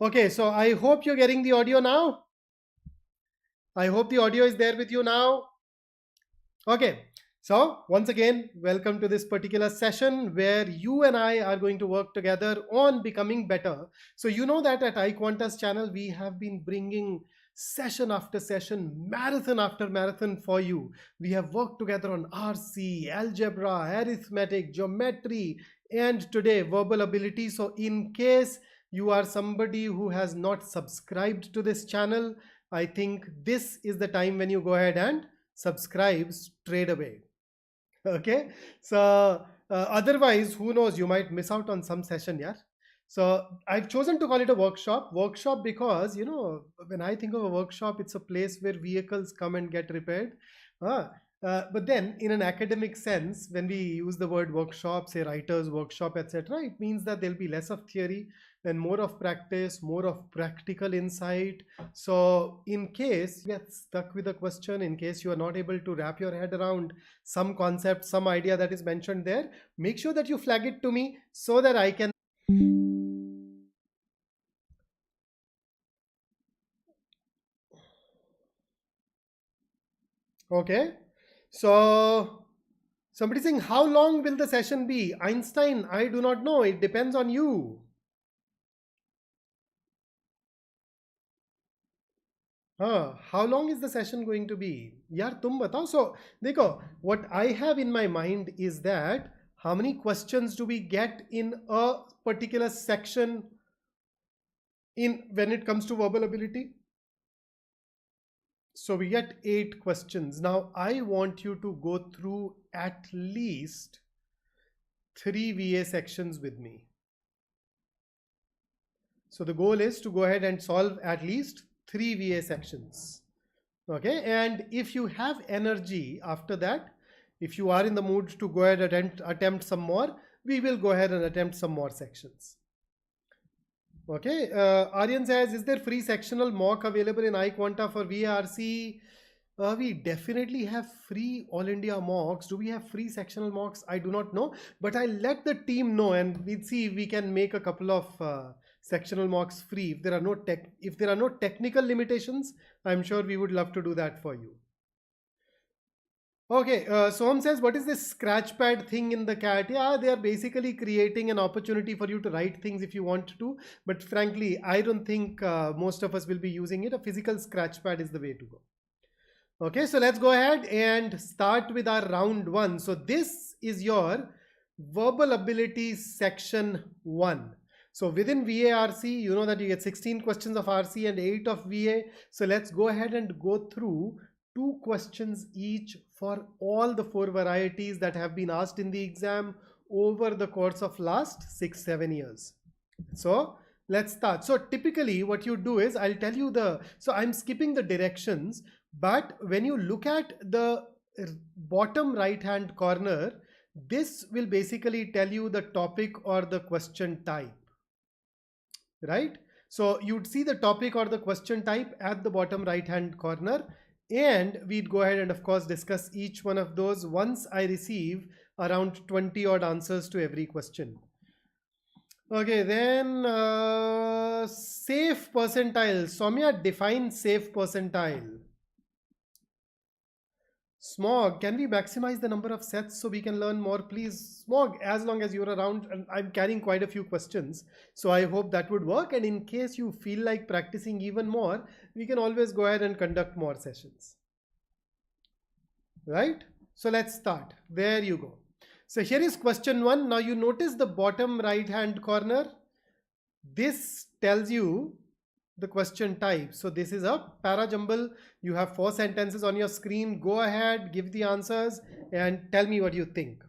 Okay, so I hope you're getting the audio now. I hope the audio is there with you now. Okay, so once again, welcome to this particular session where you and I are going to work together on becoming better. So you know that at iQuanta's channel, we have been bringing session after session, marathon after marathon for you. We have worked together on RC, algebra, arithmetic, geometry, and today verbal ability. So in case you are somebody who has not subscribed to this channel, I think this is the time when you go ahead and subscribe straight away. Okay, so otherwise, who knows, you might miss out on some session. Yeah, so I've chosen to call it a workshop because when I think of a workshop, it's a place where vehicles come and get repaired. uh, but then in an academic sense, when we use the word workshop, say writer's workshop, etc., it means that there'll be less of theory and more of practice, more of practical insight. So in case you get stuck with a question, in case you are not able to wrap your head around some concept, some idea that is mentioned there, make sure that you flag it to me so that I can. Okay, so somebody saying, how long will the session be? Einstein, I do not know. It depends on you. How long is the session going to be? यार तुम बताओ. So देखो, what I have in my mind is that how many questions do we get in a particular section in when it comes to verbal ability? So we get 8 questions. Now I want you to go through at least 3 VA sections with me. So the goal is to go ahead and solve at least 3 VA sections. Okay, and if you have energy after that, if you are in the mood to go ahead and attempt some more, we will go ahead and attempt some more sections. Okay, Aryan says, is there free sectional mock available in iQuanta for VARC? We definitely have free All India mocks. Do we have free sectional mocks? I do not know, but I'll let the team know and we'll see if we can make a couple of sectional mocks free. If there are no technical limitations, I'm sure we would love to do that for you. Okay, Soham says, what is this scratchpad thing in the cat? Yeah, they are basically creating an opportunity for you to write things if you want to. But frankly, I don't think most of us will be using it. A physical scratchpad is the way to go. Okay, so let's go ahead and start with our round 1. So this is your verbal ability section 1. So within VARC, you know that you get 16 questions of RC and 8 of VA. So let's go ahead and go through 2 questions each for all the 4 varieties that have been asked in the exam over the course of last 6-7 years. So let's start. So typically what you do is, I'll tell you so I'm skipping the directions, but when you look at the bottom right hand corner, this will basically tell you the topic or the question type, right? So you'd see the topic or the question type at the bottom right hand corner, and we'd go ahead and of course discuss each one of those once I receive around 20 odd answers to every question. Okay, then safe percentile. Soumya, define safe percentile. Smog, can we maximize the number of sets so we can learn more, please? Smog, as long as you're around, and I'm carrying quite a few questions, so I hope that would work. And in case you feel like practicing even more, we can always go ahead and conduct more sessions. Right? So let's start. There you go. So here is question 1. Now you notice the bottom right hand corner. This tells you the question type. So this is a para-jumble. You have 4 sentences on your screen. Go ahead, give the answers and tell me what you think.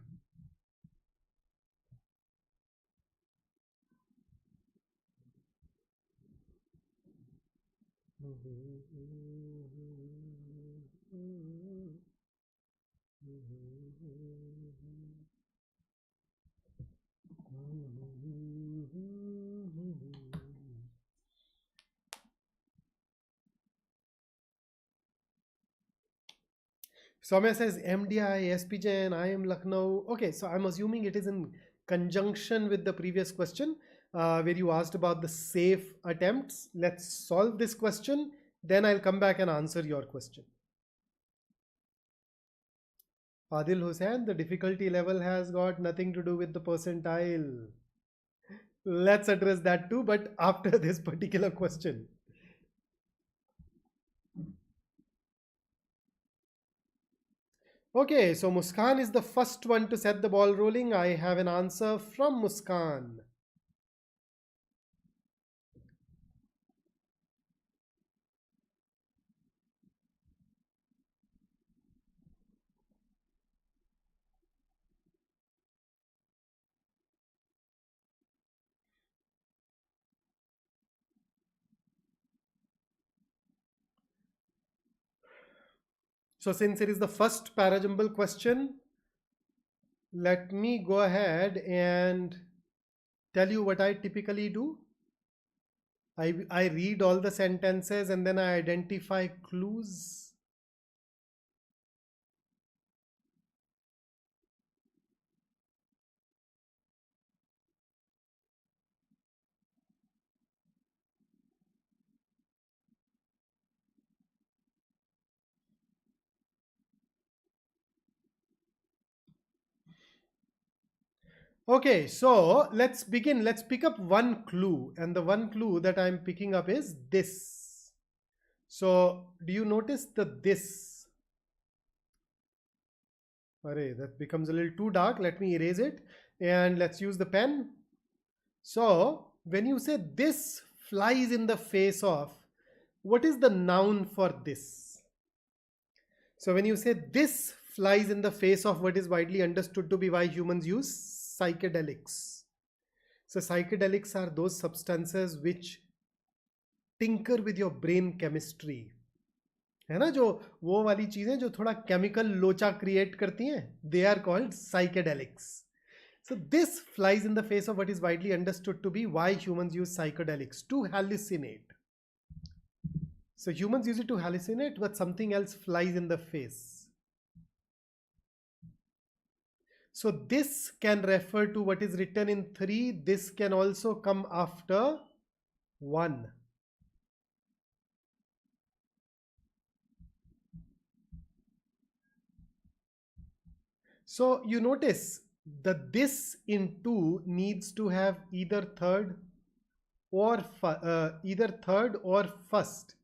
Soumya says MDI, SPJ, and I am Lucknow. Okay, so I'm assuming it is in conjunction with the previous question. where you asked about the safe attempts. Let's solve this question. Then I'll come back and answer your question. Adil Hussain, the difficulty level has got nothing to do with the percentile. Let's address that too, but after this particular question. Okay, so Muskan is the first one to set the ball rolling. I have an answer from Muskan. So since it is the first para-jumble question, let me go ahead and tell you what I typically do. I read all the sentences and then I identify clues. Okay, so let's begin. Let's pick up one clue, and the one clue that I'm picking up is this. So do you notice the this? Array, that becomes a little too dark. Let me erase it and let's use the pen. So when you say this flies in the face of, what is the noun for this? So when you say this flies in the face of what is widely understood to be why humans use psychedelics. So psychedelics are those substances which tinker with your brain chemistry. है ना, जो वो वाली चीजें जो थोड़ा chemical लोचा create करती हैं, they are called psychedelics. So this flies in the face of what is widely understood to be why humans use psychedelics, to hallucinate. So humans use it to hallucinate, but something else flies in the face. So this can refer to what is written in 3. This can also come after 1. So you notice that this in 2 needs to have either third or first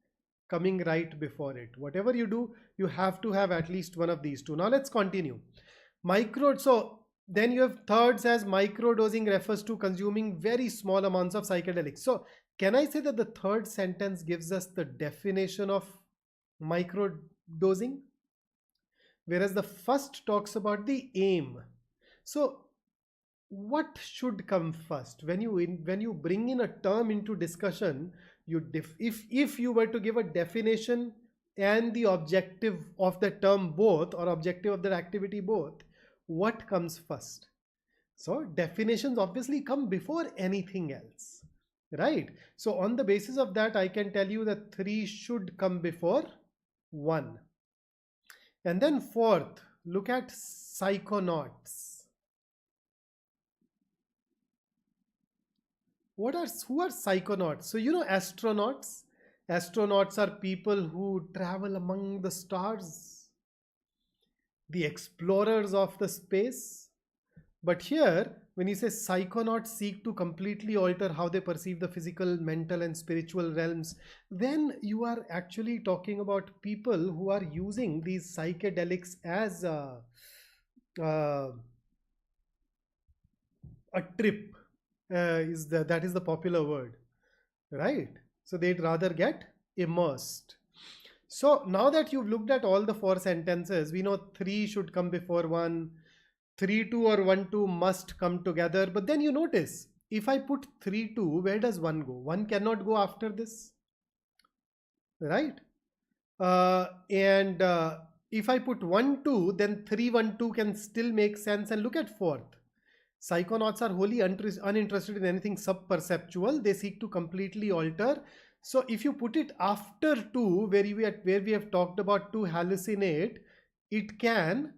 coming right before it. Whatever you do, you have to have at least one of these two. Now let's continue. So then you have thirds as microdosing refers to consuming very small amounts of psychedelics. So can I say that the third sentence gives us the definition of microdosing? Whereas the first talks about the aim. So what should come first? When you bring in a term into discussion, if you were to give a definition and the objective of the term both, or objective of the activity both, what comes first? So definitions obviously come before anything else, right? So on the basis of that, I can tell you that 3 should come before 1. And then fourth, look at psychonauts. Who are psychonauts? So you know astronauts. Astronauts are people who travel among the stars, the explorers of the space. But here, when you say psychonauts seek to completely alter how they perceive the physical, mental, and spiritual realms, then you are actually talking about people who are using these psychedelics as a trip. That is the popular word, right? So they'd rather get immersed. So now that you've looked at all the 4 sentences, we know 3 should come before 1, 3, 2 or 1, 2 must come together. But then you notice, if I put 3, 2, where does 1 go? 1 cannot go after this, right? If I put 1, 2, then 3, 1, 2 can still make sense. And look at 4th. Psychonauts are wholly uninterested in anything sub-perceptual. They seek to completely alter. So if you put it after 2, where we have talked about to hallucinate, it can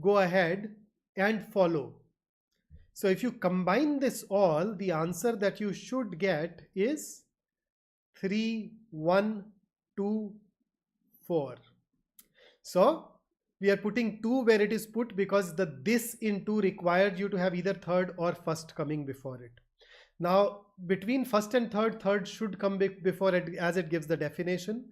go ahead and follow. So if you combine this all, the answer that you should get is 3, 1, 2, 4. So we are putting 2 where it is put because the this in 2 required you to have either third or first coming before it. Now between first and third should come before it as it gives the definition,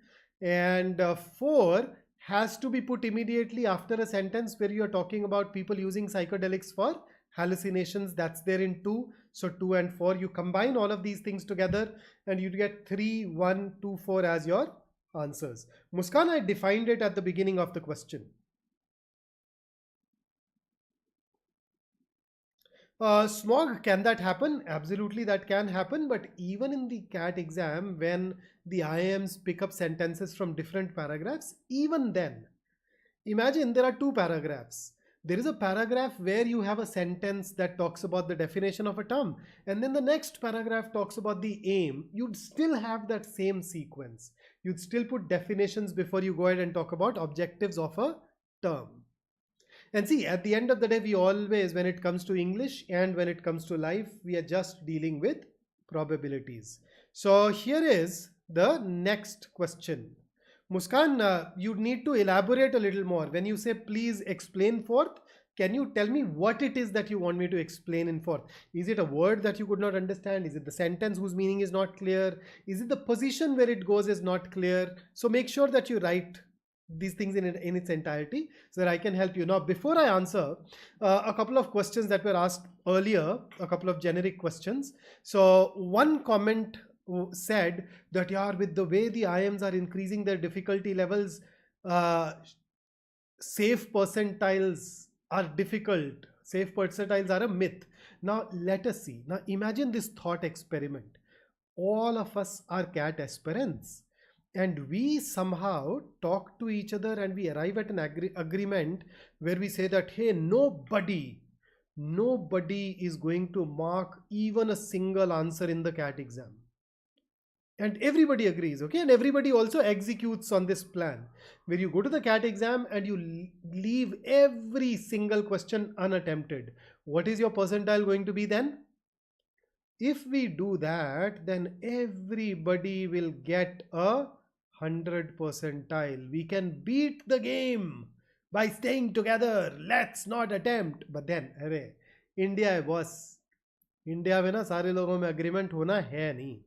and 4 has to be put immediately after a sentence where you are talking about people using psychedelics for hallucinations. That's there in 2. So 2 and 4, you combine all of these things together and you get 3, 1, 2, 4 as your answers. Muskan, I defined it at the beginning of the question. Smog, can that happen? Absolutely, that can happen. But even in the CAT exam, when the IIMs pick up sentences from different paragraphs, even then, imagine there are 2 paragraphs. There is a paragraph where you have a sentence that talks about the definition of a term, and then the next paragraph talks about the aim. You'd still have that same sequence. You'd still put definitions before you go ahead and talk about objectives of a term. And see, at the end of the day, we always, when it comes to English and when it comes to life, we are just dealing with probabilities. So here is the next question. Muskan, you need to elaborate a little more. When you say please explain fourth, can you tell me what it is that you want me to explain in fourth? Is it a word that you could not understand? Is it the sentence whose meaning is not clear? Is it the position where it goes is not clear? So make sure that you write these things in its entirety so that I can help you. Now, before I answer a couple of questions that were asked earlier, a couple of generic questions. So one comment said that, yeah, with the way the IIMs are increasing their difficulty levels, safe percentiles are difficult. Safe percentiles are a myth. Now let us see. Now imagine this thought experiment. All of us are CAT aspirants, and we somehow talk to each other and we arrive at an agreement where we say that, hey, nobody is going to mark even a single answer in the CAT exam. And everybody agrees, okay? And everybody also executes on this plan where you go to the CAT exam and you leave every single question unattempted. What is your percentile going to be then? If we do that, then everybody will get a 100 percentile. We can beat the game by staying together. Let's not attempt. But then, अरे India है boss, India में ना सारे लोगों में agreement होना है नहीं.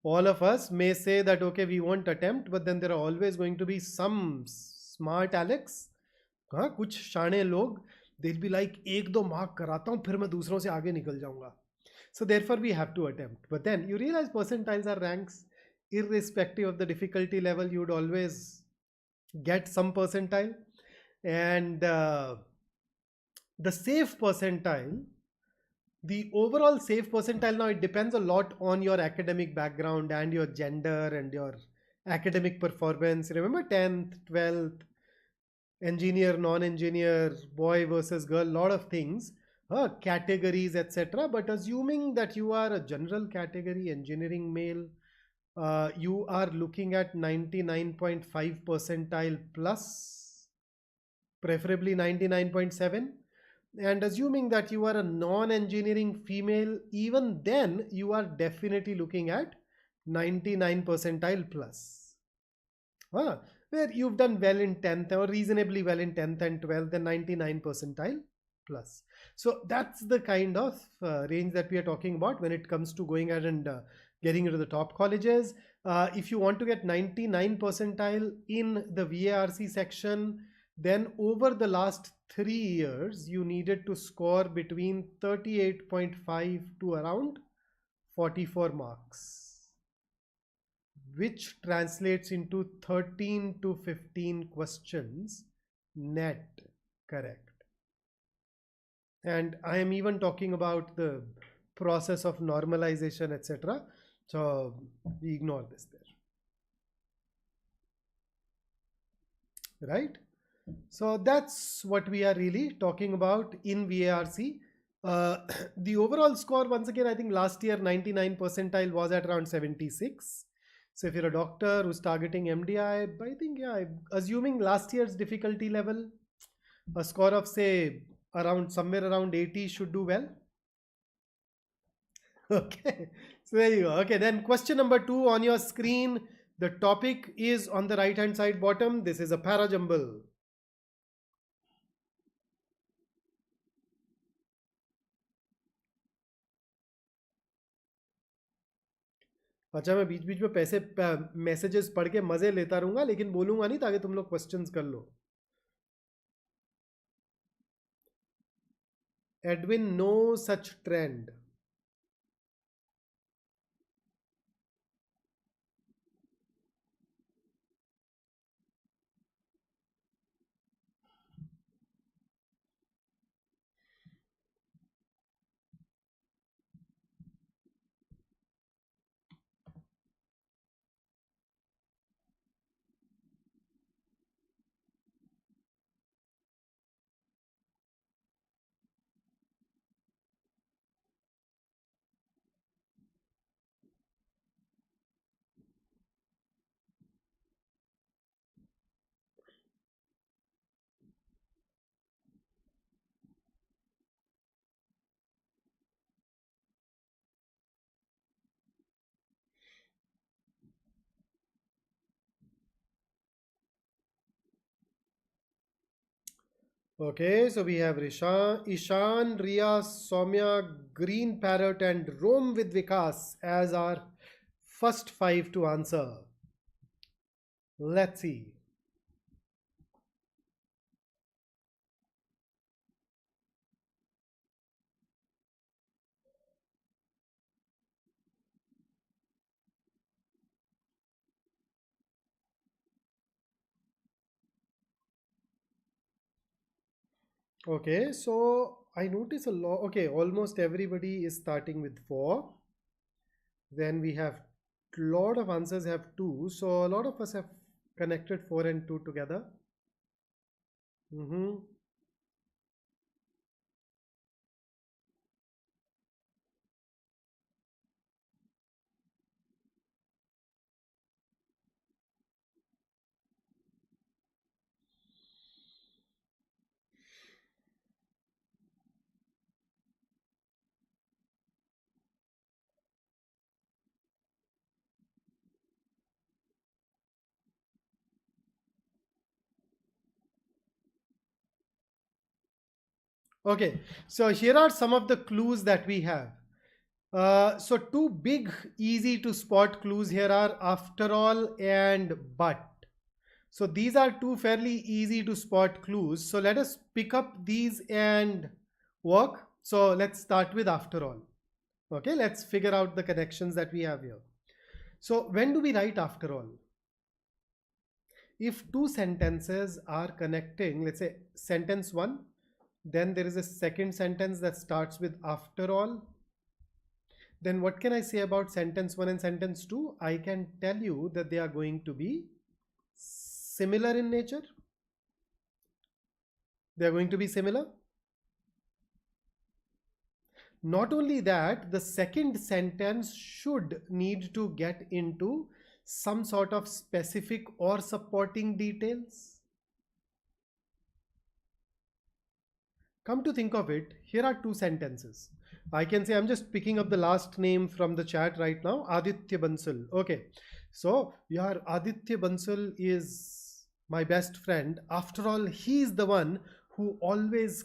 All of us may say that, okay, we won't attempt, but then there are always going to be some smart Alex, हाँ, कुछ शाणे लोग, they'll be like, एक दो mark कराता हूँ, फिर मैं दूसरों से आगे निकल जाऊँगा. So therefore we have to attempt. But then you realize percentiles are ranks. Irrespective of the difficulty level, you would always get some percentile. And the safe percentile, the overall safe percentile, now it depends a lot on your academic background and your gender and your academic performance. Remember 10th, 12th, engineer, non-engineer, boy versus girl, lot of things, categories, etc. But assuming that you are a general category, engineering male, you are looking at 99.5 percentile plus, preferably 99.7. And assuming that you are a non-engineering female, even then you are definitely looking at 99 percentile plus. Where you've done well in 10th or reasonably well in 10th and 12th, then 99 percentile plus. So that's the kind of range that we are talking about when it comes to going ahead and getting into the top colleges. If you want to get 99 percentile in the VARC section, then over the last 3 years, you needed to score between 38.5 to around 44 marks, which translates into 13 to 15 questions net correct. And I am even talking about the process of normalization, etc. So we ignore this there, right? So that's what we are really talking about in VARC. The overall score, once again, I think last year 99 percentile was at around 76. So if you're a doctor who's targeting MDI, I think, yeah, assuming last year's difficulty level, a score of say around somewhere around 80 should do well. Okay, so there you go. Okay, then question number 2 on your screen. The topic is on the right hand side bottom. This is a para-jumble. अच्छा, मैं बीच बीच में पैसे messages पढ़ के मजे लेता रहूंगा, लेकिन बोलूंगा नहीं ताकि तुम लोग क्वेश्चंस कर लो. Edwin, no such trend. Okay, so we have Ishan, Ria, Soumya, Green Parrot, and Roam with Vikas as our first 5 to answer. Let's see. Okay, so I notice a lot. Okay, almost everybody is starting with 4. Then we have a lot of answers have 2. So a lot of us have connected 4 and 2 together. Mm-hmm. Okay, so here are some of the clues that we have. So two big, easy to spot clues here are after all and but. So these are two fairly easy to spot clues. So let us pick up these and work. So let's start with after all. Okay, let's figure out the connections that we have here. So when do we write after all? If two sentences are connecting, let's say sentence 1, then there is a second sentence that starts with after all. Then what can I say about sentence 1 and sentence 2? I can tell you that they are going to be similar in nature. They are going to be similar. Not only that, the second sentence should need to get into some sort of specific or supporting details. Come to think of it, here are two sentences. I can say, I'm just picking up the last name from the chat right now, Aditya Bansal. Okay, so yeah, Aditya Bansal is my best friend. After all, he is the one who always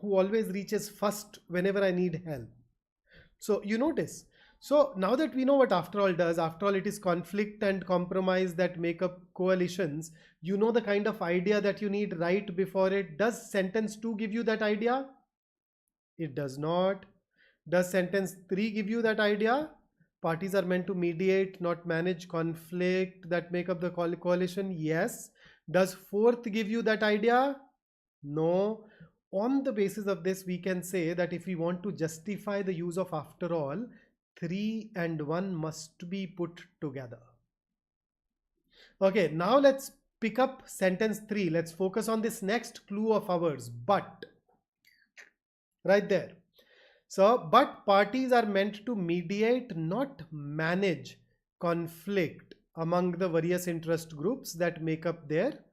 reaches first whenever I need help. So you notice. So now that we know what after all does, after all it is conflict and compromise that make up coalitions, you know the kind of idea that you need right before it. Does sentence 2 give you that idea? It does not. Does sentence 3 give you that idea? Parties are meant to mediate, not manage conflict that make up the coalition. Yes. Does fourth give you that idea? No. On the basis of this, we can say that if we want to justify the use of after all, 3 and 1 must be put together. Okay, now let's pick up sentence 3. Let's focus on this next clue of ours, but. Right there. So, but parties are meant to mediate, not manage conflict among the various interest groups that make up their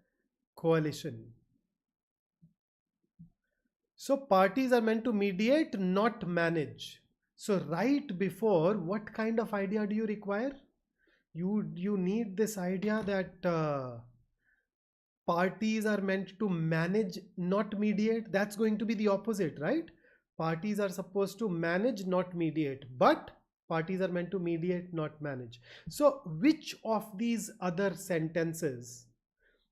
coalition. So parties are meant to mediate, not manage. So right before, what kind of idea do you require? You need this idea that parties are meant to manage, not mediate. That's going to be the opposite, right? Parties are supposed to manage, not mediate, but parties are meant to mediate, not manage. So which of these other sentences?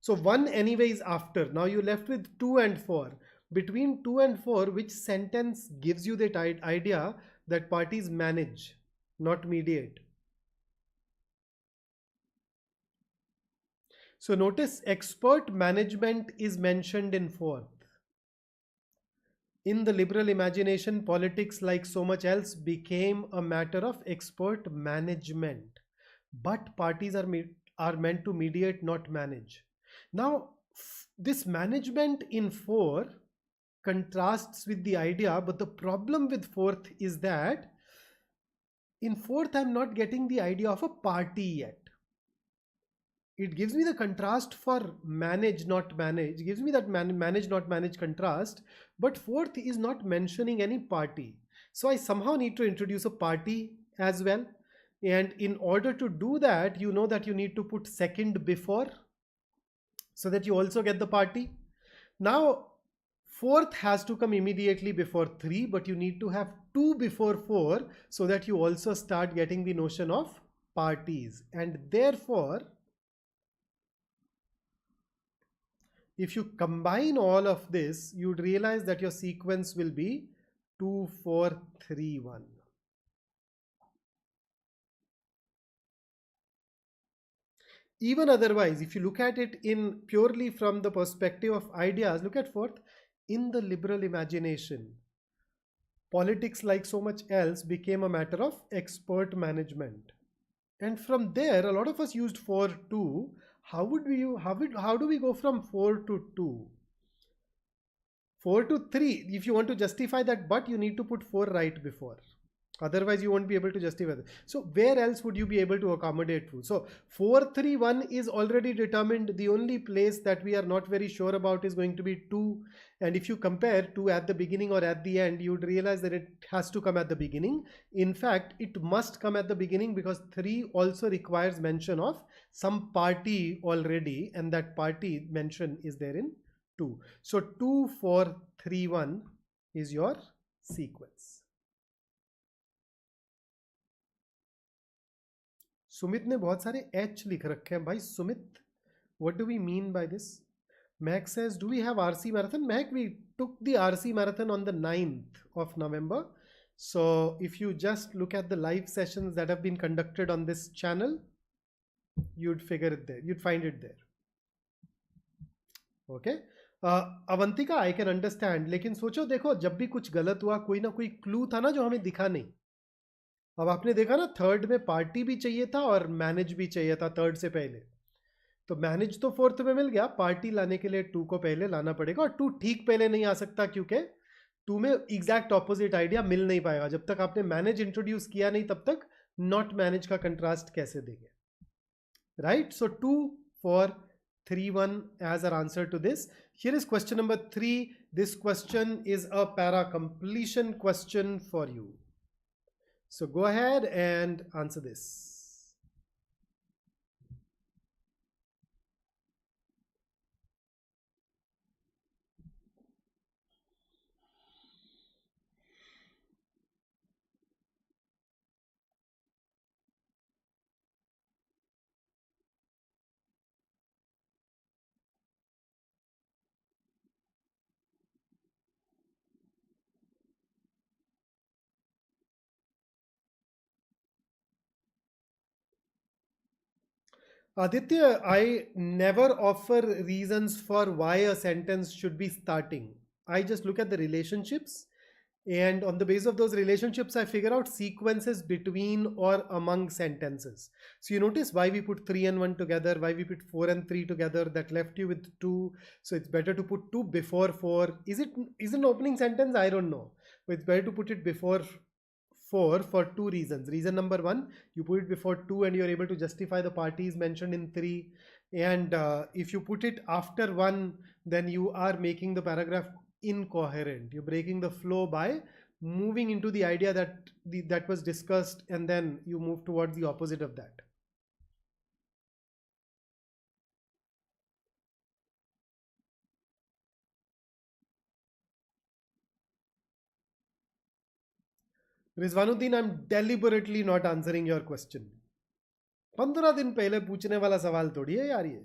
So one anyway is after. Now you're left with 2 and 4. Between 2 and 4, which sentence gives you that idea that parties manage, not mediate? So notice expert management is mentioned in 4th. In the liberal imagination, politics, like so much else, became a matter of expert management. But parties are meant to mediate, not manage. Now, this management in 4 contrasts with the idea, but the problem with 4th is that in 4th, I'm not getting the idea of a party yet. It gives me the contrast for manage, not manage. It gives me that manage, not manage contrast. But 4th is not mentioning any party. So I somehow need to introduce a party as well. And in order to do that, you know that you need to put second before so that you also get the party. Now, 4th has to come immediately before 3, but you need to have 2 before 4 so that you also start getting the notion of parties. And therefore, if you combine all of this, you'd realize that your sequence will be 2, 4, 3, 1. Even otherwise, if you look at it in purely from the perspective of ideas, look at 4th. In the liberal imagination, politics, like so much else, became a matter of expert management. And from there, a lot of us used 4 2. How do we go from 4 to 2? 4 to 3, if you want to justify that, but you need to put 4 right before. Otherwise, you won't be able to justify that. So where else would you be able to accommodate 2? So 4, 3, 1 is already determined. The only place that we are not very sure about is going to be 2. And if you compare 2 at the beginning or at the end, you would realize that it has to come at the beginning. In fact, it must come at the beginning because 3 also requires mention of some party already, and that party mention is there in 2. So 2, 4, 3, 1 is your sequence. Sumit ने बहुत सारे H लिख रखे हैं भाई. Sumit, what do we mean by this? Mehak says, do we have RC marathon? Mehak, we took the RC marathon on the 9th of November. So if you just look at the live sessions that have been conducted on this channel, you'd figure it there. You'd find it there. Okay. Avantika, I can understand. लेकिन सोचो, देखो, जब भी कुछ गलत हुआ, कोई ना कोई क्लू था ना जो हमें दिखा नहीं. अब आपने देखा ना, 3rd में पार्टी भी चाहिए था और मैनेज भी चाहिए था 3rd से पहले. तो मैनेज तो 4th में मिल गया, पार्टी लाने के लिए 2 को पहले लाना पड़ेगा. और 2 ठीक पहले नहीं आ सकता क्योंकि 2 में एग्जैक्ट ऑपोजिट आइडिया मिल नहीं पाएगा. जब तक आपने मैनेज इंट्रोड्यूस किया नहीं, तब तक नॉट मैनेज का कंट्रास्ट कैसे देंगे, right? So 2, 4, 3, 1 as our answer to this. Here is question number 3. This question is a para completion question for you. So go ahead and answer this. Aditya, I never offer reasons for why a sentence should be starting. I just look at the relationships, and on the basis of those relationships, I figure out sequences between or among sentences. So you notice why we put 3 and 1 together, why we put 4 and 3 together. That left you with 2. So it's better to put 2 before 4. Is it an opening sentence? I don't know. But it's better to put it before 4 for 2 reasons. Reason number 1, you put it before 2 and you're able to justify the parties mentioned in 3. And if you put it after 1, then you are making the paragraph incoherent. You're breaking the flow by moving into the idea that that was discussed, and then you move towards the opposite of that. Rizwanuddin, I'm deliberately not answering your question. 15 दिन पहले पूछने वाला सवाल थोड़ी है यार ये.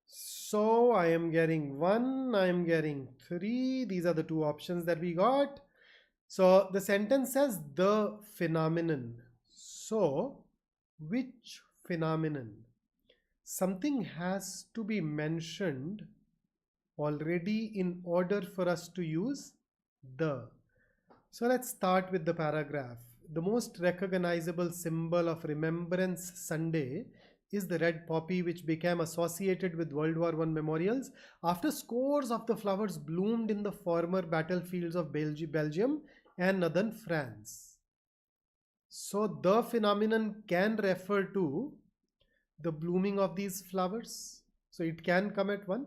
So I am getting 1, I am getting 3. These are the two options that we got. So the sentence says the phenomenon. So which phenomenon? Something has to be mentioned already in order for us to use the. So let's start with the paragraph. The most recognizable symbol of Remembrance Sunday is the red poppy, which became associated with World War I memorials after scores of the flowers bloomed in the former battlefields of Belgium and northern France. So the phenomenon can refer to the blooming of these flowers. So it can come at one.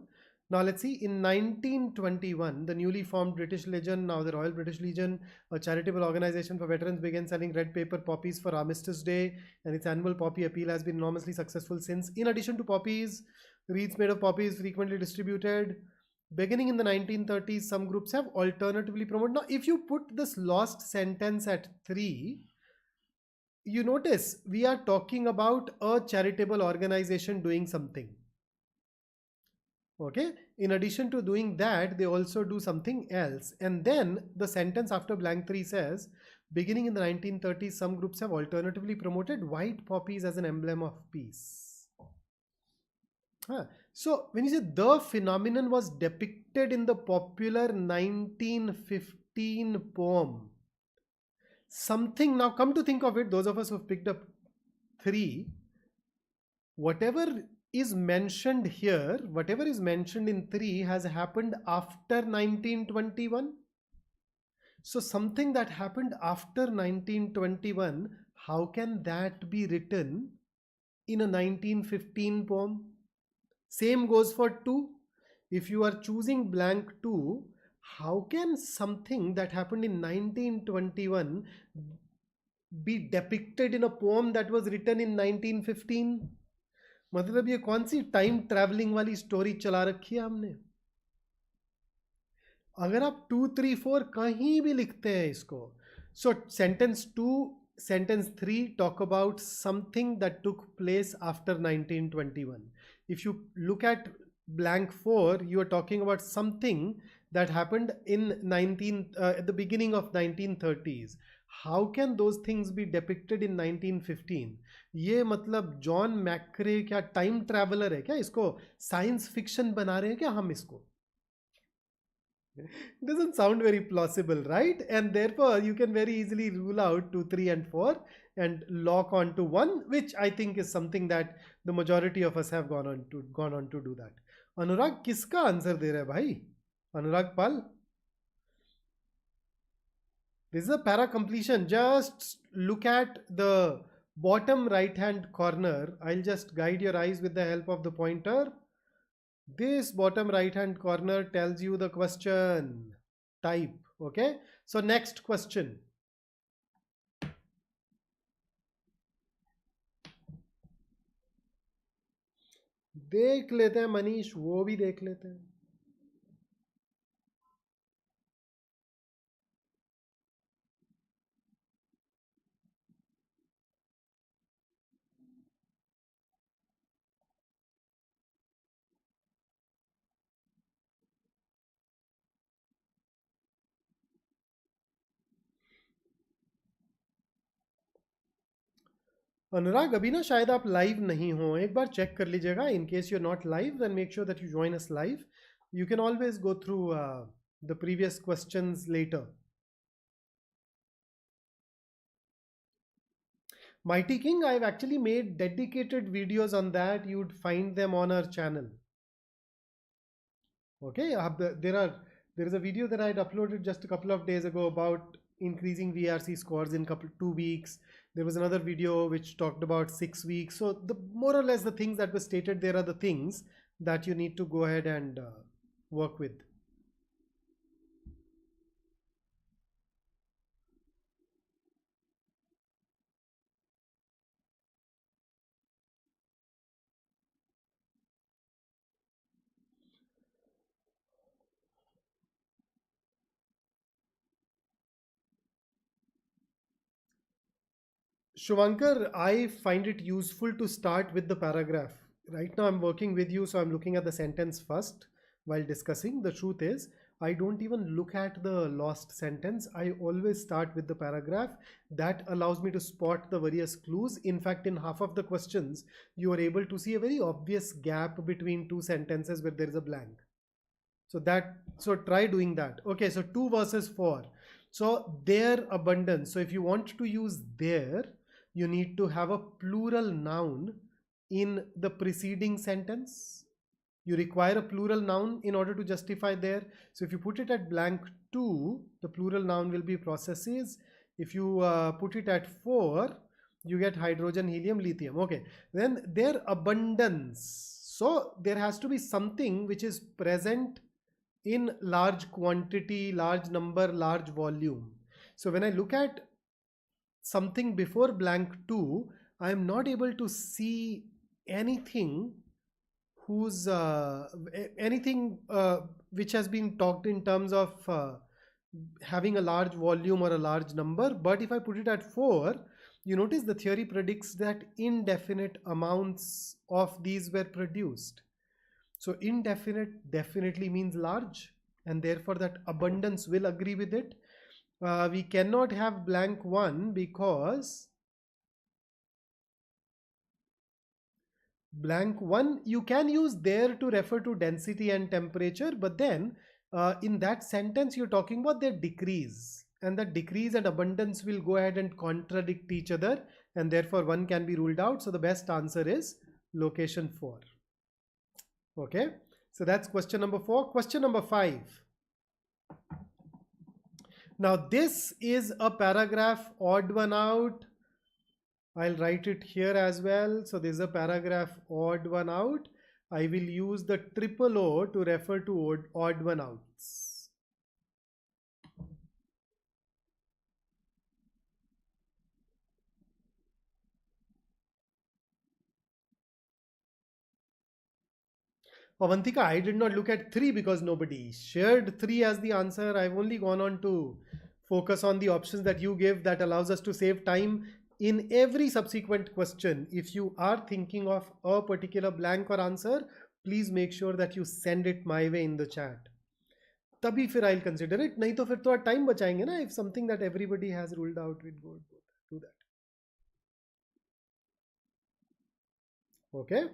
Now let's see, in 1921, the newly formed British Legion, now the Royal British Legion, a charitable organization for veterans, began selling red paper poppies for Armistice Day, and its annual poppy appeal has been enormously successful since. In addition to poppies, wreaths made of poppies frequently distributed. Beginning in the 1930s, some groups have alternatively promoted. Now, if you put this lost sentence at 3, you notice we are talking about a charitable organization doing something. Okay, in addition to doing that, they also do something else. And then the sentence after blank 3 says, beginning in the 1930s, some groups have alternatively promoted white poppies as an emblem of peace. So when you say the phenomenon was depicted in the popular 1915 poem, something, now come to think of it, those of us who have picked up 3, whatever is mentioned here, whatever is mentioned in 3 has happened after 1921. So something that happened after 1921, how can that be written in a 1915 poem? Same goes for 2. If you are choosing blank 2, how can something that happened in 1921 be depicted in a poem that was written in 1915? मतलब ये कौन सी time travelling वाली story चला रखी है हमने? अगर आप 2, 3, 4 कहीं भी लिखते हैं इसको, so sentence 2, sentence 3 talk about something that took place after 1921. If you look at blank 4, you are talking about something that happened in at the beginning of 1930s. How can those things be depicted in 1915? ये मतलब John मैक्रे क्या time traveller है क्या? इसको science fiction बना रहे हैं क्या हम इसको? It doesn't sound very plausible, right? And therefore you can very easily rule out 2, 3 and 4 and lock on to 1, which I think is something that the majority of us have gone on to do that. अनुराग किसका answer दे रहा है भाई? अनुराग पाल. This is a para completion. Just look at the bottom right hand corner. I'll just guide your eyes with the help of the pointer. This bottom right hand corner tells you the question type. Okay, so next question. देख लेते हैं मनीष, वो भी देख लेते हैं. अनुराग अभी ना शायद आप लाइव नहीं हो, एक बार चेक कर लीजिएगा. In case you are not live, then make sure that you join us live. You can always go through the previous questions later. Mighty King, I've actually made dedicated videos on that. You'd find them on our channel. Okay, there is a video that I had uploaded just a couple of days ago about increasing VRC scores in 2 weeks. There was another video which talked about 6 weeks. So the more or less the things that were stated there are the things that you need to go ahead and work with. Shubhankar, I find it useful to start with the paragraph. Right now, I'm working with you, so I'm looking at the sentence first while discussing. The truth is, I don't even look at the lost sentence. I always start with the paragraph. That allows me to spot the various clues. In fact, in half of the questions, you are able to see a very obvious gap between two sentences where there is a blank. So try doing that. Okay, so 2 versus 4. So their abundance. So if you want to use their, you need to have a plural noun in the preceding sentence. You require a plural noun in order to justify there. So if you put it at blank 2, the plural noun will be processes. If you put it at 4, you get hydrogen, helium, lithium. Okay, then their abundance. So there has to be something which is present in large quantity, large number, large volume. So when I look at something before blank 2, I am not able to see anything whose which has been talked in terms of having a large volume or a large number. But if I put it at 4, you notice the theory predicts that indefinite amounts of these were produced. So indefinite definitely means large, and therefore that abundance will agree with it. We cannot have blank 1 because blank 1, you can use there to refer to density and temperature, but then in that sentence you're talking about their decrease, and the decrease and abundance will go ahead and contradict each other, and therefore 1 can be ruled out. So the best answer is location 4. Okay, so that's question number 4. Question number 5. Now this is a paragraph odd one out. I'll write it here as well. So there's a paragraph odd one out. I will use the triple O to refer to odd one outs. Avantika, I did not look at 3 because nobody shared 3 as the answer. I've only gone on to focus on the options that you give. That allows us to save time in every subsequent question. If you are thinking of a particular blank or answer, please make sure that you send it my way in the chat. तभी फिर I'll consider it. नहीं तो फिर तो time बचाएंगे ना. If something that everybody has ruled out, we'd go do that. Okay.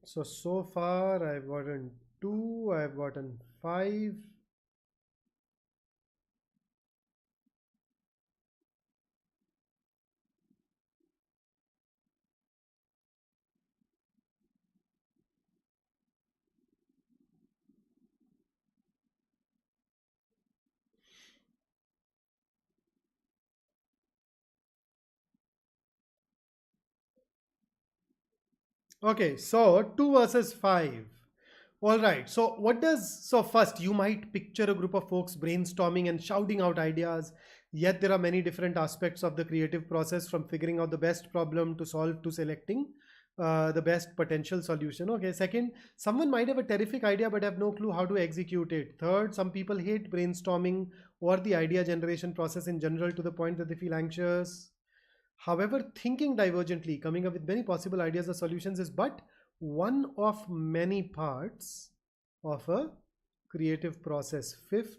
So far I've gotten 2, I've gotten 5. Okay, so 2 versus 5. All right, so first you might picture a group of folks brainstorming and shouting out ideas, yet there are many different aspects of the creative process, from figuring out the best problem to solve to selecting the best potential solution. Okay, second, someone might have a terrific idea but have no clue how to execute it. Third, some people hate brainstorming or the idea generation process in general to the point that they feel anxious. However, thinking divergently, coming up with many possible ideas or solutions is but one of many parts of a creative process. Fifth.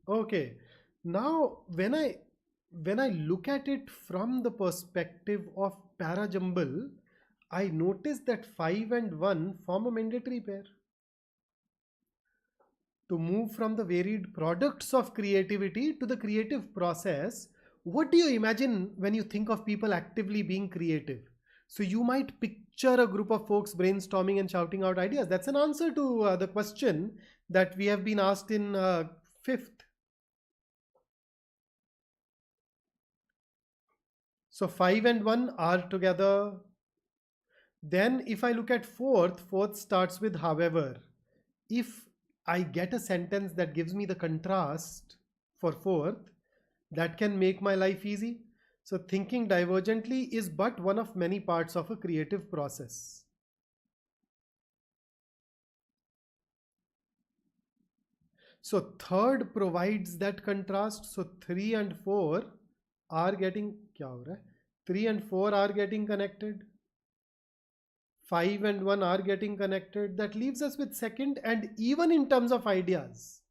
Okay, now when I look at it from the perspective of para-jumble, I notice that 5 and 1 form a mandatory pair. To move from the varied products of creativity to the creative process, what do you imagine when you think of people actively being creative? So you might picture a group of folks brainstorming and shouting out ideas. That's an answer to the question that we have been asked in fifth. So 5 and 1 are together. Then if I look at fourth starts with however. If I get a sentence that gives me the contrast for fourth, that can make my life easy. So thinking divergently is but one of many parts of a creative process. So third provides that contrast. So 3 and 4 are getting, 3 and 4 are getting connected. 5 and 1 are getting connected. That leaves us with second. And even in terms of ideas,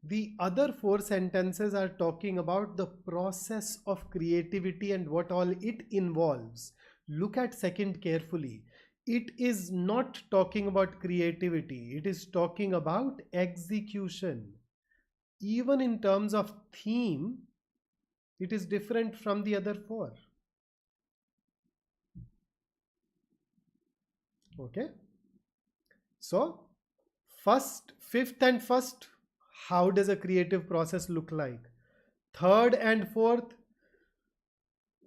the other 4 sentences are talking about the process of creativity and what all it involves. Look at second carefully. It is not talking about creativity. It is talking about execution. Even in terms of theme, it is different from the other 4. Okay. So fifth and first, how does a creative process look like? Third and fourth,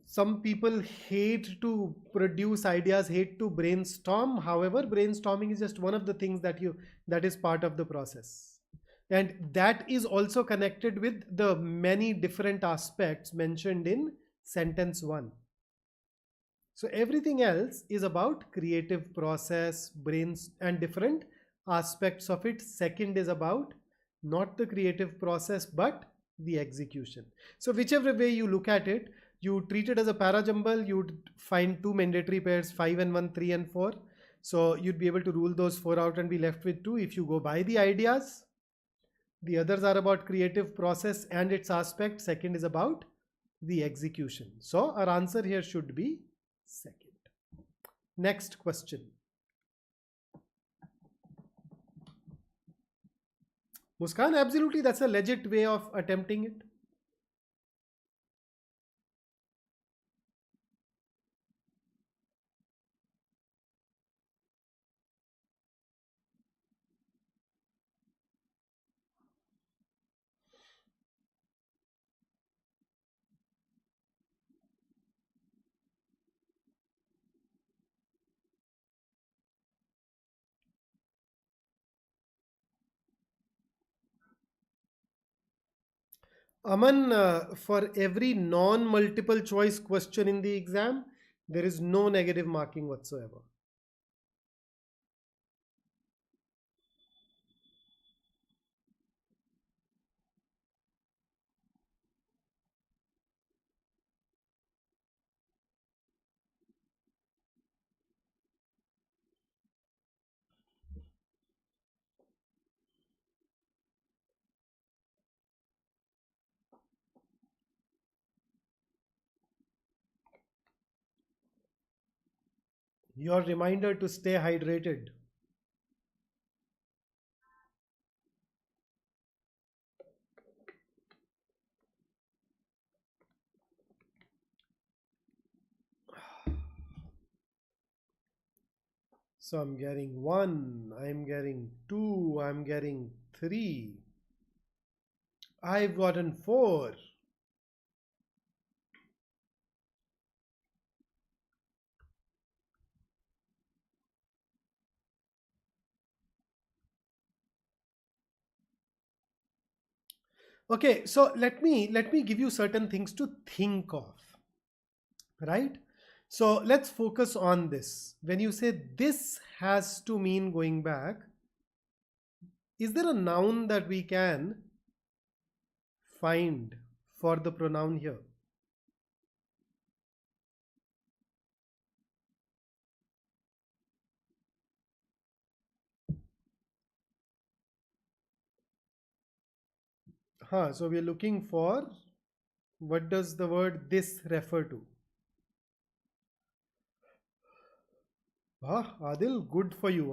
some people hate to produce ideas, hate to brainstorm. However, brainstorming is just one of the things that is part of the process. And that is also connected with the many different aspects mentioned in sentence 1. So everything else is about creative process, brains, and different aspects of it. Second is about not the creative process, but the execution. So whichever way you look at it, you treat it as a para-jumble, you'd find 2 mandatory pairs, 5 and 1, 3 and 4. So you'd be able to rule those 4 out and be left with 2 if you go by the ideas. The others are about creative process and its aspect. Second is about the execution. So our answer here should be second. Next question. Muskan, absolutely, that's a legit way of attempting it. Aman, for every non-multiple choice question in the exam, there is no negative marking whatsoever. Your reminder to stay hydrated. So I'm getting 1, I'm getting 2, I'm getting 3. I've gotten 4. Okay, so let me give you certain things to think of, right? So let's focus on this. When you say this has to mean going back, is there a noun that we can find for the pronoun here? So we are looking for, what does the word this refer to? Adil, good for you.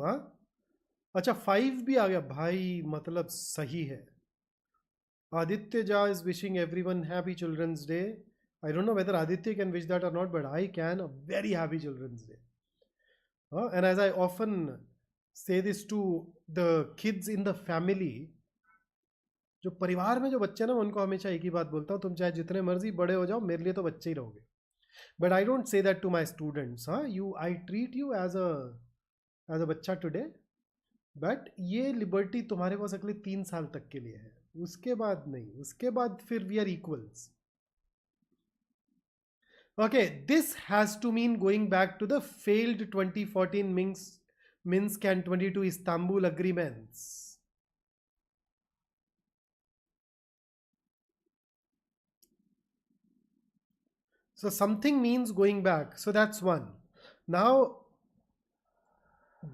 अच्छा, 5 भी आ गया भाई, मतलब सही है. Aditya Jha is wishing everyone happy Children's Day. I don't know whether Aditya can wish that or not, but I can. A very happy Children's Day. And as I often say this to the kids in the family, जो परिवार में जो बच्चे ना, उनको हमेशा एक ही बात बोलता हूँ, तुम चाहे जितने मर्जी बड़े हो जाओ, मेरे लिए तो बच्चे ही रहोगे. But I don't say that to my students. I treat you as a बच्चा today, but ये लिबर्टी तुम्हारे पास अगले 3 साल तक के लिए है, उसके बाद नहीं. उसके बाद फिर we are equals. Okay, this has to mean going back to the failed 2014 Minsk and 22 Istanbul agreements. So something means going back. So that's one. Now,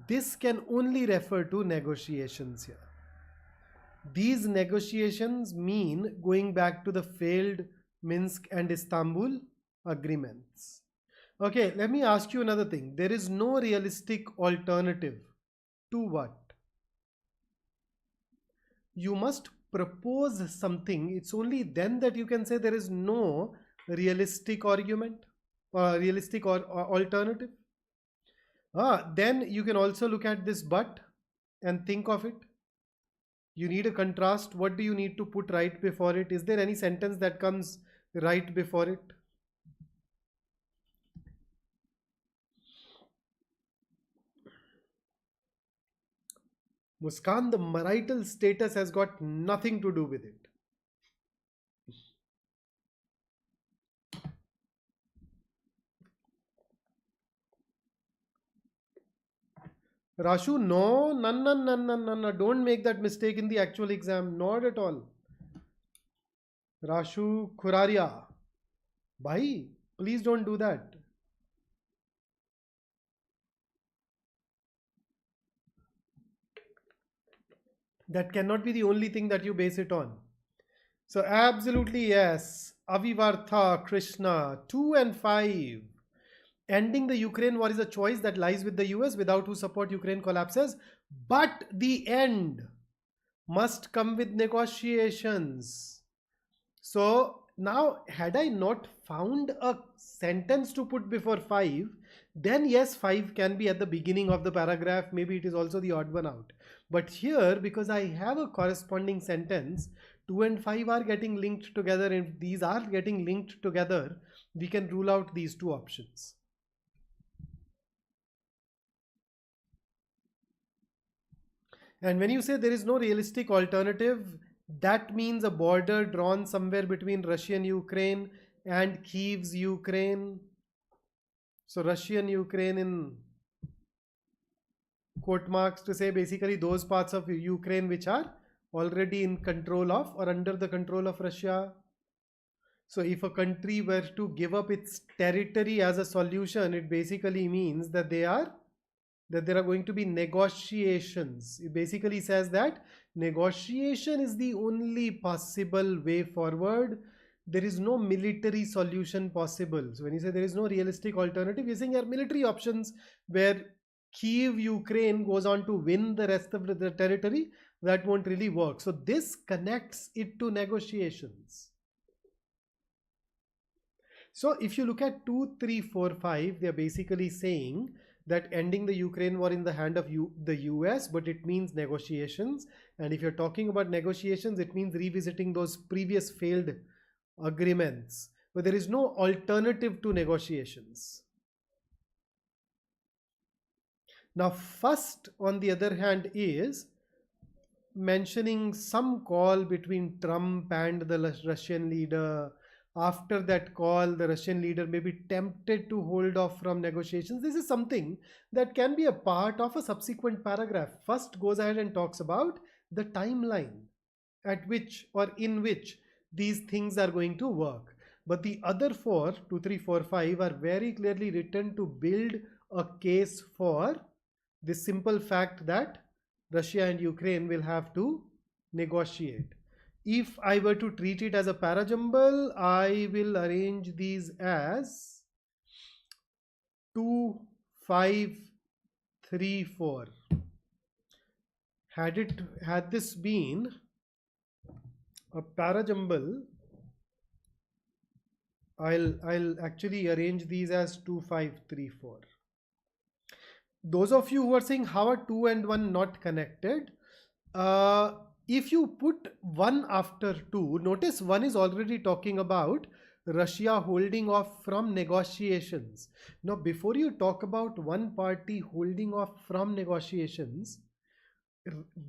this can only refer to negotiations here. These negotiations mean going back to the failed Minsk and Istanbul agreements. Okay, let me ask you another thing. There is no realistic alternative to what? You must propose something. It's only then that you can say there is no realistic argument or realistic or alternative. Then you can also look at this but and think of it. You need a contrast. What do you need to put right before it? Is there any sentence that comes right before it? Muskan, the marital status has got nothing to do with it. Rashu, no, don't make that mistake in the actual exam, not at all. Rashu Khuraria, bhai, please don't do that. That cannot be the only thing that you base it on. So absolutely yes. Avivartha Krishna, 2 and 5. Ending the Ukraine war is a choice that lies with the US, without whose support Ukraine collapses. But the end must come with negotiations. So now, had I not found a sentence to put before 5, then yes, 5 can be at the beginning of the paragraph. Maybe it is also the odd one out. But here, because I have a corresponding sentence, 2 and 5 are getting linked together. If these are getting linked together, we can rule out these two options. And when you say there is no realistic alternative, that means a border drawn somewhere between Russian Ukraine and Kyiv's Ukraine. So Russian Ukraine in quote marks to say basically those parts of Ukraine which are already in control of or under the control of Russia. So if a country were to give up its territory as a solution, it basically means that there are going to be negotiations. It basically says that negotiation is the only possible way forward. There is no military solution possible. So when you say there is no realistic alternative, you're saying there are military options where Kyiv, Ukraine goes on to win the rest of the territory. That won't really work. So this connects it to negotiations. So if you look at 2, 3, 4, 5, they're basically saying that ending the Ukraine war in the hand of the US, but it means negotiations. And if you're talking about negotiations, it means revisiting those previous failed agreements. But there is no alternative to negotiations. Now, first, on the other hand, is mentioning some call between Trump and the Russian leader. After that call, the Russian leader may be tempted to hold off from negotiations. This is something that can be a part of a subsequent paragraph. First goes ahead and talks about the timeline at which or in which these things are going to work. But the other 4, 2, 3, 4, 5 are very clearly written to build a case for the simple fact that Russia and Ukraine will have to negotiate. if I were to treat it as a para-jumble, I will arrange these as 2, 5, 3, 4. Had this been a para-jumble, I'll actually arrange these as 2, 5, 3, 4. Those of you who are saying how are 2 and 1 not connected, if you put 1 after 2, notice 1 is already talking about Russia holding off from negotiations. Now, before you talk about one party holding off from negotiations,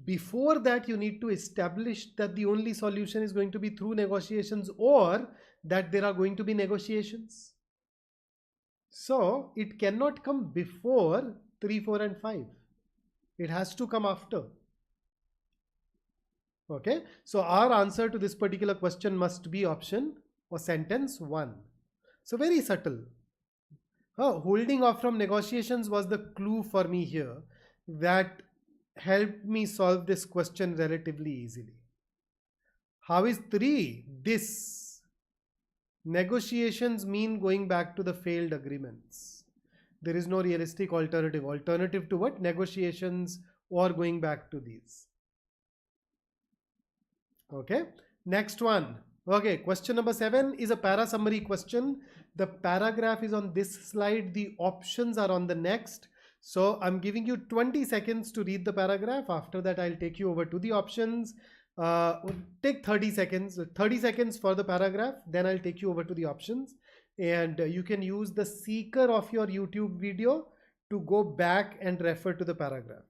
before that you need to establish that the only solution is going to be through negotiations, or that there are going to be negotiations. So it cannot come before 3, 4 and 5. It has to come after. Okay, so our answer to this particular question must be option or sentence 1. So very subtle. Holding off from negotiations was the clue for me here that helped me solve this question relatively easily. How is 3? This. Negotiations mean going back to the failed agreements. There is no realistic alternative. Alternative to what? Negotiations or going back to these. Okay, next one. Okay, question number 7 is a para summary question. The paragraph is on this slide. The options are on the next. So I'm giving you 20 seconds to read the paragraph. After that, I'll take you over to the options. Take 30 seconds for the paragraph. Then I'll take you over to the options. And you can use the seeker of your YouTube video to go back and refer to the paragraph.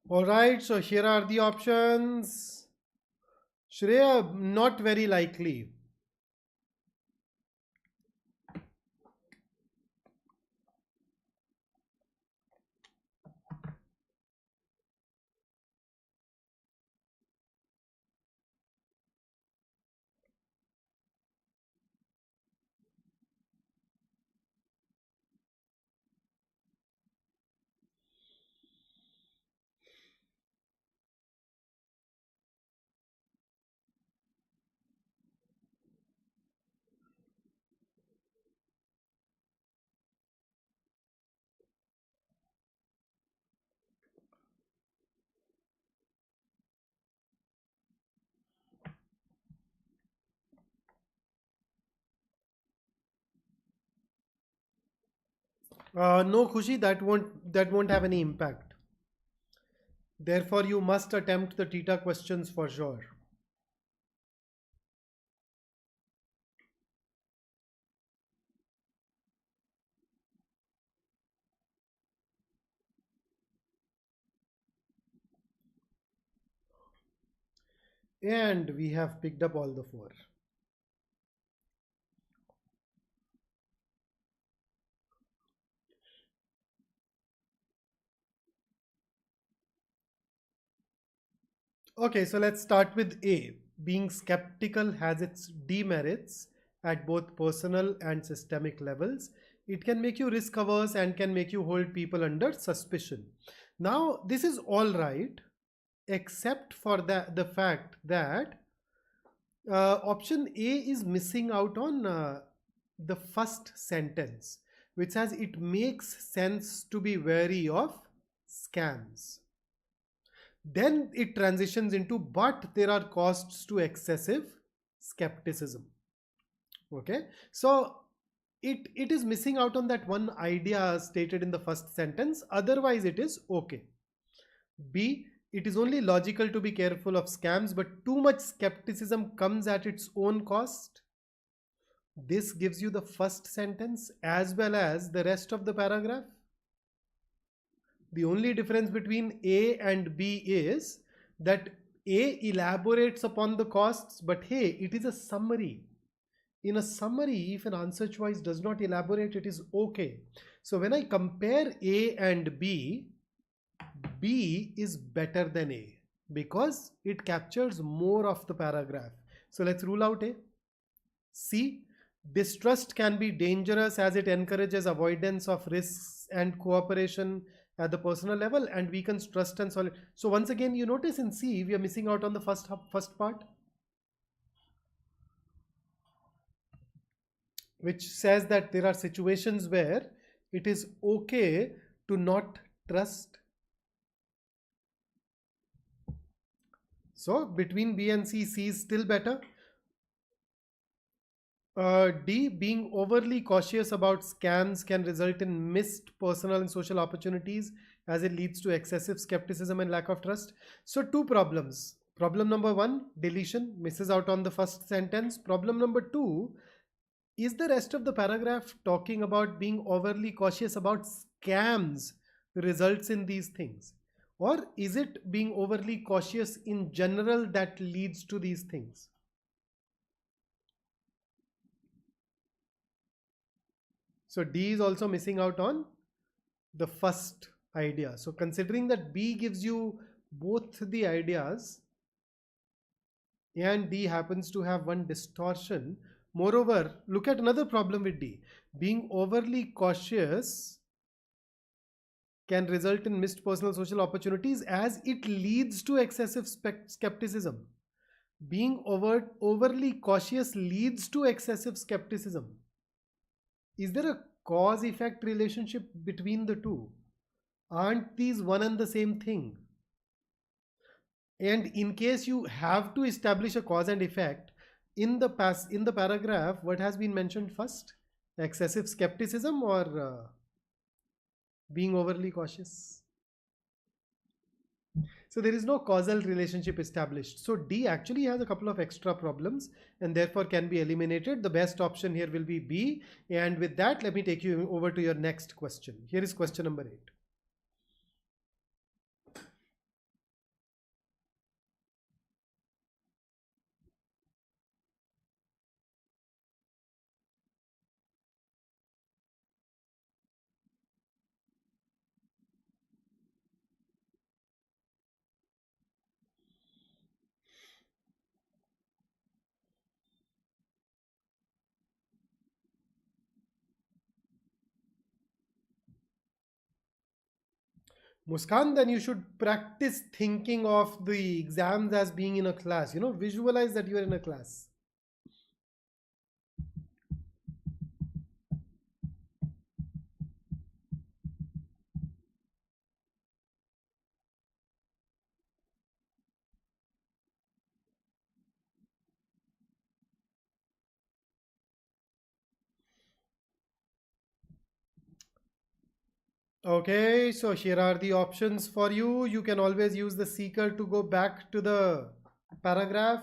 All right, so here are the options. Shreya, not very likely. No, Khushi, that won't have any impact. Therefore, you must attempt the theta questions for sure. And we have picked up all the 4. Okay, so let's start with A. Being skeptical has its demerits at both personal and systemic levels. It can make you risk averse and can make you hold people under suspicion. Now, this is all right, except for the fact that option A is missing out on the first sentence, which says it makes sense to be wary of scams. Then it transitions into, but there are costs to excessive skepticism. Okay, so it is missing out on that one idea stated in the first sentence. Otherwise, it is okay. B, it is only logical to be careful of scams, but too much skepticism comes at its own cost. This gives you the first sentence as well as the rest of the paragraph. The only difference between A and B is that A elaborates upon the costs, but hey, it is a summary. In a summary, if an answer choice does not elaborate, it is okay. So when I compare A and B, B is better than A because it captures more of the paragraph. So let's rule out A. C, distrust can be dangerous as it encourages avoidance of risks and cooperation at the personal level and weakens trust and solid. So once again, you notice in C, we are missing out on the first part, which says that there are situations where it is okay to not trust. So between B and C, C is still better. D, being overly cautious about scams can result in missed personal and social opportunities as it leads to excessive skepticism and lack of trust. So two problems. Problem number one, deletion, misses out on the first sentence. Problem number two, is the rest of the paragraph talking about being overly cautious about scams results in these things? Or is it being overly cautious in general that leads to these things? So D is also missing out on the first idea. So considering that B gives you both the ideas and D happens to have one distortion. Moreover, look at another problem with D. Being overly cautious can result in missed personal social opportunities as it leads to excessive skepticism. Being overly cautious leads to excessive skepticism. Is there a cause-effect relationship between the two? Aren't these one and the same thing? And in case you have to establish a cause and effect, in the paragraph, what has been mentioned first? Excessive skepticism or being overly cautious? So there is no causal relationship established. So D actually has a couple of extra problems and therefore can be eliminated. The best option here will be B. And with that, let me take you over to your next question. Here is question number 8. Muskan, then you should practice thinking of the exams as being in a class. Visualize that you are in a class. Okay, so here are the options for you. You can always use the seeker to go back to the paragraph.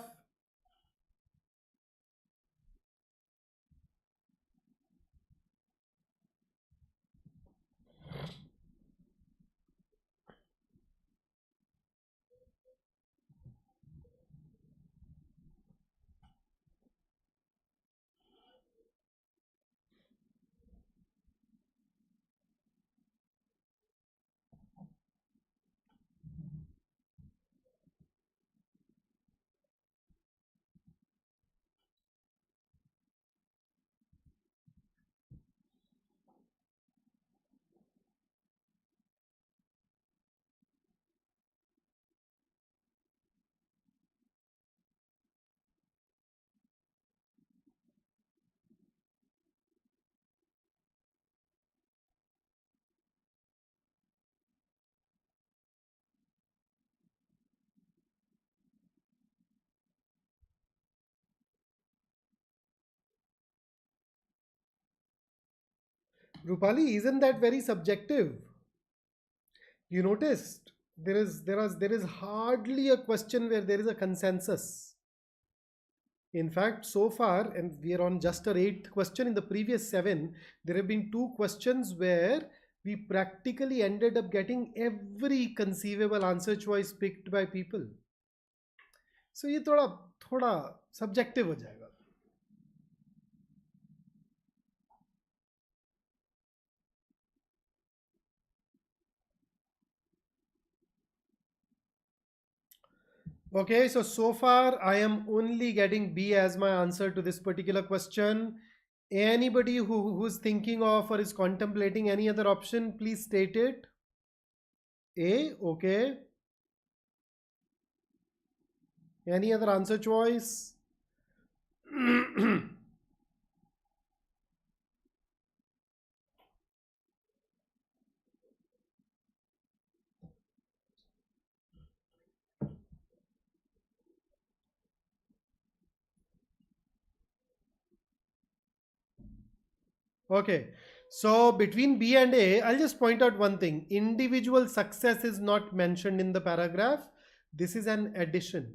Rupali, isn't that very subjective? You noticed there is hardly a question where there is a consensus. In fact, so far, and we are on just our 8th question, in the previous 7, there have been 2 questions where we practically ended up getting every conceivable answer choice picked by people. So ये थोड़ा subjective हो जाएगा. Okay, so far I am only getting B as my answer to this particular question. Anybody who's thinking of or is contemplating any other option, please state it. A, okay. Any other answer choice? Okay, so between B and A, I'll just point out one thing. Individual success is not mentioned in the paragraph. This is an addition,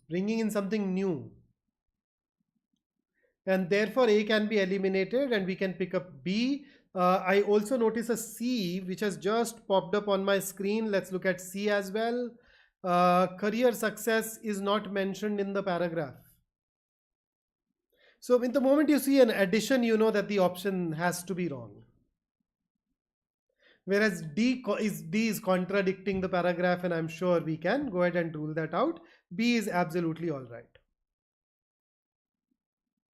bringing in something new. And therefore A can be eliminated and we can pick up B. I also notice a C which has just popped up on my screen. Let's look at C as well. Career success is not mentioned in the paragraph. So in the moment you see an addition, you know that the option has to be wrong. Whereas D is contradicting the paragraph, and I'm sure we can go ahead and rule that out. B is absolutely all right.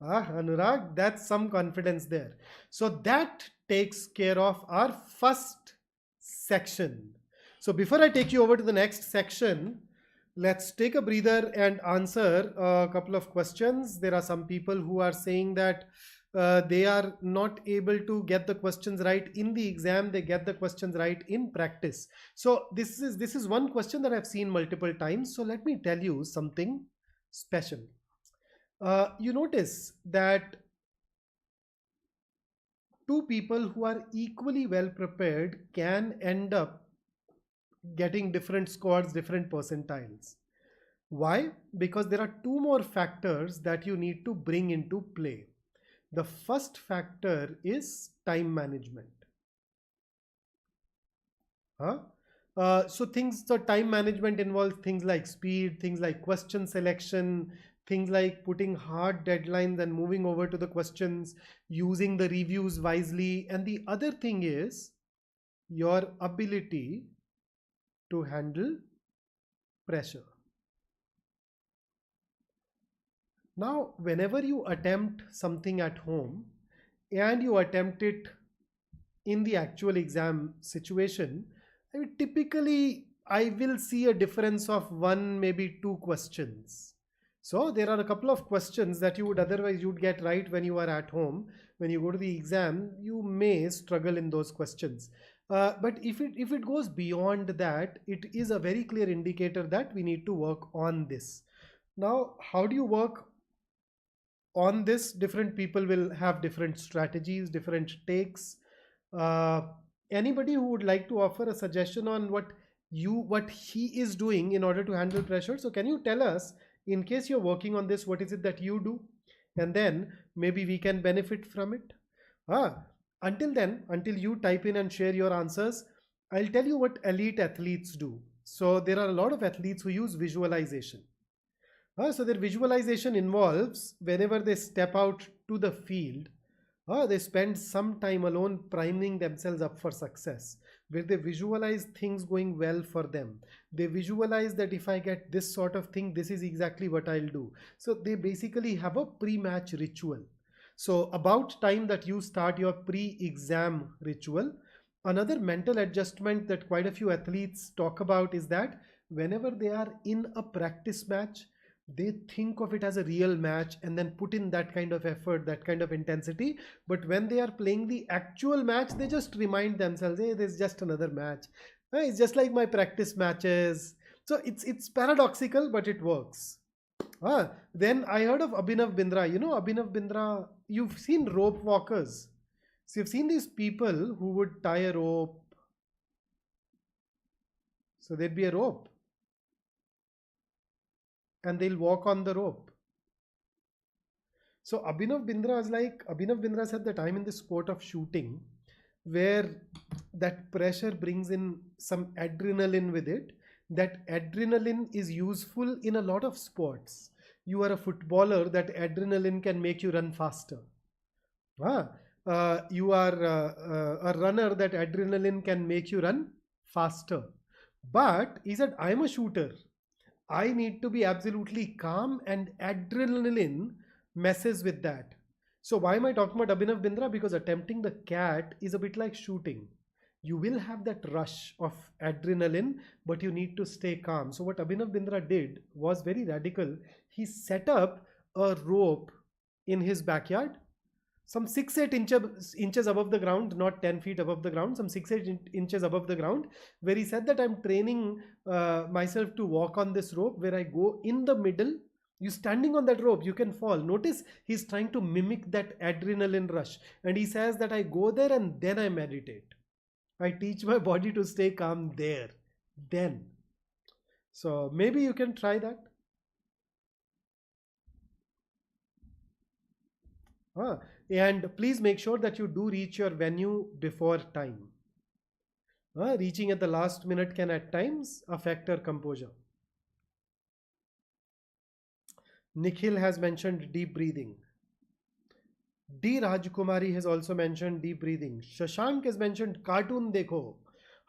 Anurag, that's some confidence there. So that takes care of our first section. So before I take you over to the next section, let's take a breather and answer a couple of questions. There are some people who are saying that they are not able to get the questions right in the exam. They get the questions right in practice. So this is one question that I've seen multiple times. So let me tell you something special. You notice that 2 people who are equally well prepared can end up getting different scores, different percentiles. Why? Because there are 2 more factors that you need to bring into play. The first factor is time management. So time management involves things like speed, things like question selection, things like putting hard deadlines and moving over to the questions, using the reviews wisely. And the other thing is your ability to handle pressure. Now, whenever you attempt something at home and you attempt it in the actual exam situation, typically I will see a difference of 1, maybe 2 questions. So there are a couple of questions that you would otherwise get right when you are at home. When you go to the exam, you may struggle in those questions. But if it goes beyond that, it is a very clear indicator that we need to work on this. Now, how do you work on this? Different people will have different strategies, different takes. Anybody who would like to offer a suggestion on what he is doing in order to handle pressure? So can you tell us, in case you're working on this, what is it that you do? And then maybe we can benefit from it. Until then, until you type in and share your answers, I'll tell you what elite athletes do. So there are a lot of athletes who use visualization. So their visualization involves, whenever they step out to the field, they spend some time alone priming themselves up for success, where they visualize things going well for them. They visualize that if I get this sort of thing, this is exactly what I'll do. So they basically have a pre-match ritual. So about time that you start your pre-exam ritual. Another mental adjustment that quite a few athletes talk about is that whenever they are in a practice match, they think of it as a real match and then put in that kind of effort, that kind of intensity. But when they are playing the actual match, they just remind themselves, hey, this is just another match. It's just like my practice matches. So it's paradoxical, but it works. Then I heard of Abhinav Bindra. You know Abhinav Bindra, you've seen rope walkers. So you've seen these people who would tie a rope So there'd be a rope and they'll walk on the rope. So Abhinav Bindra said that I'm in the sport of shooting where that pressure brings in some adrenaline with it. That adrenaline is useful in a lot of sports. You are a footballer, that adrenaline can make you run faster. You are a runner, that adrenaline can make you run faster. But he said, I'm a shooter. I need to be absolutely calm, and adrenaline messes with that. So why am I talking about Abhinav Bindra? Because attempting the cat is a bit like shooting. You will have that rush of adrenaline, but you need to stay calm. So what Abhinav Bindra did was very radical. He set up a rope in his backyard, some 6-8 inches above the ground, not 10 feet above the ground, some 6-8 inches above the ground, where he said that I'm training myself to walk on this rope, where I go in the middle. You standing on that rope, you can fall. Notice he's trying to mimic that adrenaline rush. And he says that I go there and then I meditate. I teach my body to stay calm there. Then. So maybe you can try that. And please make sure that you do reach your venue before time. Reaching at the last minute can at times affect our composure. Nikhil has mentioned deep breathing. D. Rajkumari has also mentioned deep breathing. Shashank has mentioned cartoon देखो.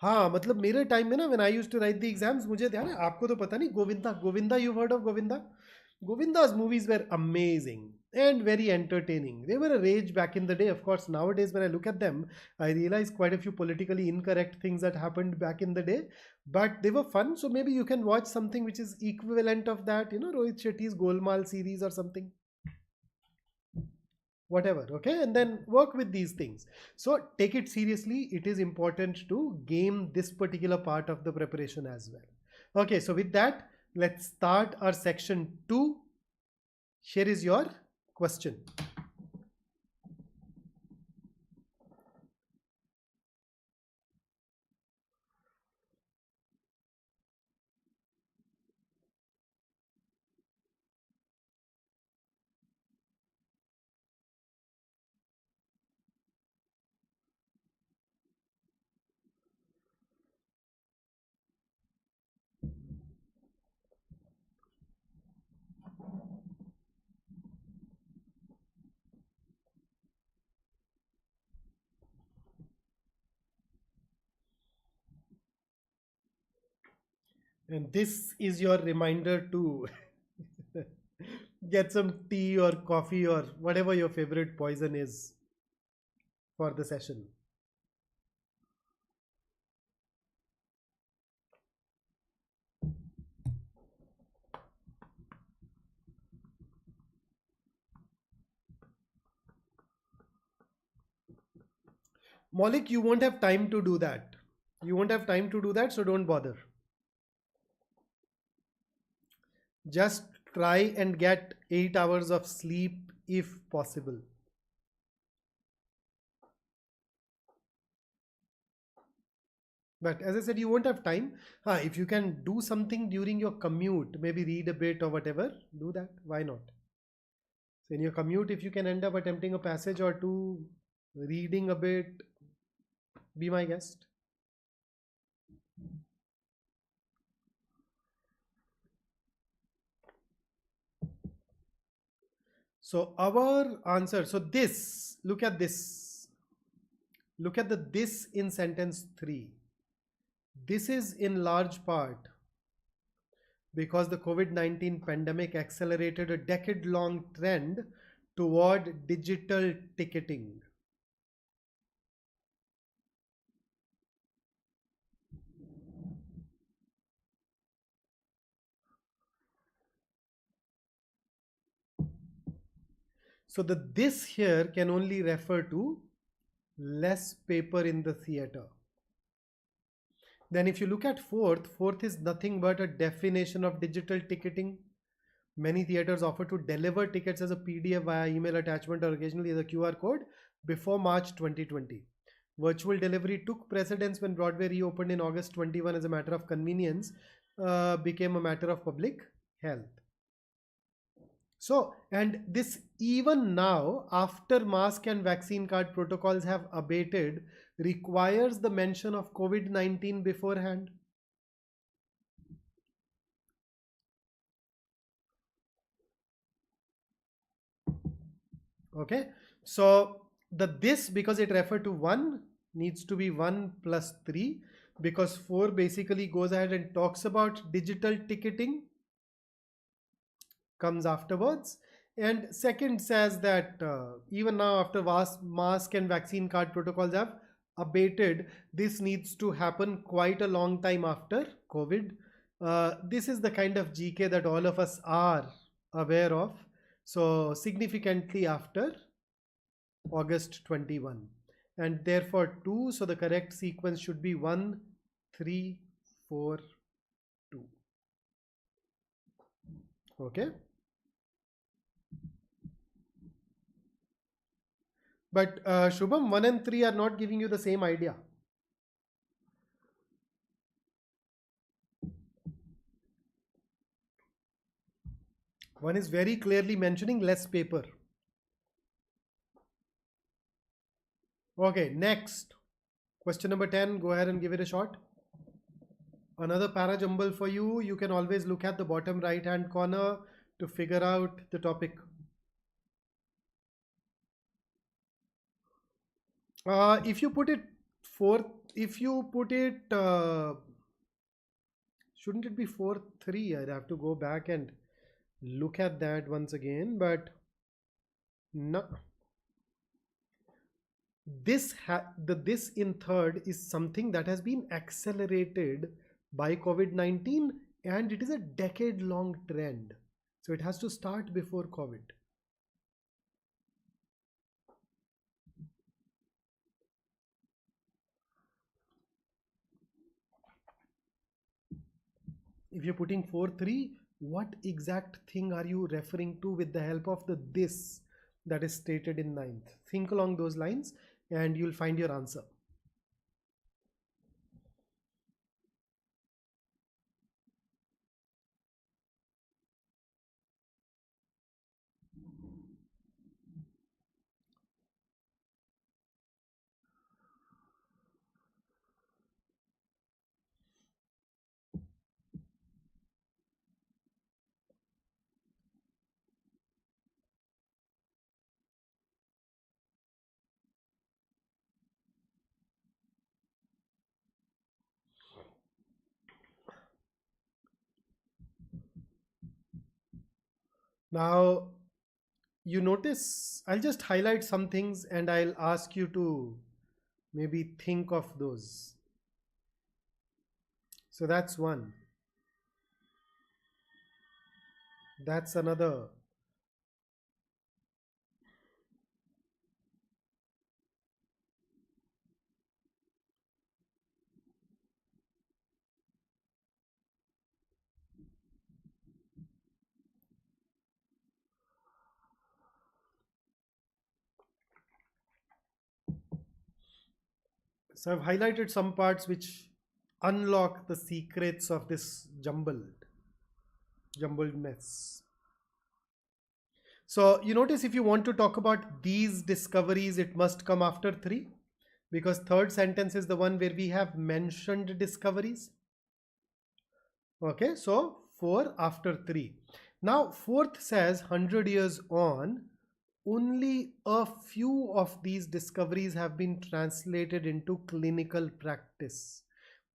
हाँ मतलब मेरे time में ना when I used to write the exams मुझे ध्यान है, आपको तो पता नहीं, Govinda, you've heard of Govinda? Govinda's movies were amazing and very entertaining. They were a rage back in the day. Of course, nowadays when I look at them, I realize quite a few politically incorrect things that happened back in the day, but they were fun. So maybe you can watch something which is equivalent of that, Rohit Shetty's Golmaal series or something. Whatever, okay? And then work with these things. So take it seriously. It is important to game this particular part of the preparation as well. Okay, so with that, let's start our section 2. Here is your question. And this is your reminder to get some tea or coffee or whatever your favorite poison is for the session. Maulik, you won't have time to do that. So don't bother. Just try and get 8 hours of sleep if possible. But as I said, you won't have time. If you can do something during your commute, maybe read a bit or whatever, do that. Why not? So in your commute, if you can end up attempting a passage or two, reading a bit, be my guest. So our answer, so this, look at this. Look at the this in sentence 3. This is in large part because the COVID-19 pandemic accelerated a decade-long trend toward digital ticketing. So the this here can only refer to less paper in the theater. Then if you look at fourth is nothing but a definition of digital ticketing. Many theaters offer to deliver tickets as a PDF via email attachment or occasionally as a QR code before March 2020. virtual delivery took precedence when Broadway reopened in August 21 as a matter of convenience, became a matter of public health. So, and this even now, after mask and vaccine card protocols have abated, requires the mention of COVID-19 beforehand. Okay, so the this, because it referred to 1, needs to be 1 plus 3, because 4 basically goes ahead and talks about digital ticketing, comes afterwards. And second says that even now, after mask and vaccine card protocols have abated, this needs to happen quite a long time after COVID. This is the kind of GK that all of us are aware of. So significantly after August 21. And therefore 2, so the correct sequence should be 1, 3, 4, 2. Okay. But Shubham, 1 and 3 are not giving you the same idea. One is very clearly mentioning less paper. Okay, next. Question number 10, go ahead and give it a shot. Another para-jumble for you. You can always look at the bottom right hand corner to figure out the topic. If you put it shouldn't it be 4-3? I'd have to go back and look at that once again, but no. This in third is something that has been accelerated by COVID-19, and it is a decade-long trend. So it has to start before COVID. If you're putting 4-3, what exact thing are you referring to with the help of the this that is stated in 9th? Think along those lines and you'll find your answer. Now, you notice, I'll just highlight some things and I'll ask you to maybe think of those. So that's one. That's another. So I've highlighted some parts which unlock the secrets of this jumbled mess. So you notice, if you want to talk about these discoveries, it must come after 3, because third sentence is the one where we have mentioned discoveries. Okay, so 4 after 3. Now fourth says 100 years on, only a few of these discoveries have been translated into clinical practice.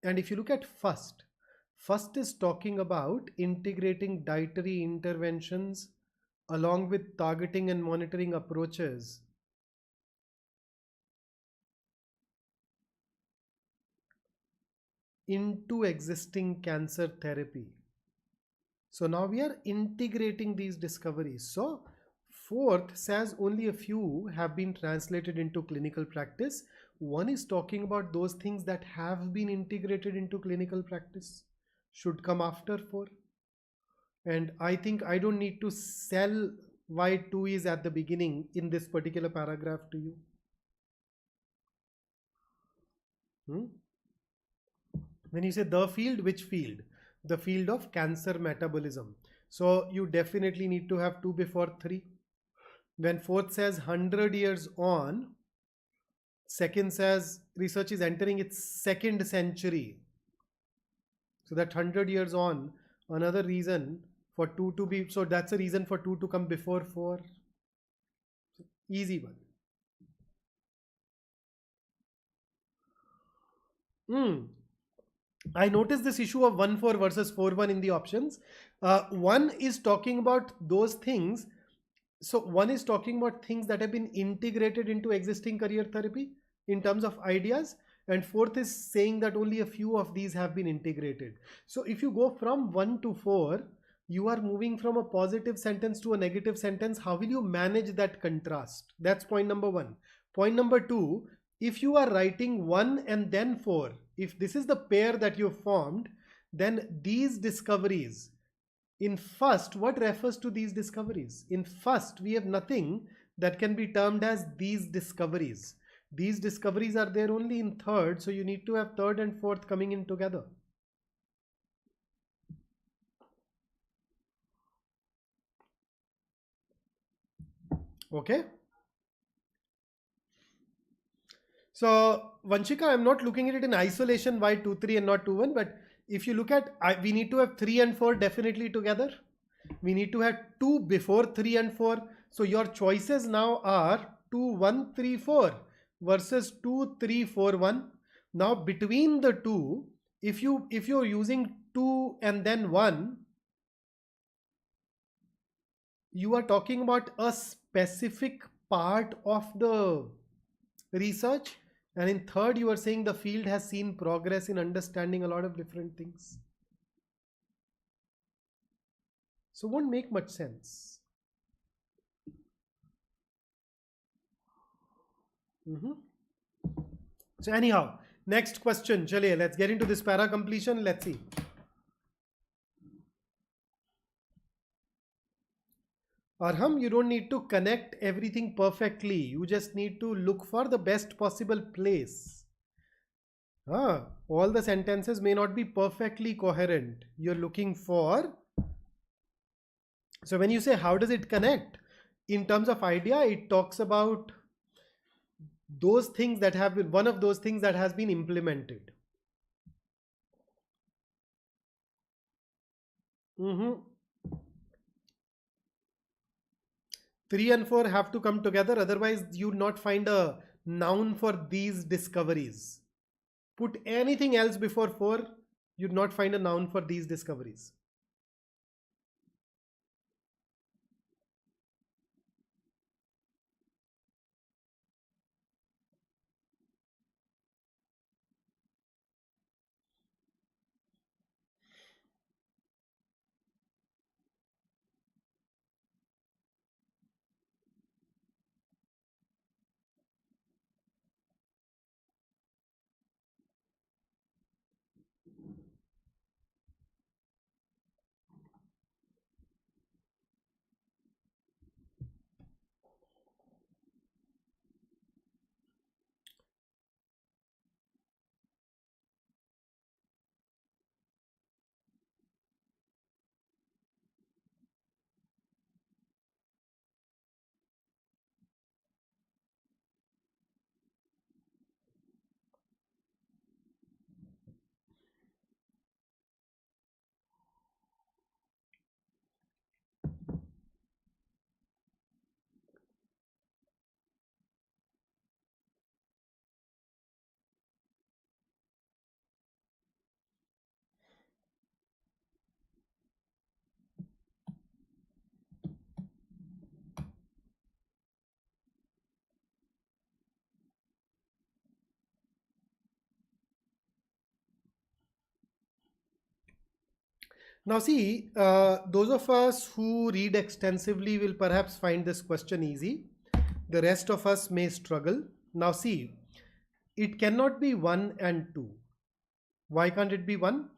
And if you look at first is talking about integrating dietary interventions along with targeting and monitoring approaches into existing cancer therapy. So now we are integrating these discoveries. So fourth says only a few have been translated into clinical practice. One is talking about those things that have been integrated into clinical practice, should come after 4. And I think I don't need to sell why 2 is at the beginning in this particular paragraph to you. When you say the field, which field? The field of cancer metabolism. So you definitely need to have 2 before 3. When fourth says 100 years on, second says research is entering its second century. So that 100 years on, another reason for 2 to be, so that's a reason for 2 to come before 4. Easy one. I noticed this issue of 1-4 versus 4-1 in the options. One is talking about those things. So one is talking about things that have been integrated into existing career therapy in terms of ideas. And fourth is saying that only a few of these have been integrated. So if you go from 1 to 4, you are moving from a positive sentence to a negative sentence. How will you manage that contrast? That's point number 1. Point number 2, if you are writing 1 and then 4, if this is the pair that you formed, then these discoveries, in first, what refers to these discoveries? In first, we have nothing that can be termed as these discoveries. These discoveries are there only in third, so you need to have third and fourth coming in together. Okay. So Vanshika, I'm not looking at it in isolation, why 2, 3 and not 2, 1, but if you look at, we need to have 3 and 4 definitely together. We need to have 2 before 3 and 4. So your choices now are 2, 1, 3, 4 versus 2, 3, 4, 1. Now between the two, if you're using 2 and then 1, you are talking about a specific part of the research. And in third, you are saying the field has seen progress in understanding a lot of different things. So won't make much sense. So anyhow, next question. Chaliye, let's get into this para completion. Let's see. Arham, you don't need to connect everything perfectly. You just need to look for the best possible place. All the sentences may not be perfectly coherent. You're looking for. So when you say how does it connect? In terms of idea, it talks about those things that have been, one of those things that has been implemented. 3 and 4 have to come together, otherwise you'll not find a noun for these discoveries. Put anything else before 4, you'd not find a noun for these discoveries. Now see, those of us who read extensively will perhaps find this question easy. The rest of us may struggle. Now see, it cannot be 1 and 2. Why can't it be 1?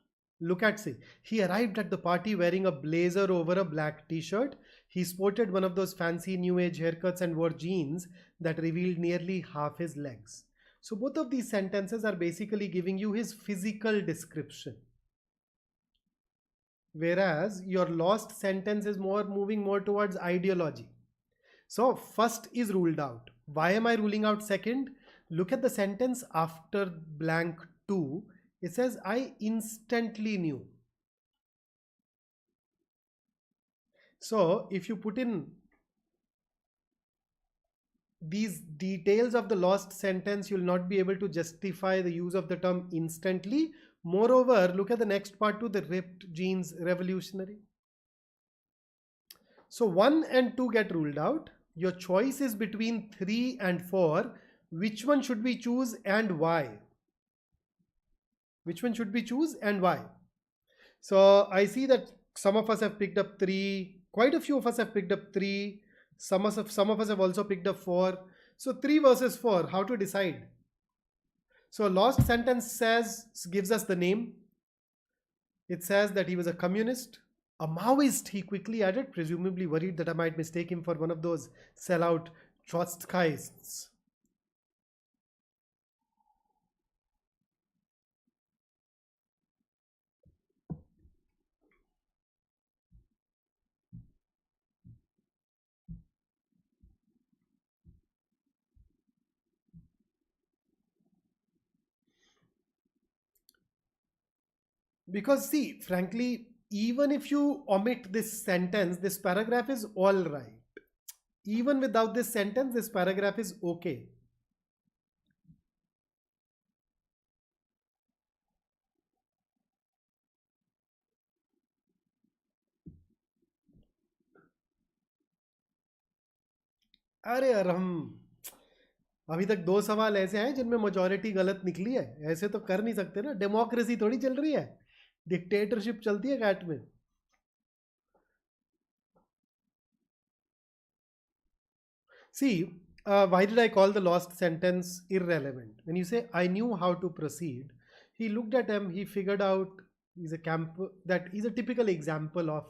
Look at, say, he arrived at the party wearing a blazer over a black t-shirt. He sported one of those fancy new age haircuts and wore jeans that revealed nearly half his legs. So both of these sentences are basically giving you his physical description, whereas your lost sentence is moving more towards ideology. So first is ruled out. Why am I ruling out second? Look at the sentence after blank 2. It says, I instantly knew. So if you put in these details of the lost sentence, you'll not be able to justify the use of the term instantly. Moreover, look at the next part too, the ripped jeans revolutionary. So 1 and 2 get ruled out. Your choice is between 3 and 4. Which one should we choose and why? Which one should we choose and why? So I see that some of us have picked up 3. Quite a few of us have picked up 3. Some of us have also picked up 4. So 3 versus 4, how to decide? So lost sentence gives us the name. It says that he was a communist, a Maoist, he quickly added, presumably worried that I might mistake him for one of those sellout Trotskyists. Because see, frankly, even if you omit this sentence, this paragraph is all right. Even without this sentence, this paragraph is okay. अरे यार, हम अभी तक 2 सवाल ऐसे हैं जिनमें majority गलत निकली है. ऐसे तो कर नहीं सकते ना, डेमोक्रेसी थोड़ी चल रही है, डिक्टेटरशिप चलती है कैट में. See, why did I call the lost sentence irrelevant? When you say, I knew how to proceed, he looked at him, he figured out that he's a typical example of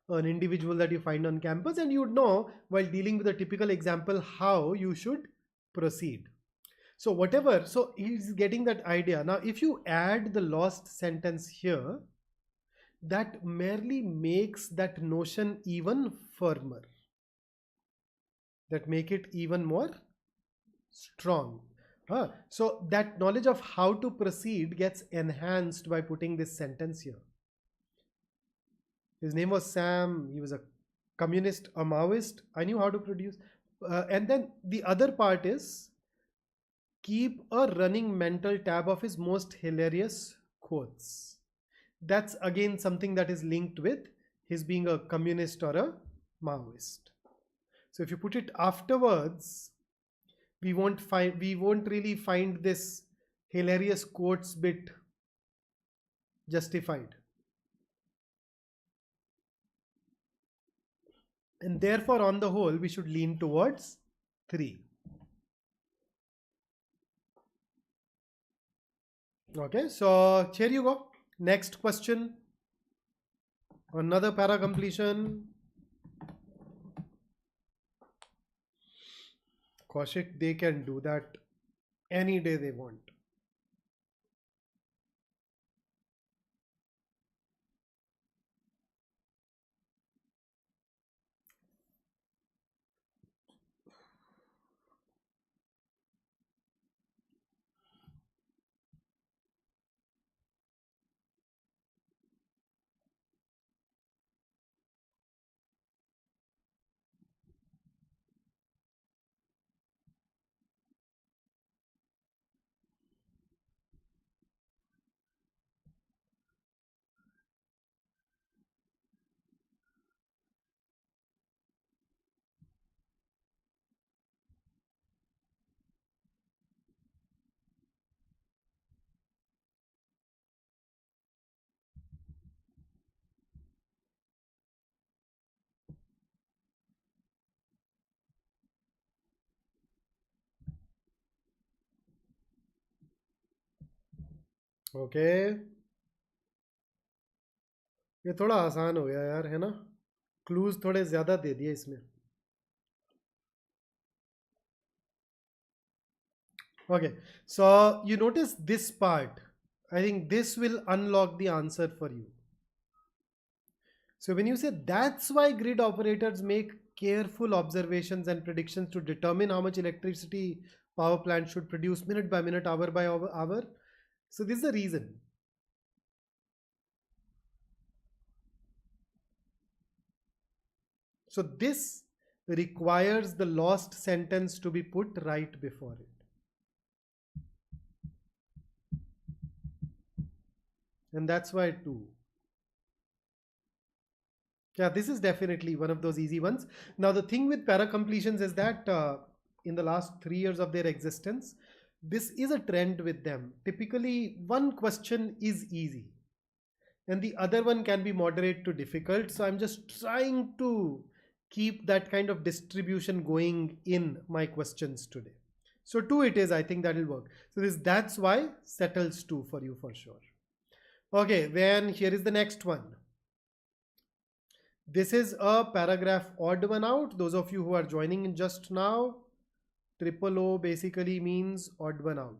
an individual that you find on campus, and you would know while dealing with a typical example how you should proceed. So whatever, so he's getting that idea. Now, if you add the lost sentence here, that merely makes that notion even firmer. That make it even more strong. So that knowledge of how to proceed gets enhanced by putting this sentence here. His name was Sam. He was a communist, a Maoist. I knew how to produce. And then the other part is keep a running mental tab of his most hilarious quotes. That's again something that is linked with his being a communist or a Maoist. So if you put it afterwards, we won't really find this hilarious quotes bit justified. And therefore, on the whole, we should lean towards 3. Okay, so here you go. Next question. Another para completion. Kaushik, they can do that any day they want. Okay, ये थोड़ा आसान हो गया यार, है ना? Clues थोड़े ज्यादा दे दिए इसमें. Okay, so you notice this part. I think this will unlock the answer for you. So when you say that's why grid operators make careful observations and predictions to determine how much electricity power plant should produce minute by minute, hour by hour. So this is the reason. So this requires the lost sentence to be put right before it. And that's why 2. Yeah, this is definitely one of those easy ones. Now, the thing with para completions is that in the last 3 years of their existence, this is a trend with them. Typically, one question is easy and the other one can be moderate to difficult. So I'm just trying to keep that kind of distribution going in my questions today. So 2 it is, I think that will work. So that's why settles 2 for you for sure. Okay, then here is the next one. This is a paragraph odd one out. Those of you who are joining in just now, triple O basically means odd one out.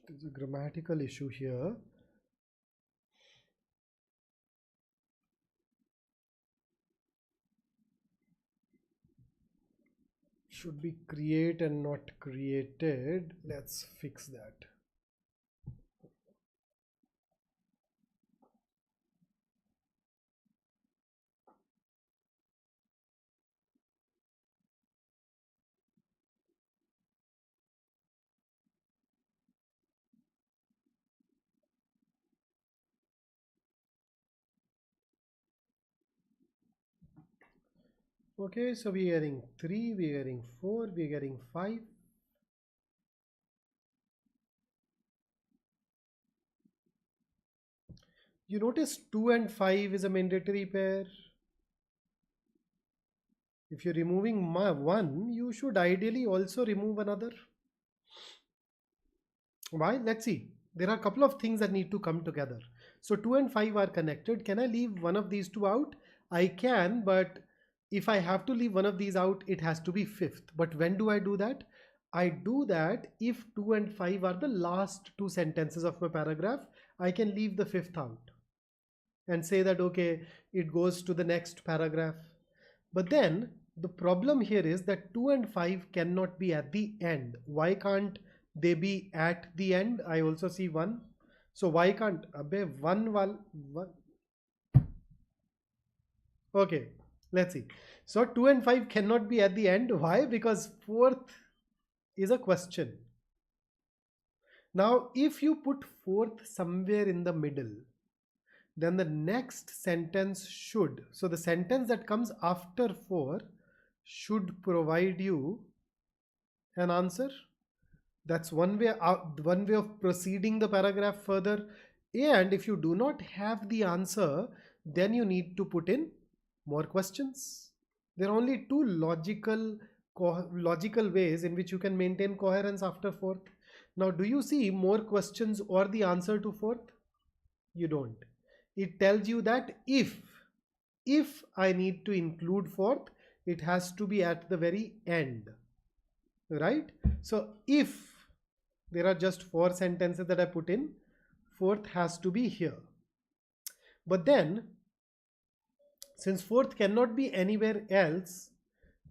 There's a grammatical issue here. Should be create and not created. Let's fix that. Okay, so we're getting 3, we're getting 4, we're getting 5. You notice 2 and 5 is a mandatory pair. If you're removing one, you should ideally also remove another. Why? Let's see. There are a couple of things that need to come together. So 2 and 5 are connected. Can I leave one of these two out? I can, but if I have to leave one of these out, it has to be fifth. But when do I do that? I do that if 2 and 5 are the last two sentences of my paragraph. I can leave the fifth out and say that, okay, it goes to the next paragraph. But then the problem here is that 2 and 5 cannot be at the end. Why can't they be at the end? I also see 1. So why can't Abbe 1? Okay, let's see. So 2 and 5 cannot be at the end. Why? Because fourth is a question. Now, if you put fourth somewhere in the middle, then the next sentence should, so the sentence that comes after 4 should provide you an answer. That's one way of proceeding the paragraph further. And if you do not have the answer, then you need to put in more questions. There are only two logical ways in which you can maintain coherence after fourth. Now, do you see more questions or the answer to fourth? You don't. It tells you that if I need to include fourth, it has to be at the very end, right? So if there are just 4 sentences that I put in, fourth has to be here. But then, since fourth cannot be anywhere else,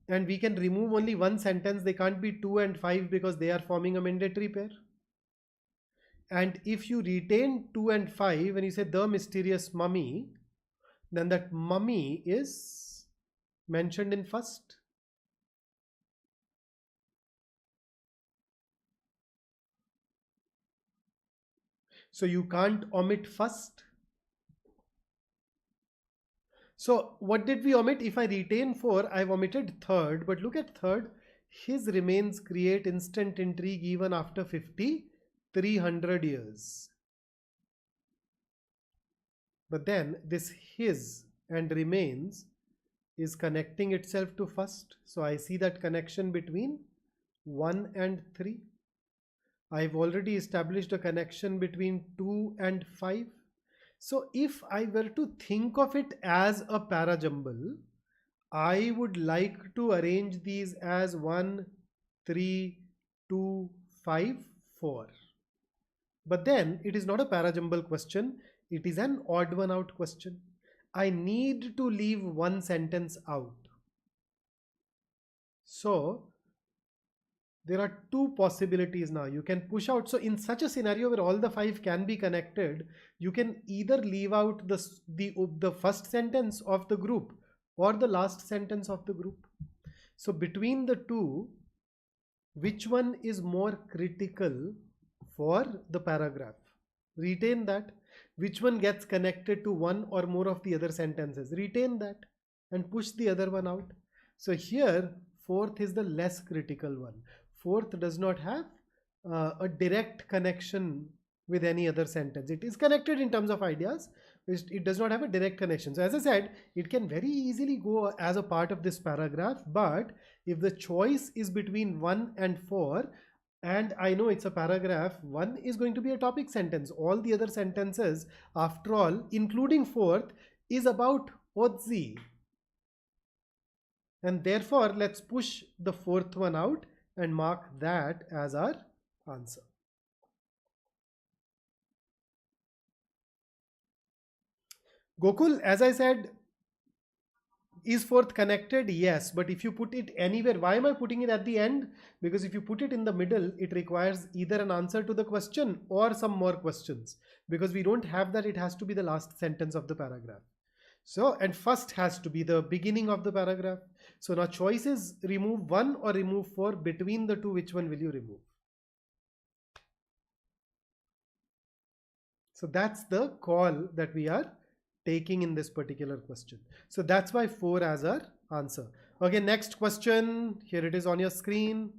and we can remove only one sentence, they can't be 2 and 5 because they are forming a mandatory pair. And if you retain 2 and 5, when you say the mysterious mummy, then that mummy is mentioned in first. So you can't omit first. So what did we omit? If I retain 4, I've omitted third, but look at third. His remains create instant intrigue even after 50, 300 years. But then this his and remains is connecting itself to first. So I see that connection between 1 and 3. I've already established a connection between 2 and 5. So if I were to think of it as a para-jumble, I would like to arrange these as 1, 3, 2, 5, 4. But then it is not a para-jumble question. It is an odd one out question. I need to leave one sentence out. So there are two possibilities now. You can push out. So in such a scenario where all the 5 can be connected, you can either leave out the first sentence of the group or the last sentence of the group. So between the two, which one is more critical for the paragraph? Retain that. Which one gets connected to one or more of the other sentences? Retain that and push the other one out. So here, fourth is the less critical one. Fourth does not have a direct connection with any other sentence. It is connected in terms of ideas. It does not have a direct connection. So as I said, it can very easily go as a part of this paragraph, but if the choice is between 1 and 4, and I know it's a paragraph, 1 is going to be a topic sentence. All the other sentences, after all, including fourth, is about Odzi. And therefore, let's push the fourth one out and mark that as our answer. Gokul, as I said, is fourth connected? Yes, but if you put it anywhere, why am I putting it at the end? Because if you put it in the middle, it requires either an answer to the question or some more questions. Because we don't have that, it has to be the last sentence of the paragraph. So, and first has to be the beginning of the paragraph. So now choice is remove 1 or remove 4. Between the two, which one will you remove? So that's the call that we are taking in this particular question. So that's why 4 as our answer. Okay, next question. Here it is on your screen.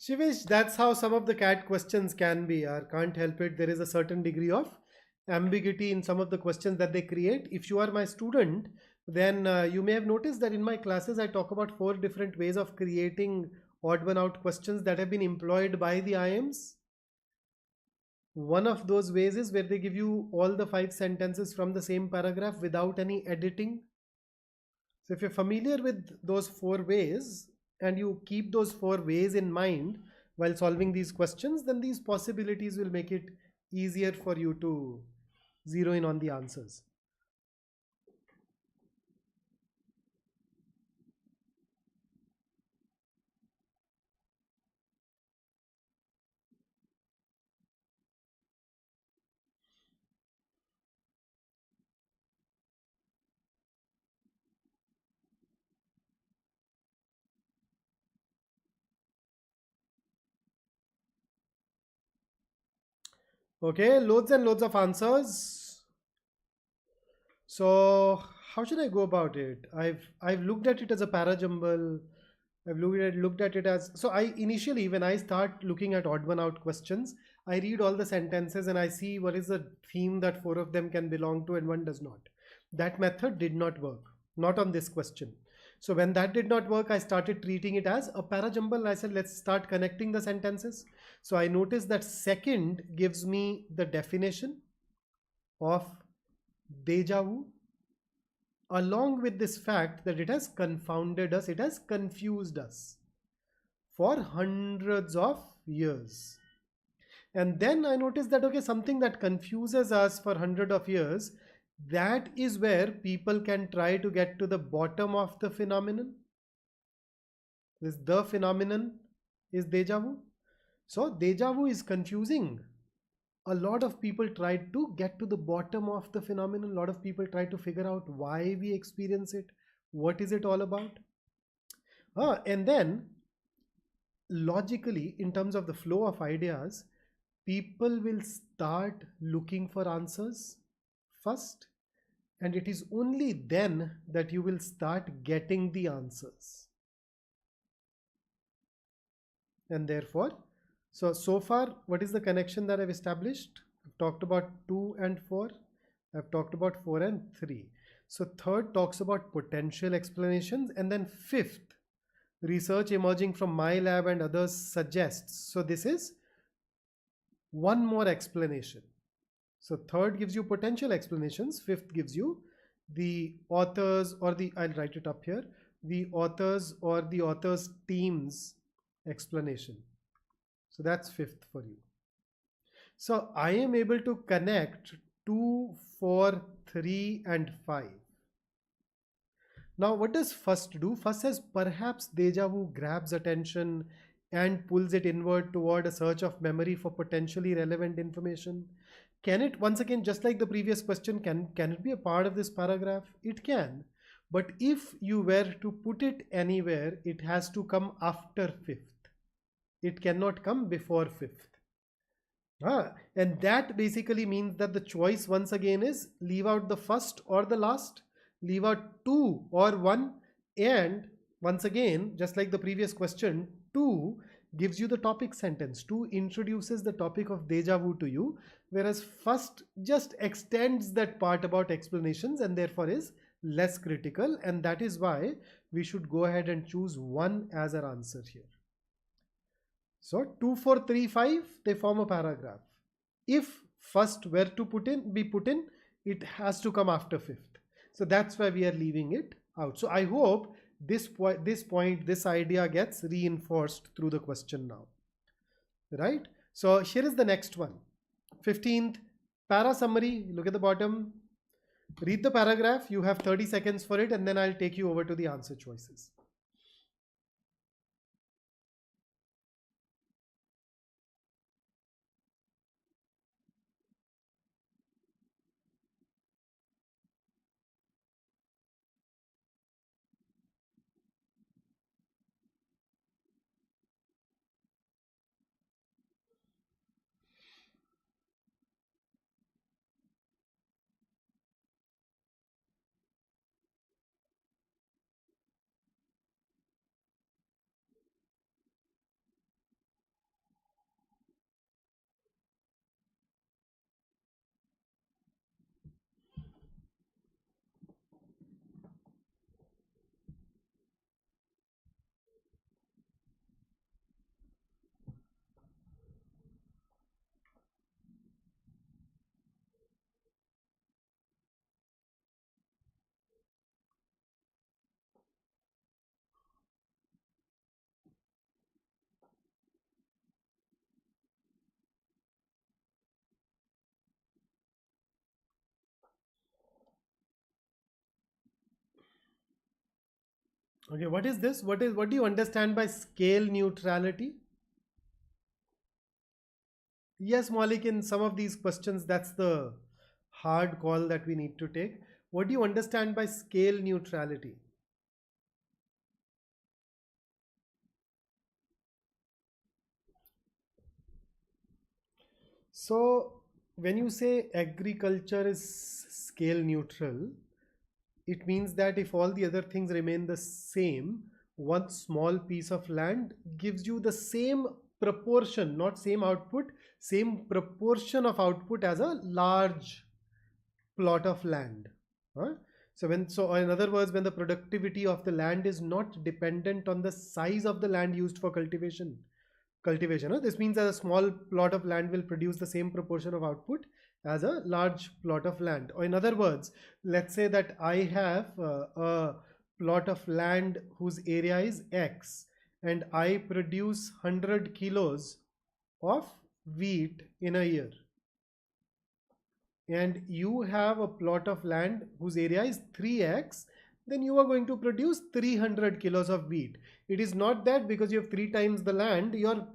Shivesh, that's how some of the CAT questions can be. I can't help it. There is a certain degree of ambiguity in some of the questions that they create. If you are my student, then you may have noticed that in my classes I talk about 4 different ways of creating odd one out questions that have been employed by the IMs. One of those ways is where they give you all the 5 sentences from the same paragraph without any editing. So if you're familiar with those 4 ways and you keep those 4 ways in mind while solving these questions, then these possibilities will make it easier for you to zero in on the answers. Okay, loads and loads of answers. So how should I go about it? I've looked at it as a para-jumble. I've looked at it as, so I initially, when I start looking at odd one out questions, I read all the sentences and I see what is the theme that four of them can belong to and one does not. That method did not work, not on this question. So when that did not work, I started treating it as a para-jumble. I said, let's start connecting the sentences. So I noticed that second gives me the definition of deja vu, along with this fact that it has confounded us, it has confused us for hundreds of years. And then I noticed that, okay, something that confuses us for hundreds of years, that is where people can try to get to the bottom of the phenomenon. The phenomenon is deja vu. So deja vu is confusing. A lot of people tried to get to the bottom of the phenomenon. A lot of people try to figure out why we experience it. What is it all about? And then logically, in terms of the flow of ideas, people will start looking for answers first. And it is only then that you will start getting the answers. And therefore, so far, what is the connection that I've established? I've talked about 2 and 4. I've talked about 4 and 3. So third talks about potential explanations, and then fifth, research emerging from my lab and others suggests. So this is one more explanation. So third gives you potential explanations. Fifth gives you the authors or the, I'll write it up here, the authors or the author's team's explanation. So that's fifth for you. So I am able to connect 2, 4, 3 and 5. Now what does first do? First says perhaps deja vu grabs attention and pulls it inward toward a search of memory for potentially relevant information. Can it, once again, just like the previous question, can it be a part of this paragraph? It can. But if you were to put it anywhere, it has to come after fifth. It cannot come before fifth. And that basically means that the choice once again is leave out the first or the last, leave out 2 or 1, and once again, just like the previous question, 2 gives you the topic sentence. 2 introduces the topic of deja vu to you, whereas first just extends that part about explanations and therefore is less critical, and that is why we should go ahead and choose 1 as our answer here. So 2, 4, 3, 5, they form a paragraph. If first were to be put in, it has to come after fifth. So that's why we are leaving it out. So I hope this idea gets reinforced through the question now. Right? So here is the next one. 15th, para summary. Look at the bottom. Read the paragraph. You have 30 seconds for it, and then I'll take you over to the answer choices. Okay, what is this? What do you understand by scale neutrality? Yes, Malik, in some of these questions, that's the hard call that we need to take. What do you understand by scale neutrality? So when you say agriculture is scale neutral, it means that if all the other things remain the same, one small piece of land gives you the same proportion, not same output, same proportion of output as a large plot of land. Huh? So in other words, when the productivity of the land is not dependent on the size of the land used for cultivation, this means that a small plot of land will produce the same proportion of output as a large plot of land. Or in other words, let's say that I have a plot of land whose area is X, and I produce 100 kilos of wheat in a year. And you have a plot of land whose area is 3x, then you are going to produce 300 kilos of wheat. It is not that because you have 3 times the land, your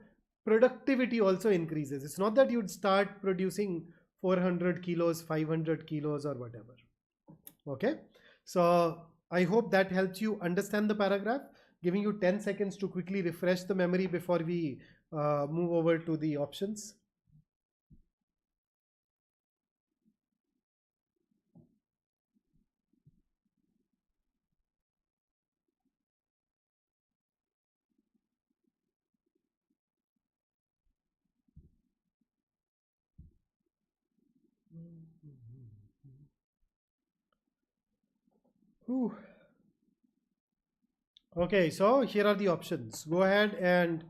productivity also increases. It's not that you'd start producing 400 kilos, 500 kilos or whatever. Okay. So I hope that helps you understand the paragraph. Giving you 10 seconds to quickly refresh the memory before we move over to the options. Whew. Okay, so here are the options. Go ahead and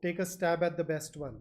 take a stab at the best one.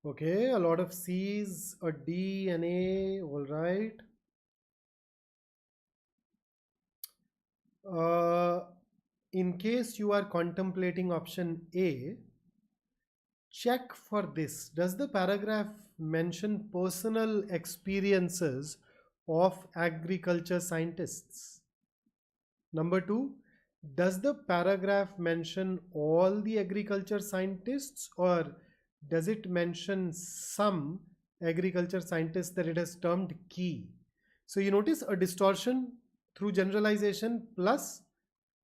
Okay, a lot of C's, a D, an A, all right. In case you are contemplating option A, check for this. Does the paragraph mention personal experiences of agriculture scientists? Number 2, does the paragraph mention all the agriculture scientists, or does it mention some agriculture scientists that it has termed key? So you notice a distortion through generalization, plus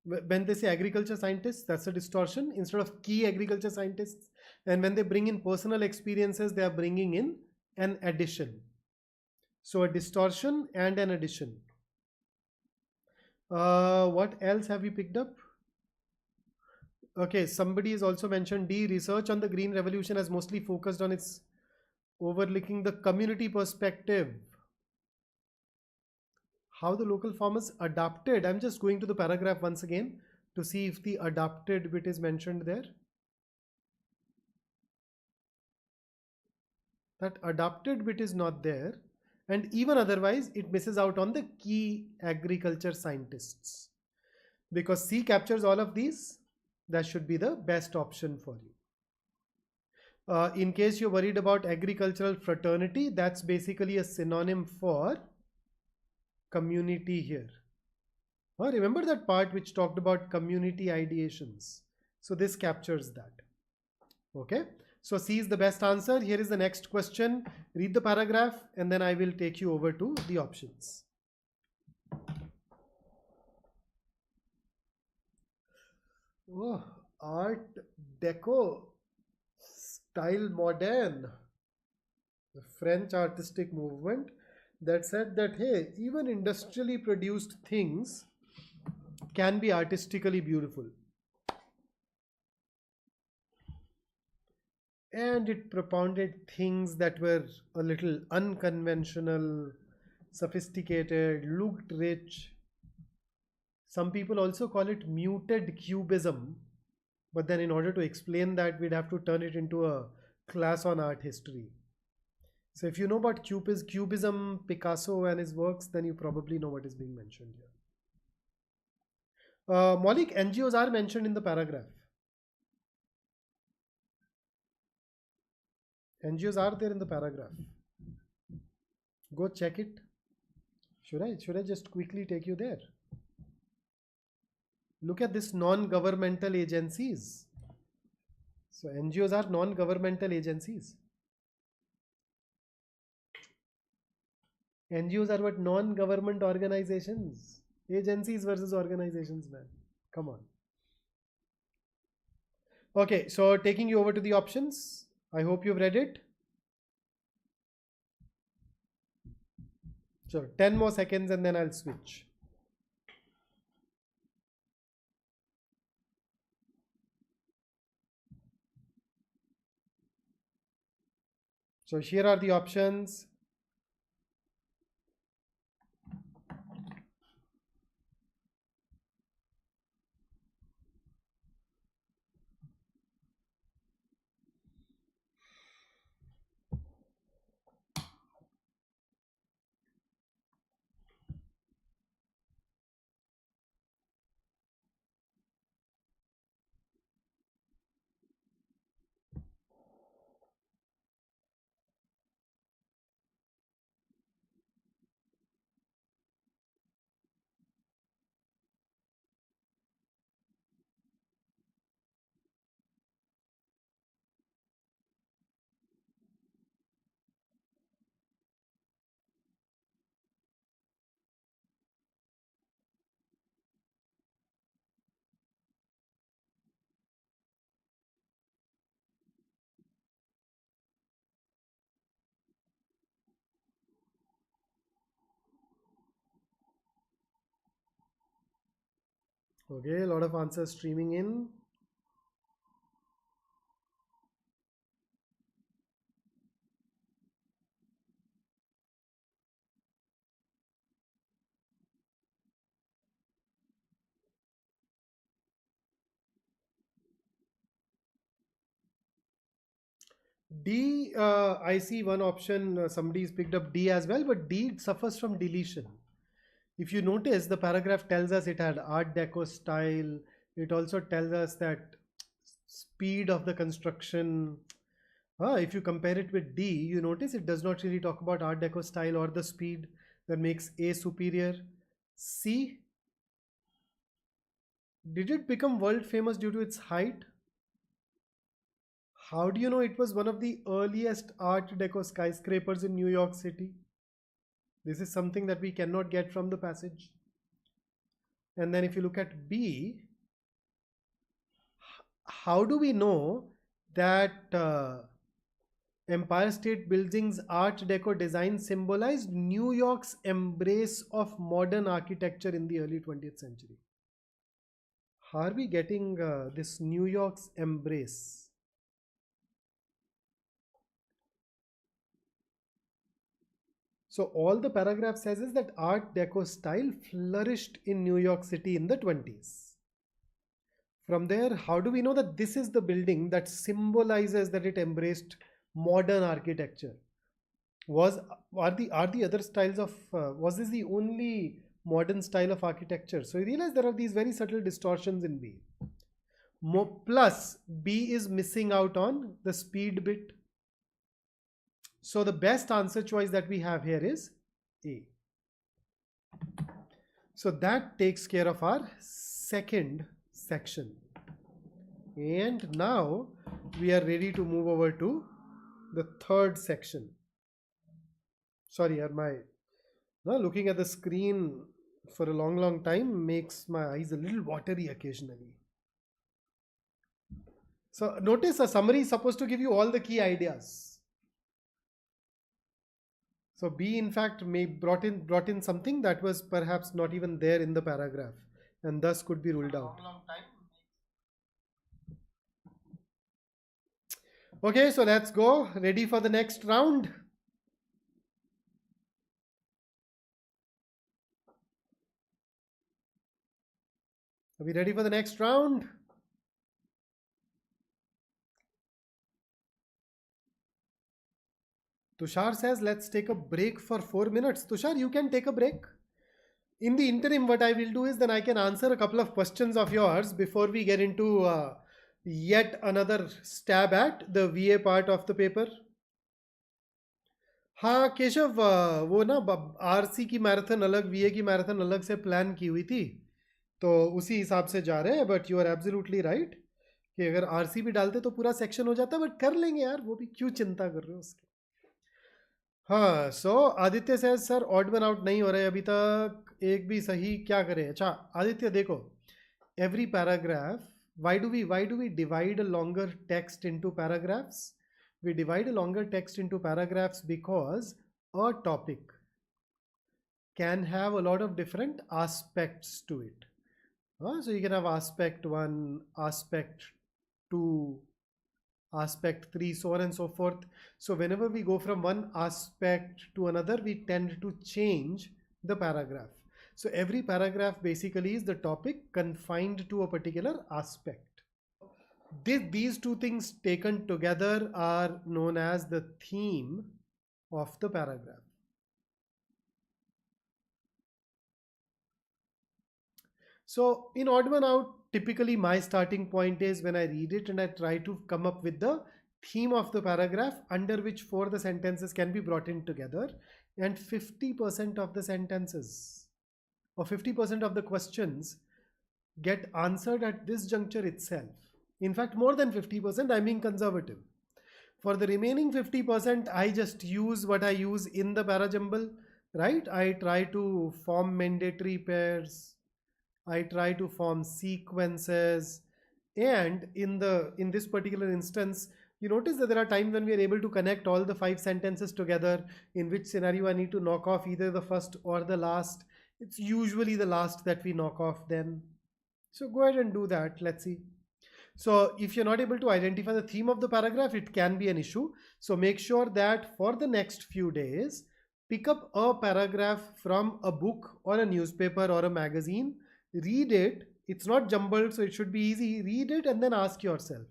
when they say agriculture scientists, that's a distortion instead of key agriculture scientists. And when they bring in personal experiences, they are bringing in an addition. So a distortion and an addition. What else have we picked up? Okay, somebody has also mentioned D, research on the Green Revolution has mostly focused on its overlooking the community perspective. How the local farmers adapted. I'm just going to the paragraph once again to see if the adapted bit is mentioned there. That adapted bit is not there. And even otherwise, it misses out on the key agriculture scientists. Because C captures all of these, that should be the best option for you. In case you're worried about agricultural fraternity, that's basically a synonym for community here. Remember that part which talked about community ideations. So this captures that. Okay. So C is the best answer. Here is the next question. Read the paragraph and then I will take you over to the options. Oh, Art Deco, style modern, the French artistic movement. that said that, hey, even industrially produced things can be artistically beautiful. And it propounded things that were a little unconventional, sophisticated, looked rich. Some people also call it muted cubism, but then in order to explain that, we'd have to turn it into a class on art history. So if you know about cubism, Picasso and his works, then you probably know what is being mentioned here. Maulik, NGOs are mentioned in the paragraph. NGOs are there in the paragraph. Go check it. Should I just quickly take you there? Look at this non-governmental agencies. So NGOs are non-governmental agencies. NGOs are what? Non-government organizations. Agencies versus organizations, man. Come on. Okay, so taking you over to the options. I hope you've read it. So 10 more seconds and then I'll switch. So here are the options. Okay, a lot of answers streaming in. D, I see one option, somebody's picked up D as well, but D suffers from deletion. If you notice, the paragraph tells us it had Art Deco style. It also tells us that speed of the construction. If you compare it with D, you notice it does not really talk about Art Deco style or the speed that makes A superior. C, did it become world famous due to its height? How do you know it was one of the earliest Art Deco skyscrapers in New York City? This is something that we cannot get from the passage. And then if you look at B, how do we know that Empire State Building's Art Deco design symbolized New York's embrace of modern architecture in the early 20th century? How are we getting this New York's embrace? So all the paragraph says is that Art Deco style flourished in New York City in the 20s. From there, how do we know that this is the building that symbolizes that it embraced modern architecture? Are the other styles of, was this the only modern style of architecture? So you realize there are these very subtle distortions in B. Plus, B is missing out on the speed bit. So the best answer choice that we have here is A. So that takes care of our second section. And now we are ready to move over to the third section. Sorry, looking at the screen for a long time makes my eyes a little watery occasionally. So notice a summary is supposed to give you all the key ideas. So B in fact may brought in something that was perhaps not even there in the paragraph and thus could be ruled out. Okay, so let's go. Ready for the next round? Are we ready for the next round? Tushar says, let's take a break for 4 minutes. Tushar, you can take a break. In the interim, what I will do is then I can answer a couple of questions of yours before we get into yet another stab at the VA part of the paper. हाँ केशव, वो ना RC की marathon अलग, वीए की marathon अलग से plan की हुई थी, तो उसी हिसाब से जा रहे हैं. But you are absolutely right कि अगर आरसी भी डालते तो पूरा सेक्शन हो जाता, बट कर लेंगे यार, वो भी क्यों चिंता कर रहे हो उसकी. हाँ, सो आदित्य से सर ऑड वन आउट नहीं हो रहे अभी तक, एक भी सही, क्या करें. अच्छा आदित्य देखो, every paragraph, why do we divide a longer text into paragraphs? We divide a longer text into paragraphs because a topic can have a lot of different aspects to it. So you can have aspect 1, aspect 2, aspect 3, so on and so forth. So whenever we go from one aspect to another, we tend to change the paragraph. So every paragraph basically is the topic confined to a particular aspect. These two things taken together are known as the theme of the paragraph. So in odd one out, typically my starting point is when I read it and I try to come up with the theme of the paragraph under which 4 the sentences can be brought in together, and 50% of the sentences or 50% of the questions get answered at this juncture itself. In fact, more than 50%, I'm being conservative. For the remaining 50%, I just use what I use in the para-jumble, right? I try to form mandatory pairs. I try to form sequences. And in this particular instance, you notice that there are times when we are able to connect all the 5 sentences together, in which scenario I need to knock off either the first or the last. It's usually the last that we knock off then. So go ahead and do that. Let's see. So if you're not able to identify the theme of the paragraph, it can be an issue. So make sure that for the next few days, pick up a paragraph from a book or a newspaper or a magazine, read it. It's not jumbled, so it should be easy. Read it and then ask yourself,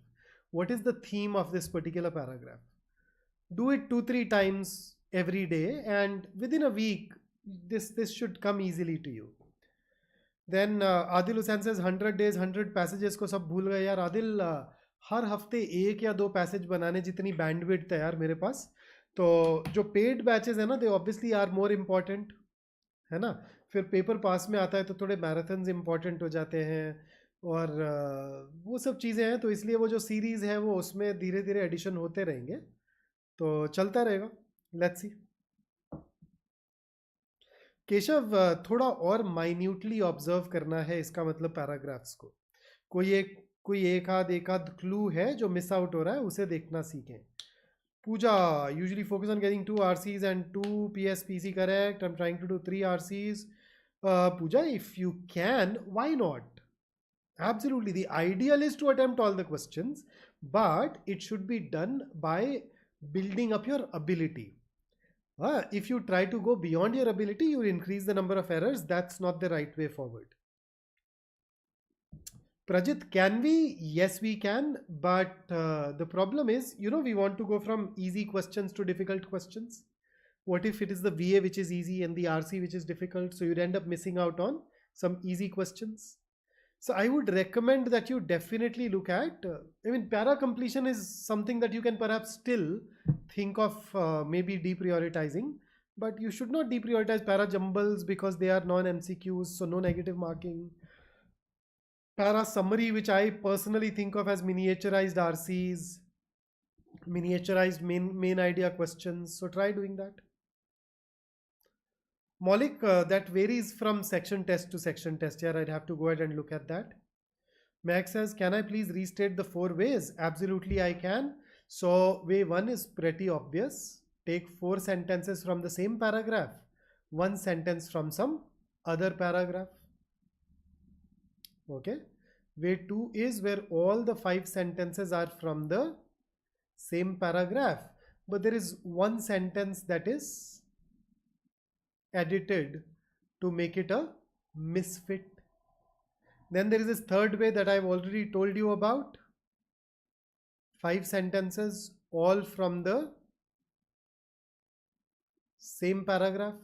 what is the theme of this particular paragraph? Do it 2-3 times every day, and within a week, this should come easily to you. Then Adil Hussain says 100 days 100 passages को सब भूल गए यार. आदिल, हर हफ्ते 1 या 2 passage बनाने जितनी bandwidth है यार मेरे पास. तो जो पेड बैचेस है ना, they obviously are more important, है ना. फिर पेपर पास में आता है तो थोड़े मैराथन्स इम्पॉर्टेंट हो जाते हैं और वो सब चीज़ें हैं. तो इसलिए वो जो सीरीज़ है वो उसमें धीरे धीरे एडिशन होते रहेंगे, तो चलता रहेगा. Let's see. केशव, थोड़ा और माइन्यूटली ऑब्जर्व करना है, इसका मतलब पैराग्राफ्स को. कोई एक आध क्लू है जो मिस आउट हो रहा है, उसे देखना सीखें. Puja, usually focus on getting 2 RCs and 2 PSPC correct. I'm trying to do 3 RCs. Pooja, if you can, why not? Absolutely. The ideal is to attempt all the questions, but it should be done by building up your ability. If you try to go beyond your ability, you increase the number of errors. That's not the right way forward. Prajit, can we? Yes, we can. But the problem is, we want to go from easy questions to difficult questions. What if it is the VA which is easy and the RC which is difficult? So you'd end up missing out on some easy questions. So I would recommend that you definitely look at, para completion is something that you can perhaps still think of maybe deprioritizing, but you should not deprioritize para-jumbles because they are non-MCQs, so no negative marking. Para summary, which I personally think of as miniaturized RCs, miniaturized main idea questions. So try doing that. Maulik, that varies from section test to section test. Here I'd have to go ahead and look at that. Max says, can I please restate the 4 ways? Absolutely I can. So way 1 is pretty obvious. take 4 sentences from the same paragraph, 1 sentence from some other paragraph. Okay. Way 2 is where all the 5 sentences are from the same paragraph, but there is 1 sentence that is edited to make it a misfit. Then there is this third way that I've already told you about. 5 sentences all from the same paragraph.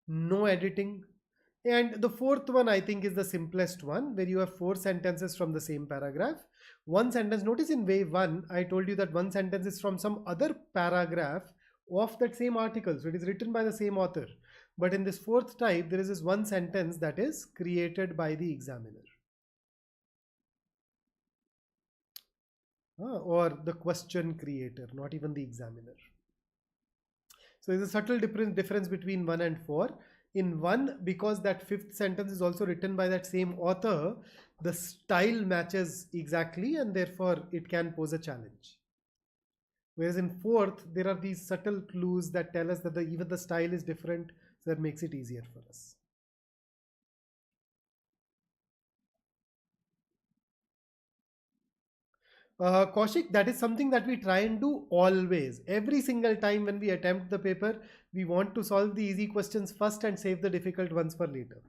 No editing. And the fourth one I think is the simplest one, where you have 4 sentences from the same paragraph. 1 sentence, notice in way 1, I told you that 1 sentence is from some other paragraph of that same article. So it is written by the same author. But in this fourth type, there is this 1 sentence that is created by the examiner. Or the question creator, not even the examiner. So there's a subtle difference between 1 and 4. In 1, because that 5th sentence is also written by that same author, the style matches exactly and therefore it can pose a challenge. Whereas in 4th, there are these subtle clues that tell us that even the style is different, so that makes it easier for us. Kaushik, that is something that we try and do always. Every single time when we attempt the paper, we want to solve the easy questions first and save the difficult ones for later.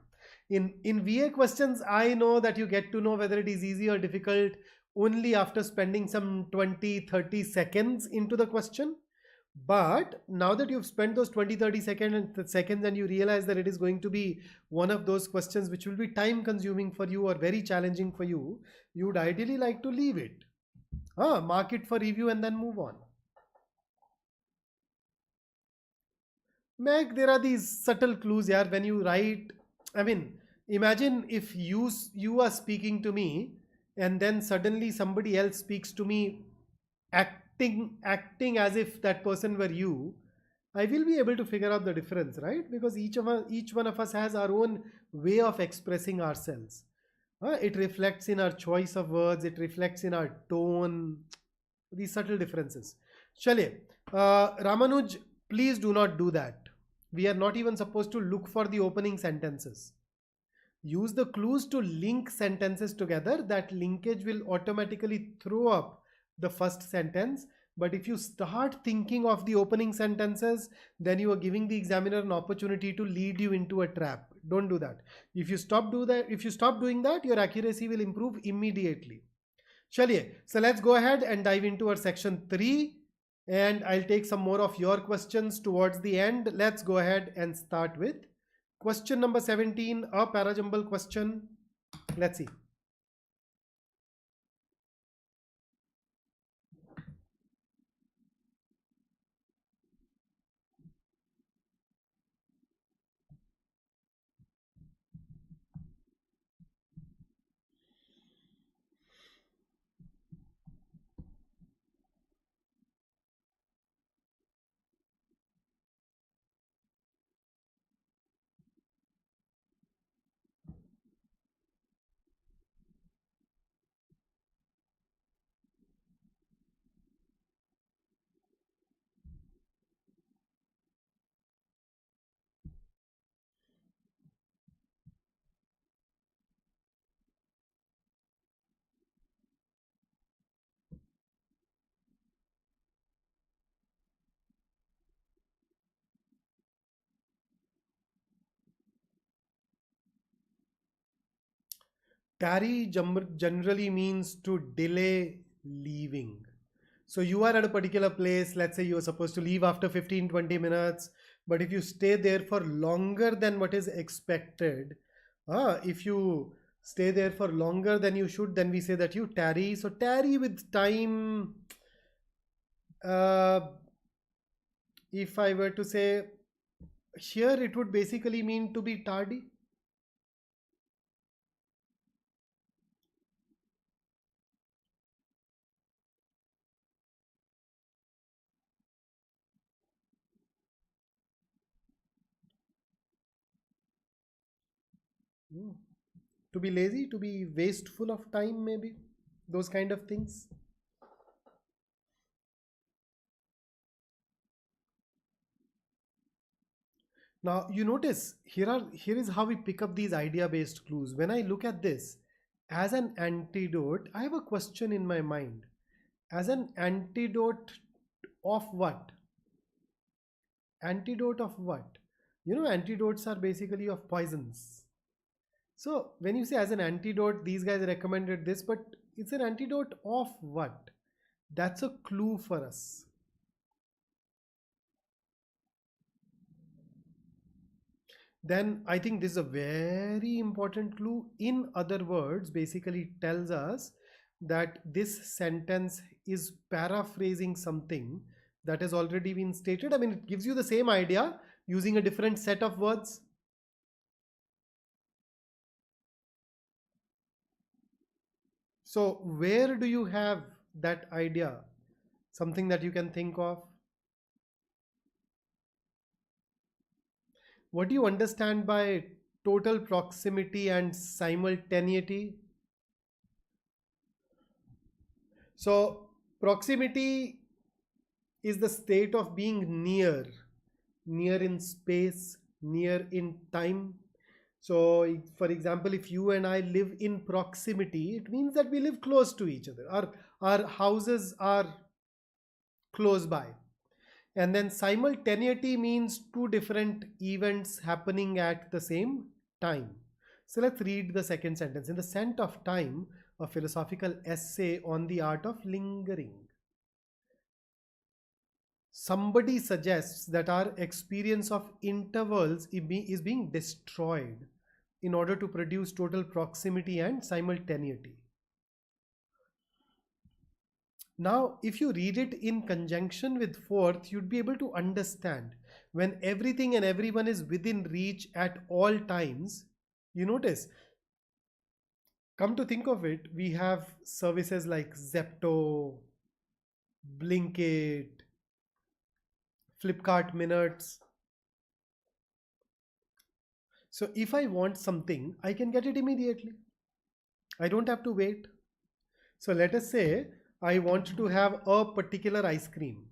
In VA questions, I know that you get to know whether it is easy or difficult only after spending some 20-30 seconds into the question. But now that you've spent those 20-30 seconds and you realize that it is going to be one of those questions which will be time consuming for you or very challenging for you, you would ideally like to leave it. Mark it for review and then move on. Meg, there are these subtle clues here when you write. I mean, imagine if you are speaking to me and then suddenly somebody else speaks to me acting as if that person were you. I will be able to figure out the difference, right? Because each one of us has our own way of expressing ourselves. It reflects in our choice of words, it reflects in our tone, these subtle differences. Chaliye, Ramanuj, please do not do that. We are not even supposed to look for the opening sentences. Use the clues to link sentences together. That linkage will automatically throw up the first sentence. But if you start thinking of the opening sentences, then you are giving the examiner an opportunity to lead you into a trap. Don't do that. If you stop doing that, your accuracy will improve immediately. Chaliye, so let's go ahead and dive into our section 3, and I'll take some more of your questions towards the end. Let's go ahead and start with question number 17, a para-jumble question. Let's see. Tarry generally means to delay leaving. So you are at a particular place, let's say you are supposed to leave after 15-20 minutes, but if you stay there for longer than what is expected, if you stay there for longer than you should, then we say that you tarry. So tarry with time, if I were to say here, it would basically mean to be tardy. To be lazy, to be wasteful of time, maybe those kind of things. Now you notice here is how we pick up these idea based clues. When I look at this as an antidote, I have a question in my mind. As an antidote of what? Antidote of what? You know, antidotes are basically of poisons. So when you say as an antidote, these guys recommended this, but it's an antidote of what? That's a clue for us. Then I think this is a very important clue. In other words, basically tells us that this sentence is paraphrasing something that has already been stated. I mean, it gives you the same idea using a different set of words. So where do you have that idea? Something that you can think of? What do you understand by total proximity and simultaneity? So proximity is the state of being near in space, near in time. So for example, if you and I live in proximity, it means that we live close to each other. Our houses are close by. And then simultaneity means two different events happening at the same time. So let's read the second sentence. In the Scent of Time, a philosophical essay on the art of lingering. Somebody suggests that our experience of intervals is being destroyed in order to produce total proximity and simultaneity. Now, if you read it in conjunction with fourth, you'd be able to understand when everything and everyone is within reach at all times. You notice, come to think of it, we have services like Zepto, Blinkit, Flipkart Minutes. So if I want something, I can get it immediately. I don't have to wait. So let us say I want to have a particular ice cream.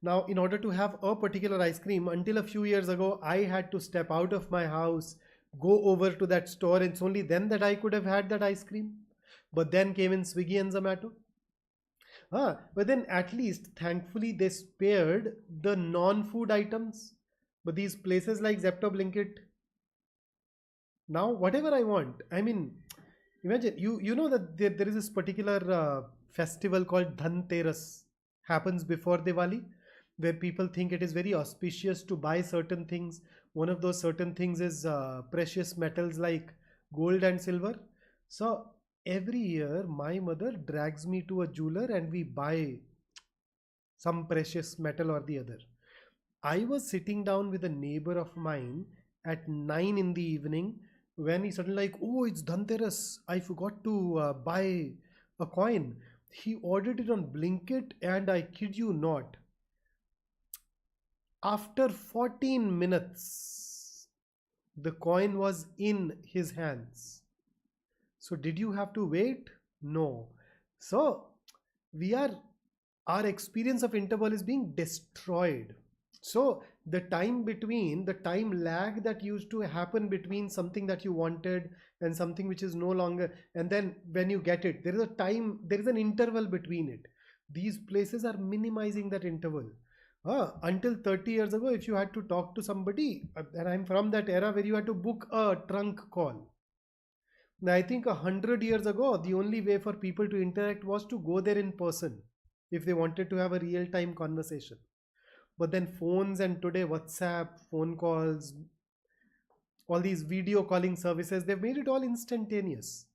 Now, in order to have a particular ice cream, until a few years ago, I had to step out of my house, go over to that store, and it's only then that I could have had that ice cream. But then came in Swiggy and Zomato. But then at least, thankfully, they spared the non-food items. But these places like Zepto, Blinkit, now whatever I want, I mean, imagine, you know that there is this particular festival called Dhanteras, happens before Diwali, where people think it is very auspicious to buy certain things. One of those certain things is precious metals like gold and silver. So every year my mother drags me to a jeweler and we buy some precious metal or the other. I was sitting down with a neighbor of mine at 9 in the evening when he suddenly like, oh, it's Dhanteras, I forgot to buy a coin. He ordered it on Blinkit and I kid you not, after 14 minutes, the coin was in his hands. So did you have to wait? No. So our experience of interval is being destroyed. So the time lag that used to happen between something that you wanted and something which is no longer, and then when you get it, there is an interval between it. These places are minimizing that interval. Until 30 years ago, if you had to talk to somebody, and I'm from that era where you had to book a trunk call. Now, I think 100 years ago, the only way for people to interact was to go there in person if they wanted to have a real-time conversation. But then phones and today WhatsApp, phone calls, all these video calling services, they've made it all instantaneous.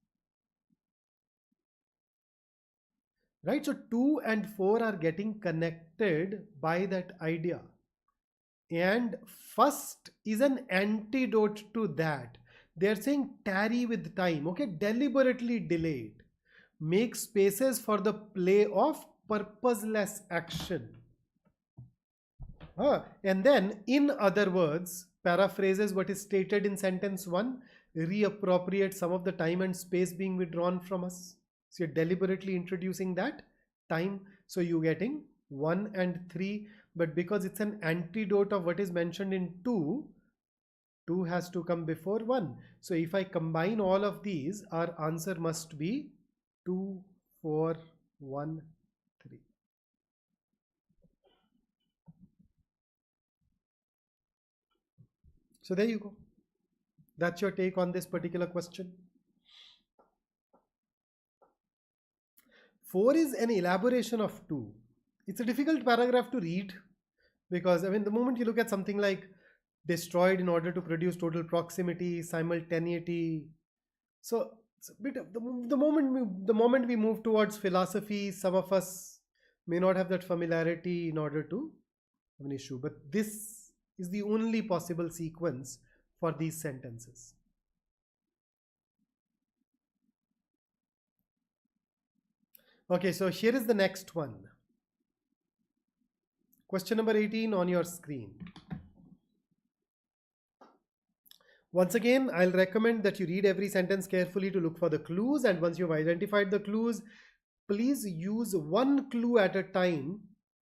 Right? So 2 and 4 are getting connected by that idea. And first is an antidote to that. They're saying tarry with time, okay? Deliberately delay it. Make spaces for the play of purposeless action. And then, in other words, paraphrases what is stated in sentence 1, reappropriate some of the time and space being withdrawn from us. So you're deliberately introducing that time. So you're getting 1 and 3, but because it's an antidote of what is mentioned in 2, 2 has to come before 1. So if I combine all of these, our answer must be 2, 4, 1, 3. So there you go. That's your take on this particular question. 4 is an elaboration of 2. It's a difficult paragraph to read because, I mean, the moment you look at something like destroyed in order to produce total proximity, simultaneity. So it's a bit of the moment we move towards philosophy, some of us may not have that familiarity in order to have an issue. But this is the only possible sequence for these sentences. Okay, so here is the next one. Question number 18 on your screen. Once again, I'll recommend that you read every sentence carefully to look for the clues, and once you've identified the clues, please use one clue at a time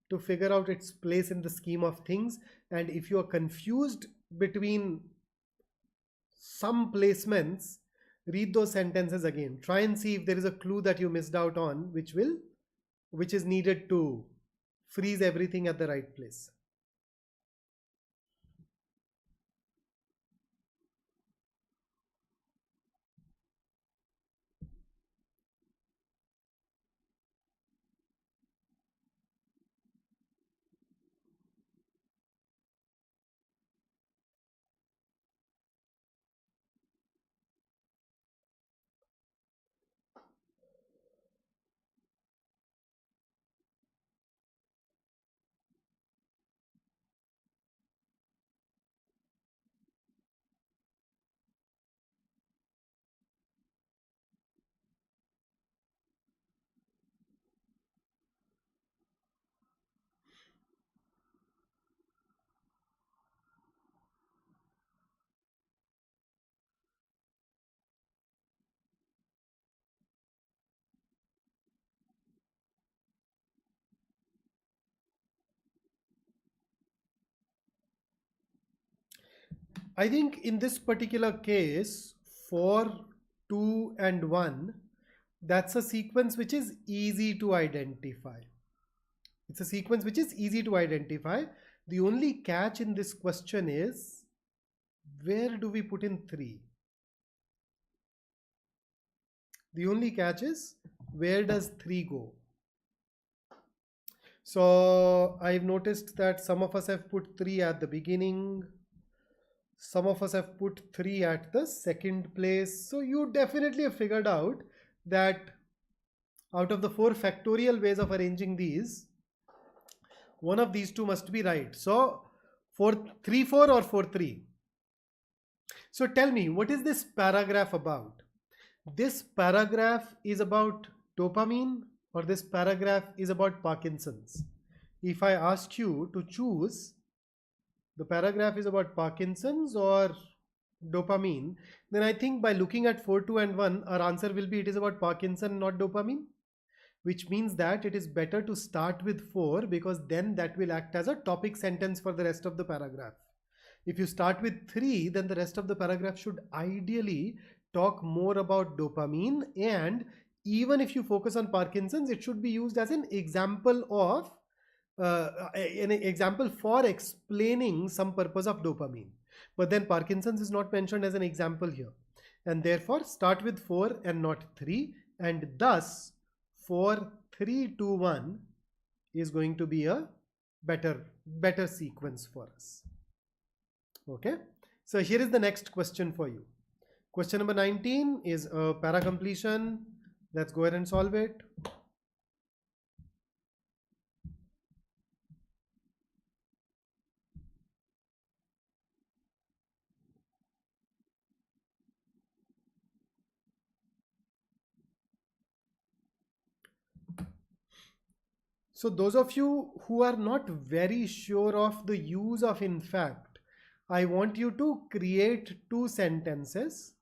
to figure out its place in the scheme of things. And if you are confused between some placements, read those sentences again. Try and see if there is a clue that you missed out on, which is needed to freeze everything at the right place. I think in this particular case, 4, 2, and 1, that's a sequence which is easy to identify. It's a sequence which is easy to identify. The only catch in this question is, where do we put in 3? The only catch is, where does 3 go? So I've noticed that some of us have put 3 at the beginning. Some of us have put 3 at the second place. So you definitely have figured out that out of the 4 factorial ways of arranging these, one of these two must be right. So 3, 4 or 4, 3. So tell me, what is this paragraph about? This paragraph is about dopamine, or this paragraph is about Parkinson's? If I ask you to choose, the paragraph is about Parkinson's or dopamine, then I think by looking at 4, 2, and 1, our answer will be it is about Parkinson, not dopamine, which means that it is better to start with 4 because then that will act as a topic sentence for the rest of the paragraph. If you start with 3, then the rest of the paragraph should ideally talk more about dopamine, and even if you focus on Parkinson's, it should be used as an example of an example for explaining some purpose of dopamine. But then Parkinson's is not mentioned as an example here, and therefore start with 4 and not 3, and thus 4, 3, 2, 1 is going to be a better sequence for us. Okay, so here is the next question for you. Question number 19 is a para completion. Let's go ahead and solve it. So those of you who are not very sure of the use of in fact, I want you to create 2 sentences.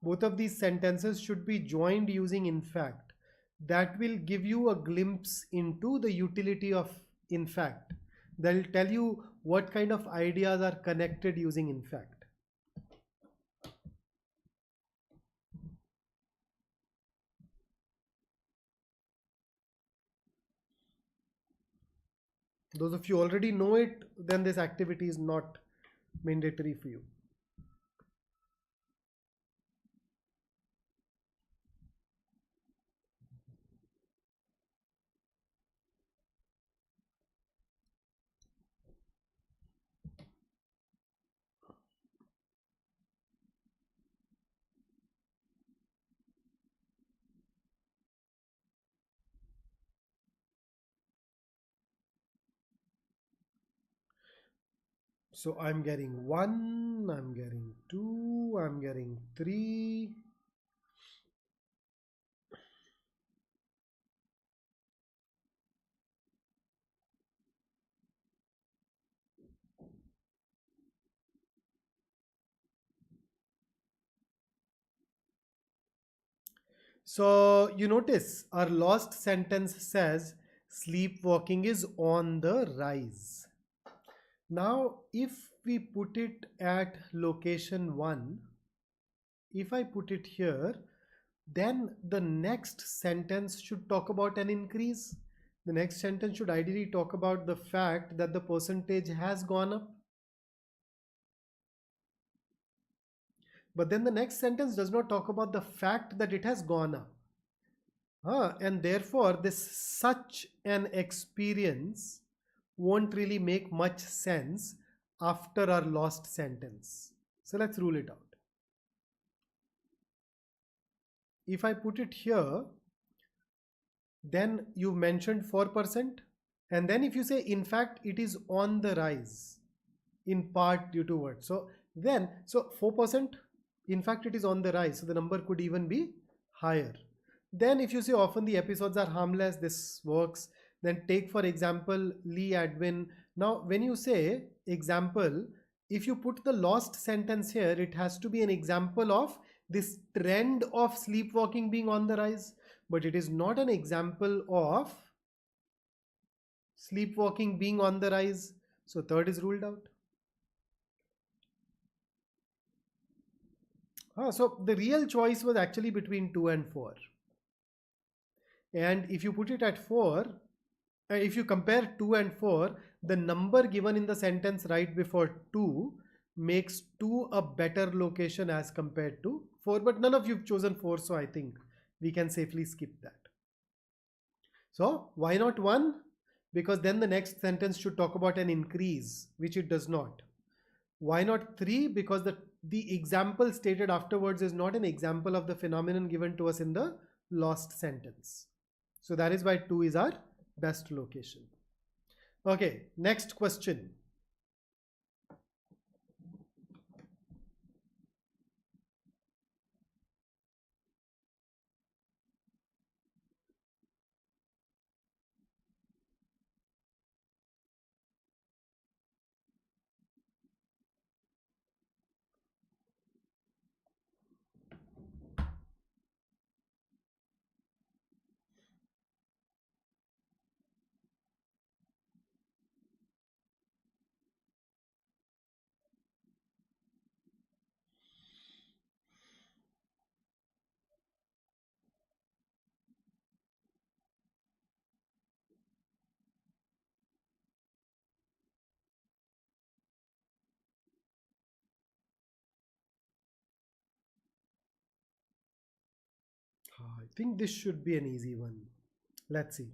Both of these sentences should be joined using in fact. That will give you a glimpse into the utility of in fact. That will tell you what kind of ideas are connected using in fact. Those of you already know it, then this activity is not mandatory for you. So I'm getting 1, I'm getting 2, I'm getting 3. So you notice our last sentence says sleepwalking is on the rise. Now, if we put it at location 1, if I put it here, then the next sentence should talk about an increase. The next sentence should ideally talk about the fact that the percentage has gone up. But then the next sentence does not talk about the fact that it has gone up. And therefore, this such an experience won't really make much sense after our last sentence. So let's rule it out. If I put it here, then you mentioned 4%. And then if you say, in fact, it is on the rise in part due to what? So 4%, in fact, it is on the rise. So the number could even be higher. Then if you say often the episodes are harmless, this works. Then take for example, Lee Adwin. Now, when you say example, if you put the last sentence here, it has to be an example of this trend of sleepwalking being on the rise, but it is not an example of sleepwalking being on the rise. So third is ruled out. So the real choice was actually between 2 and 4. And if you put it at 4, if you compare 2 and 4, the number given in the sentence right before 2 makes 2 a better location as compared to 4. But none of you have chosen 4, so I think we can safely skip that. So why not 1? Because then the next sentence should talk about an increase, which it does not. Why not 3? Because the example stated afterwards is not an example of the phenomenon given to us in the last sentence. So that is why 2 is our best location. Okay, next question. I think this should be an easy one. Let's see.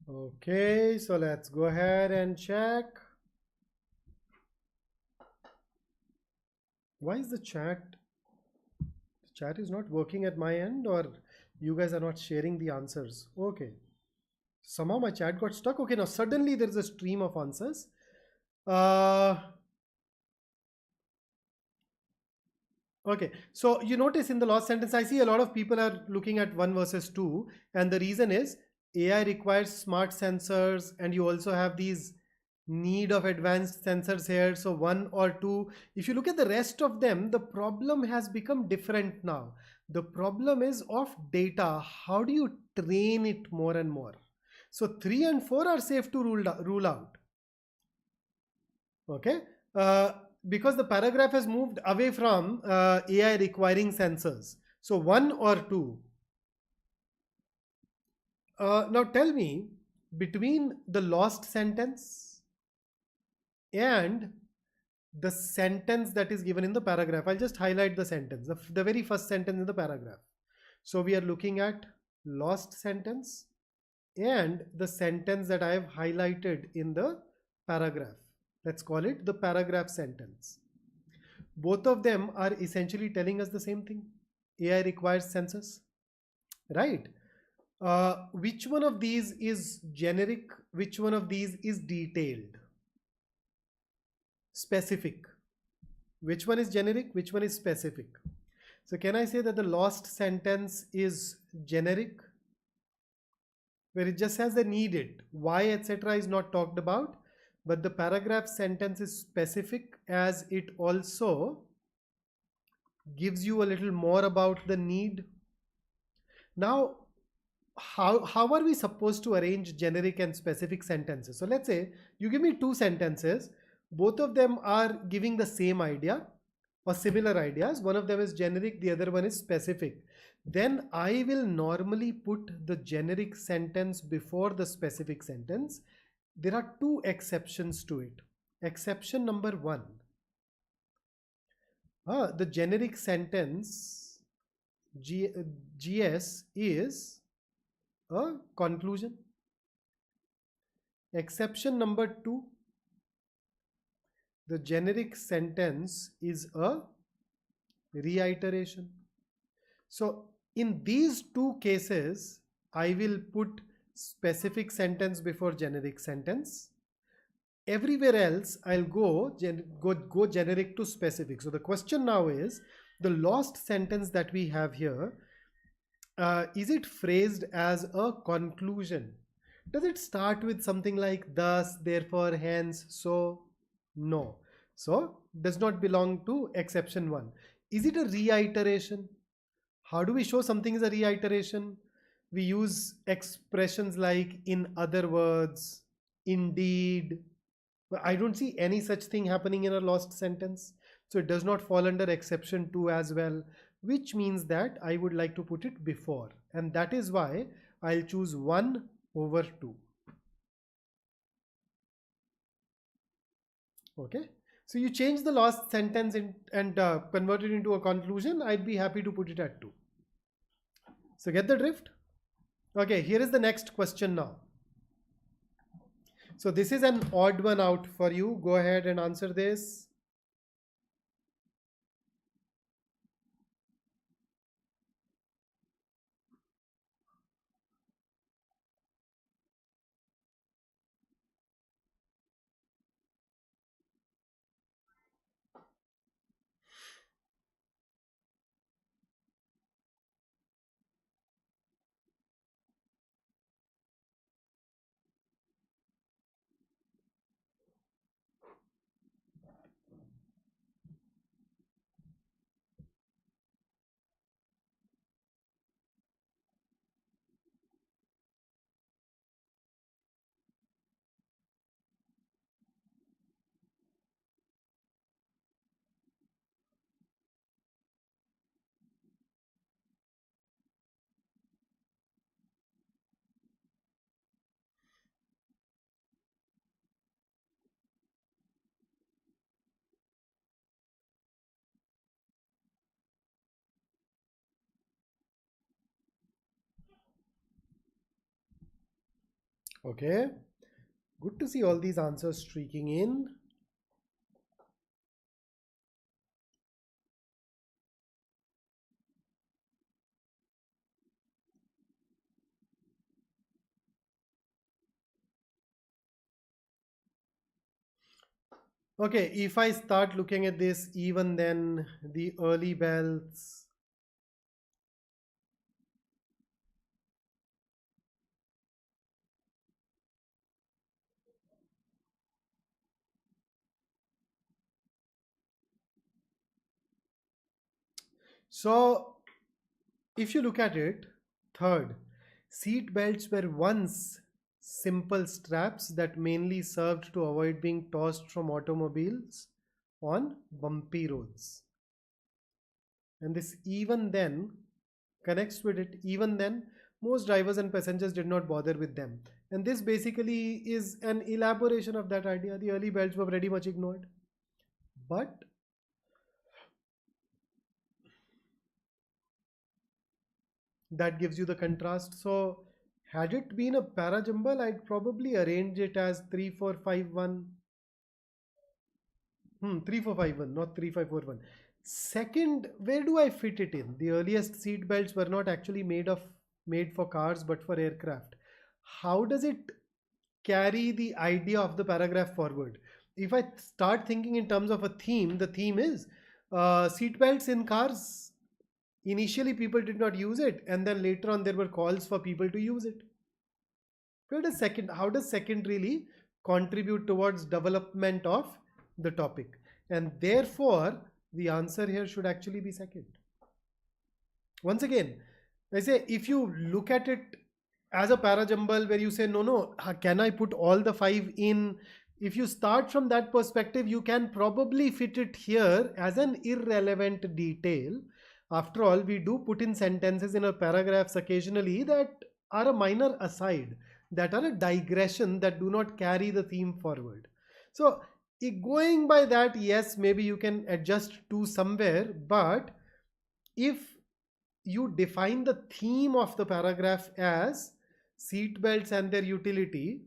Okay, so let's go ahead and check. Why is the chat is not working at my end, or you guys are not sharing the answers? Okay. Somehow my chat got stuck. Okay, now suddenly there is a stream of answers. Okay, so you notice in the last sentence, I see a lot of people are looking at 1 versus 2, and the reason is AI requires smart sensors, and you also have these need of advanced sensors here. So 1 or 2, if you look at the rest of them, the problem has become different now. The problem is of data. How do you train it more and more? So 3 and 4 are safe to rule out. Okay. Because the paragraph has moved away from AI requiring sensors. So 1 or 2. Now tell me, between the lost sentence and the sentence that is given in the paragraph, I'll just highlight the sentence, the very first sentence in the paragraph. So we are looking at lost sentence and the sentence that I have highlighted in the paragraph. Let's call it the paragraph sentence. Both of them are essentially telling us the same thing. AI requires sensors, right? Which one of these is generic? Which one of these is detailed? Specific. Which one is generic? Which one is specific? So can I say that the lost sentence is generic, where it just says the needed, why, etc. is not talked about, but the paragraph sentence is specific, as it also gives you a little more about the need. Now, how are we supposed to arrange generic and specific sentences? So let's say you give me 2 sentences, both of them are giving the same idea or similar ideas. One of them is generic, the other one is specific. Then I will normally put the generic sentence before the specific sentence. There are 2 exceptions to it. Exception number 1. The generic sentence GS is a conclusion. Exception number 2, the generic sentence is a reiteration. So in these 2 cases, I will put specific sentence before generic sentence. Everywhere else, I'll go generic to specific. So the question now is, the lost sentence that we have here, is it phrased as a conclusion? Does it start with something like thus, therefore, hence, so? No. So does not belong to exception 1. Is it a reiteration? How do we show something is a reiteration? We use expressions like in other words, indeed. But I don't see any such thing happening in a lost sentence. So it does not fall under exception 2 as well, which means that I would like to put it before. And that is why I'll choose 1 over 2. Okay. So you change the last sentence and convert it into a conclusion. I'd be happy to put it at 2. So get the drift? Okay, here is the next question now. So this is an odd one out for you. Go ahead and answer this. Okay, good to see all these answers streaking in. Okay, if I start looking at this, even then the early bells. So if you look at it, third, seat belts were once simple straps that mainly served to avoid being tossed from automobiles on bumpy roads. And this even then connects with it. Even then, most drivers and passengers did not bother with them. And this basically is an elaboration of that idea. The early belts were pretty much ignored. But that gives you the contrast. So had it been a para-jumble, I'd probably arrange it as 3-4-5-1. 3-4-5-1, not 3-5-4-1. Second, where do I fit it in? The earliest seat belts were not actually made for cars but for aircraft. How does it carry the idea of the paragraph forward? If I start thinking in terms of a theme, the theme is seat belts in cars. Initially, people did not use it, and then later on, there were calls for people to use it. How does second really contribute towards development of the topic? And therefore, the answer here should actually be second. Once again, I say if you look at it as a para-jumble where you say, no, can I put all the 5 in? If you start from that perspective, you can probably fit it here as an irrelevant detail. After all, we do put in sentences in our paragraphs occasionally that are a minor aside, that are a digression, that do not carry the theme forward. So going by that, yes, maybe you can adjust to somewhere, but if you define the theme of the paragraph as seat belts and their utility,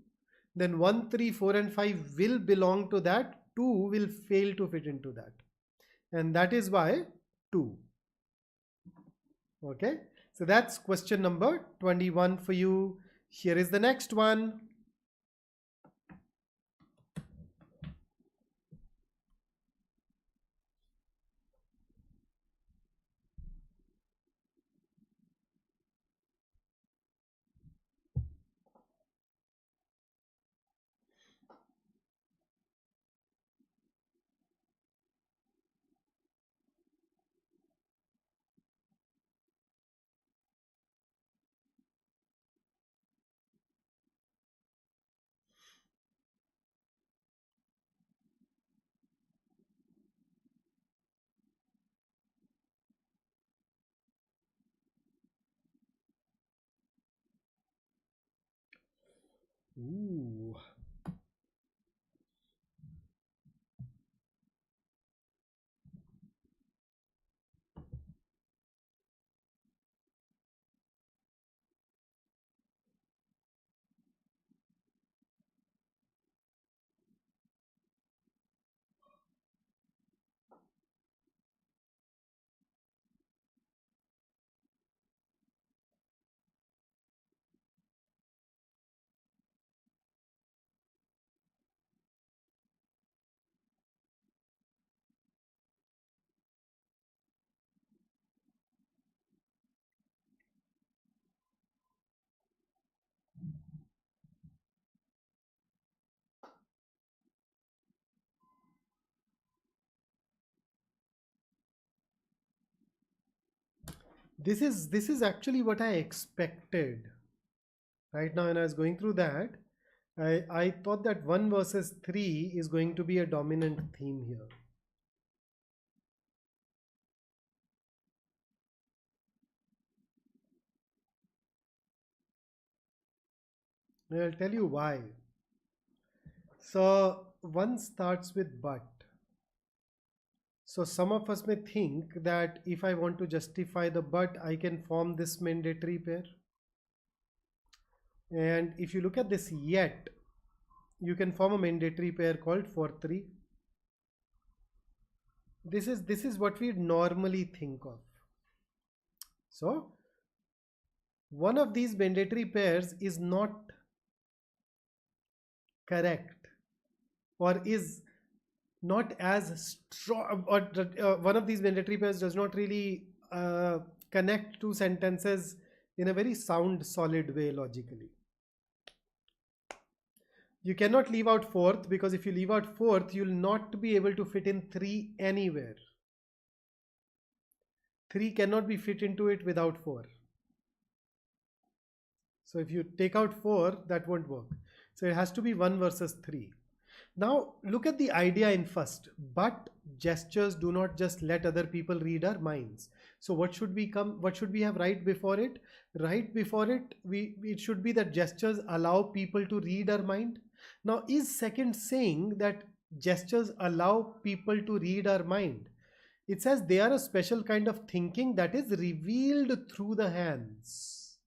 then 1, 3, 4 and 5 will belong to that, 2 will fail to fit into that, and that is why 2. Okay, so that's question number 21 for you. Here is the next one. Ooh. This is actually what I expected. Right now when I was going through that, I thought that 1 versus 3 is going to be a dominant theme here. And I'll tell you why. So 1 starts with but. So some of us may think that if I want to justify the but, I can form this mandatory pair. And if you look at this yet, you can form a mandatory pair called for 3. This is what we normally think of. So one of these mandatory pairs is not correct, or is not as strong, or one of these mandatory pairs does not really connect two sentences in a very sound, solid way logically. You cannot leave out fourth, because if you leave out fourth, you'll not be able to fit in 3 anywhere. 3 cannot be fit into it without 4. So if you take out 4, that won't work. So it has to be 1 versus 3. Now look at the idea in first. But gestures do not just let other people read our minds. So what should we have right before it? Right before it, it should be that gestures allow people to read our mind. Now is second saying that gestures allow people to read our mind? It says they are a special kind of thinking that is revealed through the hands.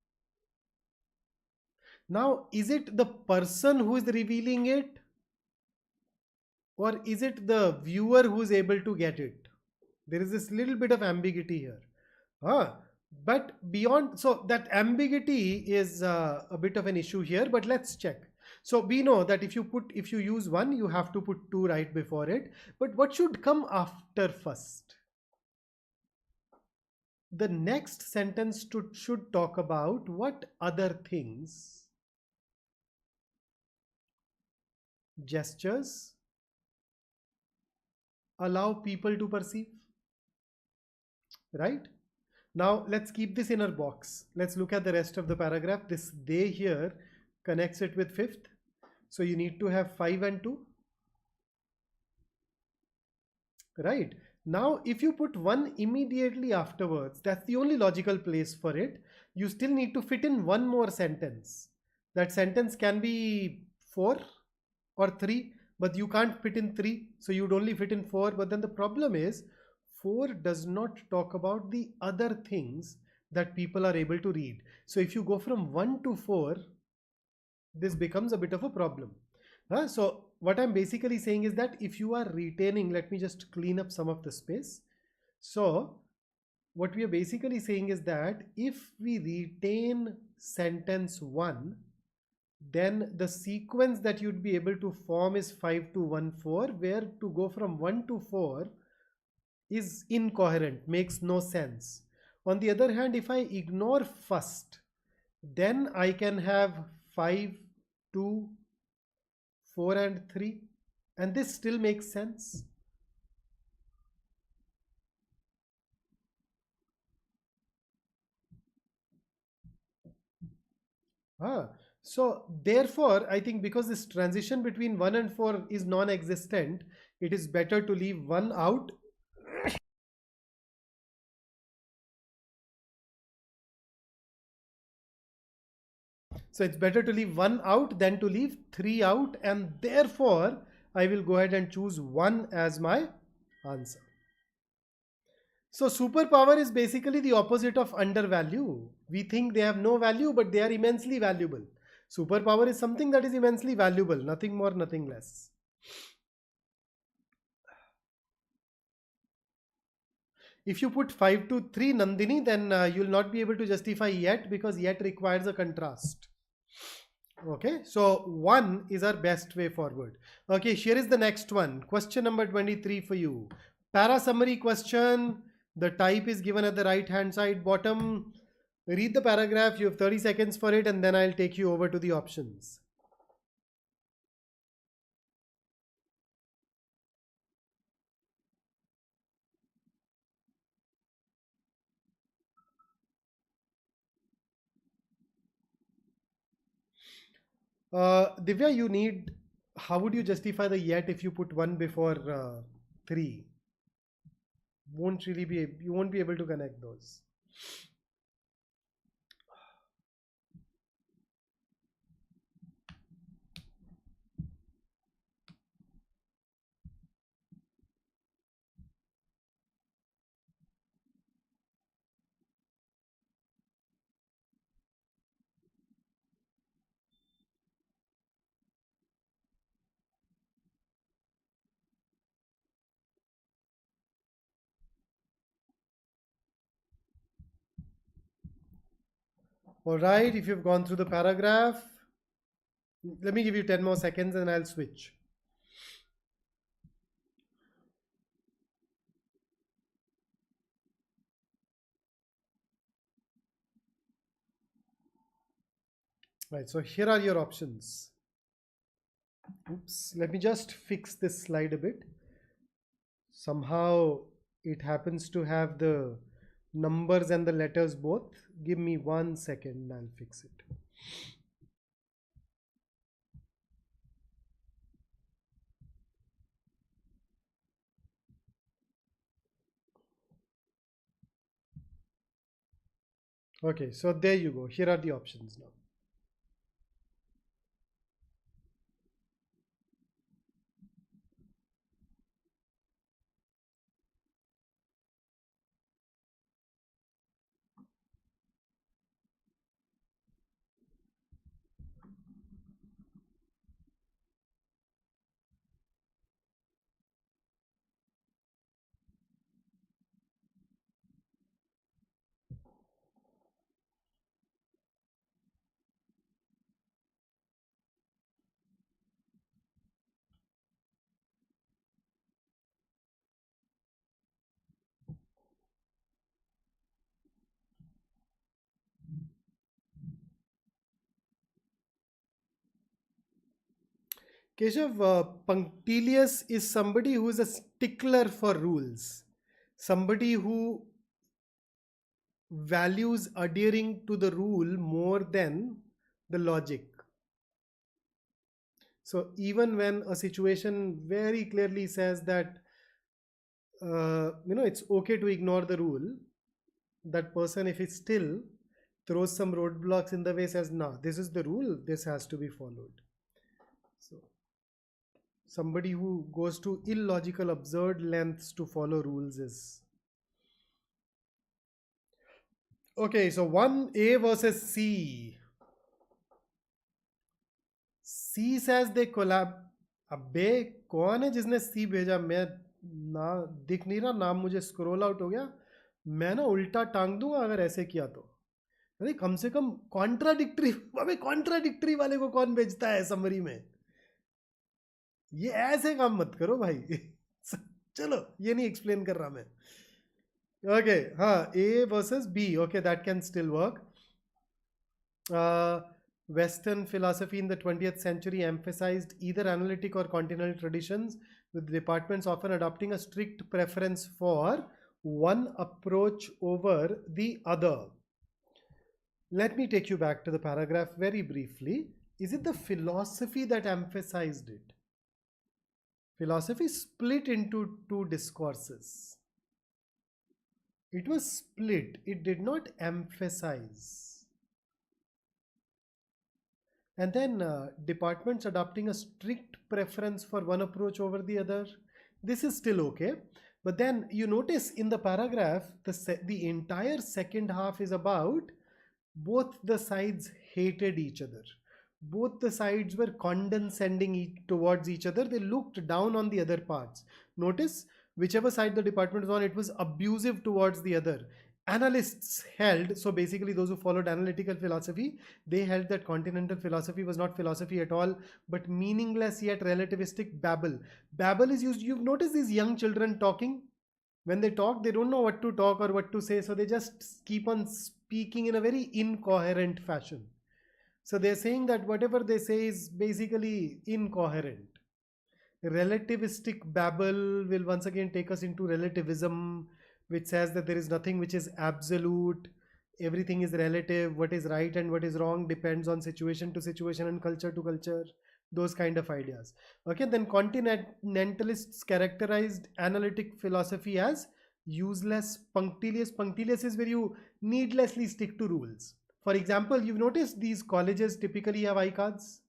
Now, is it the person who is revealing it, or is it the viewer who is able to get it? There is this little bit of ambiguity here. But beyond, so that ambiguity is a bit of an issue here, but let's check. So we know that if you use 1, you have to put 2 right before it. But what should come after first? The next sentence should talk about what other things gestures allow people to perceive, right? Now let's keep this inner box. Let's look at the rest of the paragraph. This they here connects it with fifth. So you need to have 5 and 2. Right? Now if you put 1 immediately afterwards, that's the only logical place for it. You still need to fit in 1 more sentence. That sentence can be 4 or 3, but you can't fit in 3. So you'd only fit in 4. But then the problem is 4 does not talk about the other things that people are able to read. So if you go from 1 to 4, this becomes a bit of a problem. So what I'm basically saying is that if you are retaining, let me just clean up some of the space. So what we are basically saying is that if we retain sentence 1, then the sequence that you'd be able to form is 5 to 1, 4, where to go from 1 to 4 is incoherent, makes no sense. On the other hand, if I ignore first, then I can have 5, 2, 4 and 3, and this still makes sense. So therefore, I think because this transition between 1 and 4 is non-existent, it is better to leave 1 out. So it's better to leave 1 out than to leave 3 out, and therefore I will go ahead and choose 1 as my answer. So superpower is basically the opposite of undervalue. We think they have no value, but they are immensely valuable. Superpower is something that is immensely valuable, nothing more, nothing less. If you put 5 to 3 Nandini, then you'll not be able to justify yet, because yet requires a contrast. Okay, so 1 is our best way forward. Okay, here is the next one. Question number 23 for you. Para summary question. The type is given at the right hand side bottom. Read the paragraph. You have 30 seconds for it, and then I'll take you over to the options. Divya, you need, how would you justify the yet if you put 1 before 3? You won't be able to connect those. All right, if you've gone through the paragraph, let me give you 10 more seconds and I'll switch. Right, so here are your options. Oops, let me just fix this slide a bit. Somehow it happens to have the numbers and the letters both. Give me 1 second, I'll fix it. Okay, so there you go. Here are the options now. Keshav, punctilious is somebody who is a stickler for rules, somebody who values adhering to the rule more than the logic. So even when a situation very clearly says that it's okay to ignore the rule, that person, if he still throws some roadblocks in the way, says, "No, this is the rule, this has to be followed." So somebody who goes to illogical, absurd lengths to follow rules is okay. So 1A versus C. C says they collab. अबे कौन है जिसने C भेजा? मैं ना दिख नहीं रहा, नाम मुझे स्क्रॉल आउट हो गया. मैं ना उल्टा टांग दूंगा अगर ऐसे किया तो. अरे कम से कम कॉन्ट्राडिक्टरी, अबे कॉन्ट्राडिक्टरी वाले को कौन भेजता है समरी में? ये ऐसे काम मत करो भाई. चलो ये नहीं एक्सप्लेन कर रहा मैं. ओके, हाँ, A versus B. Okay, that can still work. Western philosophy in the 20th century emphasized either analytic or continental traditions, with departments often adopting a strict preference for one approach over the other. Let me take you back to the paragraph very briefly. Is it the philosophy that emphasized it? Philosophy split into two discourses. It was split, it did not emphasize. And then departments adopting a strict preference for one approach over the other. This is still okay. But then you notice in the paragraph, the entire second half is about both the sides hated each other. Both the sides were condescending towards each other. They looked down on the other parts. Notice, whichever side the department was on, it was abusive towards the other. Analysts held, so basically those who followed analytical philosophy, they held that continental philosophy was not philosophy at all, but meaningless yet relativistic babble. Babble is used, you've noticed these young children talking? When they talk, they don't know what to talk or what to say, so they just keep on speaking in a very incoherent fashion. So they're saying that whatever they say is basically incoherent. Relativistic babble will once again take us into relativism, which says that there is nothing which is absolute, everything is relative, what is right and what is wrong depends on situation to situation and culture to culture, those kind of ideas. Okay, then continentalists characterized analytic philosophy as useless, punctilious. Punctilious is where you needlessly stick to rules. For example, you've noticed these colleges typically have iCards.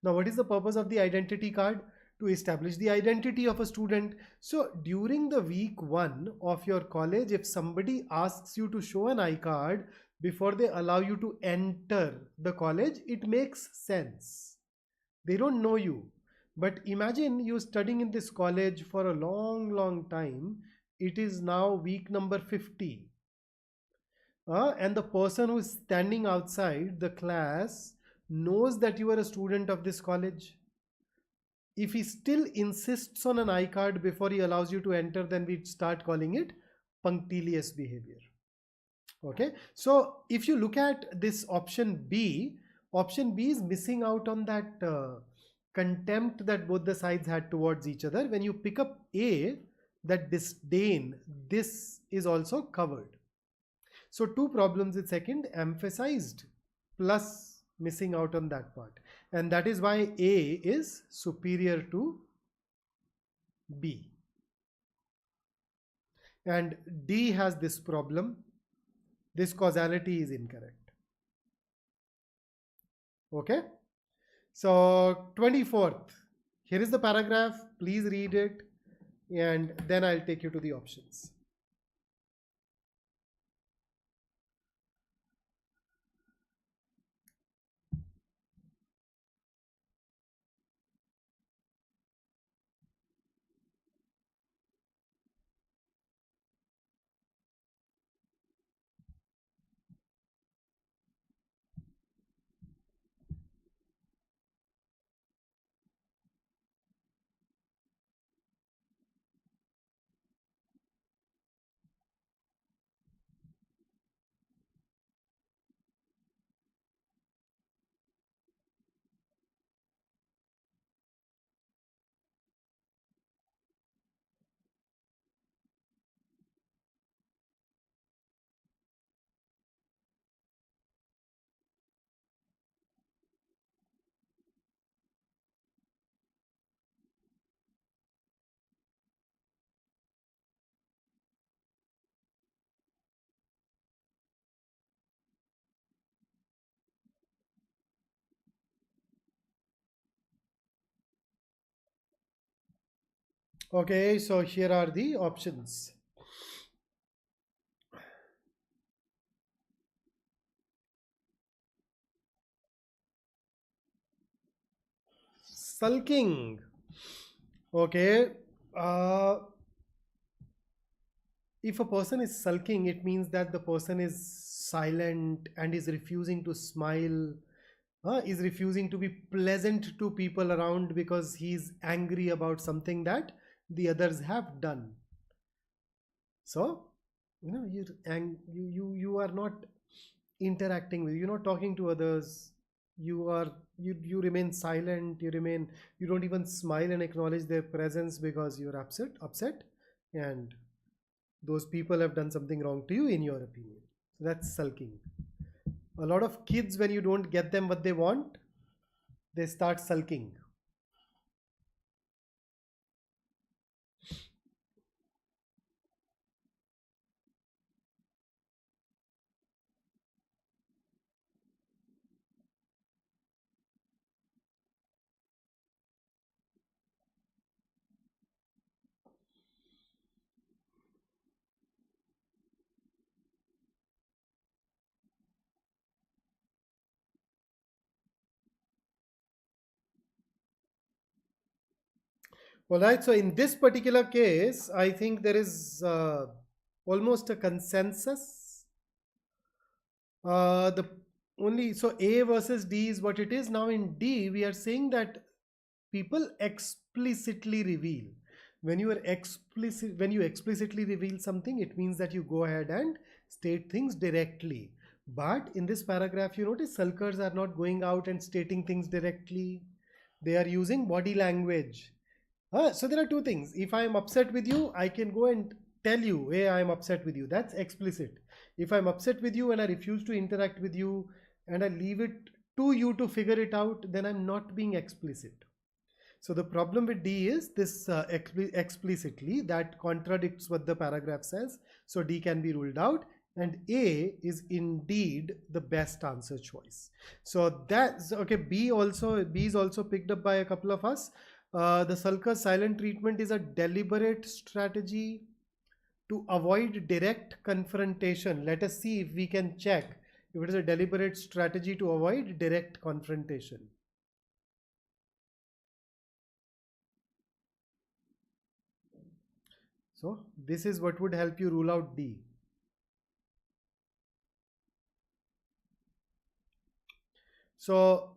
Now, what is the purpose of the identity card? To establish the identity of a student. So during the week 1 of your college, if somebody asks you to show an iCard before they allow you to enter the college, it makes sense. They don't know you. But imagine you studying in this college for a long time. It is now week number 50. and the person who is standing outside the class knows that you are a student of this college, if he still insists on an I-card before he allows you to enter, then we start calling it punctilious behavior. Okay, so if you look at this option B is missing out on that contempt that both the sides had towards each other. When you pick up A, that disdain, this is also covered. So two problems with second, emphasized plus missing out on that part. And that is why A is superior to B. And D has this problem. This causality is incorrect. Okay. So 24th. Here is the paragraph. Please read it. And then I'll take you to the options. Okay, so here are the options. Sulking. Okay. If a person is sulking, it means that the person is silent and is refusing to smile, is refusing to be pleasant to people around because he's angry about something that the others have done. So, you are not interacting with, you're not talking to others. You remain silent. You don't even smile and acknowledge their presence because you're upset, and those people have done something wrong to you in your opinion. So that's sulking. A lot of kids, when you don't get them what they want, they start sulking. All right, so in this particular case, I think there is almost a consensus. The only, so A versus D is what it is. Now in D, we are saying that people explicitly reveal. When you explicitly reveal something, it means that you go ahead and state things directly. But in this paragraph, you notice sulkers are not going out and stating things directly. They are using body language. So there are two things. If I am upset with you, I can go and tell you, hey, I am upset with you. That's explicit. If I'm upset with you and I refuse to interact with you and I leave it to you to figure it out, then I'm not being explicit. So the problem with D is this explicitly, that contradicts what the paragraph says. So D can be ruled out, and A is indeed the best answer choice. So that's okay. B is also picked up by a couple of us. The sulker silent treatment is a deliberate strategy to avoid direct confrontation. Let us see if we can check if it is a deliberate strategy to avoid direct confrontation. So this is what would help you rule out D. So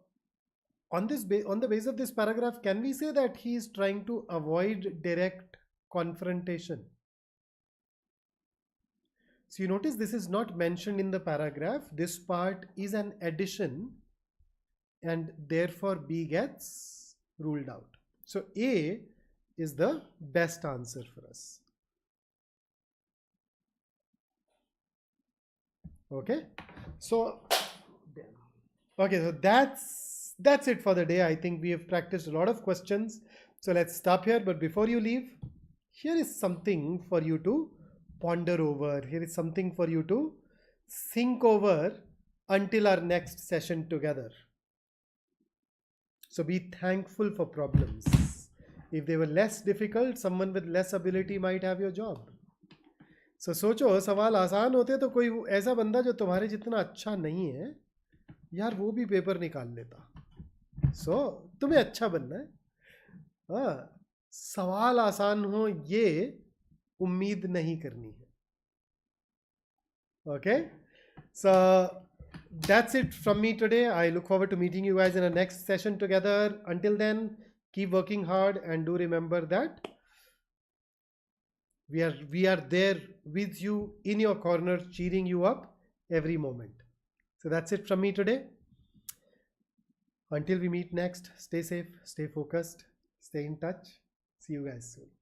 on the basis of this paragraph, can we say that he is trying to avoid direct confrontation? So you notice this is not mentioned in the paragraph. This part is an addition and therefore B gets ruled out. So A is the best answer for us. Okay, so that's it for the day. I think we have practiced a lot of questions. So let's stop here. But before you leave, here is something for you to ponder over. Here is something for you to think over until our next session together. So be thankful for problems. If they were less difficult, someone with less ability might have your job. So सोचो सवाल आसान होते तो कोई ऐसा बंदा जो तुम्हारे जितना अच्छा नहीं है यार वो भी पेपर निकाल लेता. So तुम्हें अच्छा बनना है. हाँ, सवाल आसान हो ये उम्मीद नहीं करनी है. Okay, so that's it from me today. I look forward to meeting you guys in the next session together. Until then, keep working hard and do remember that we are there with you in your corner, cheering you up every moment. So that's it from me today. Until we meet next, stay safe, stay focused, stay in touch. See you guys soon.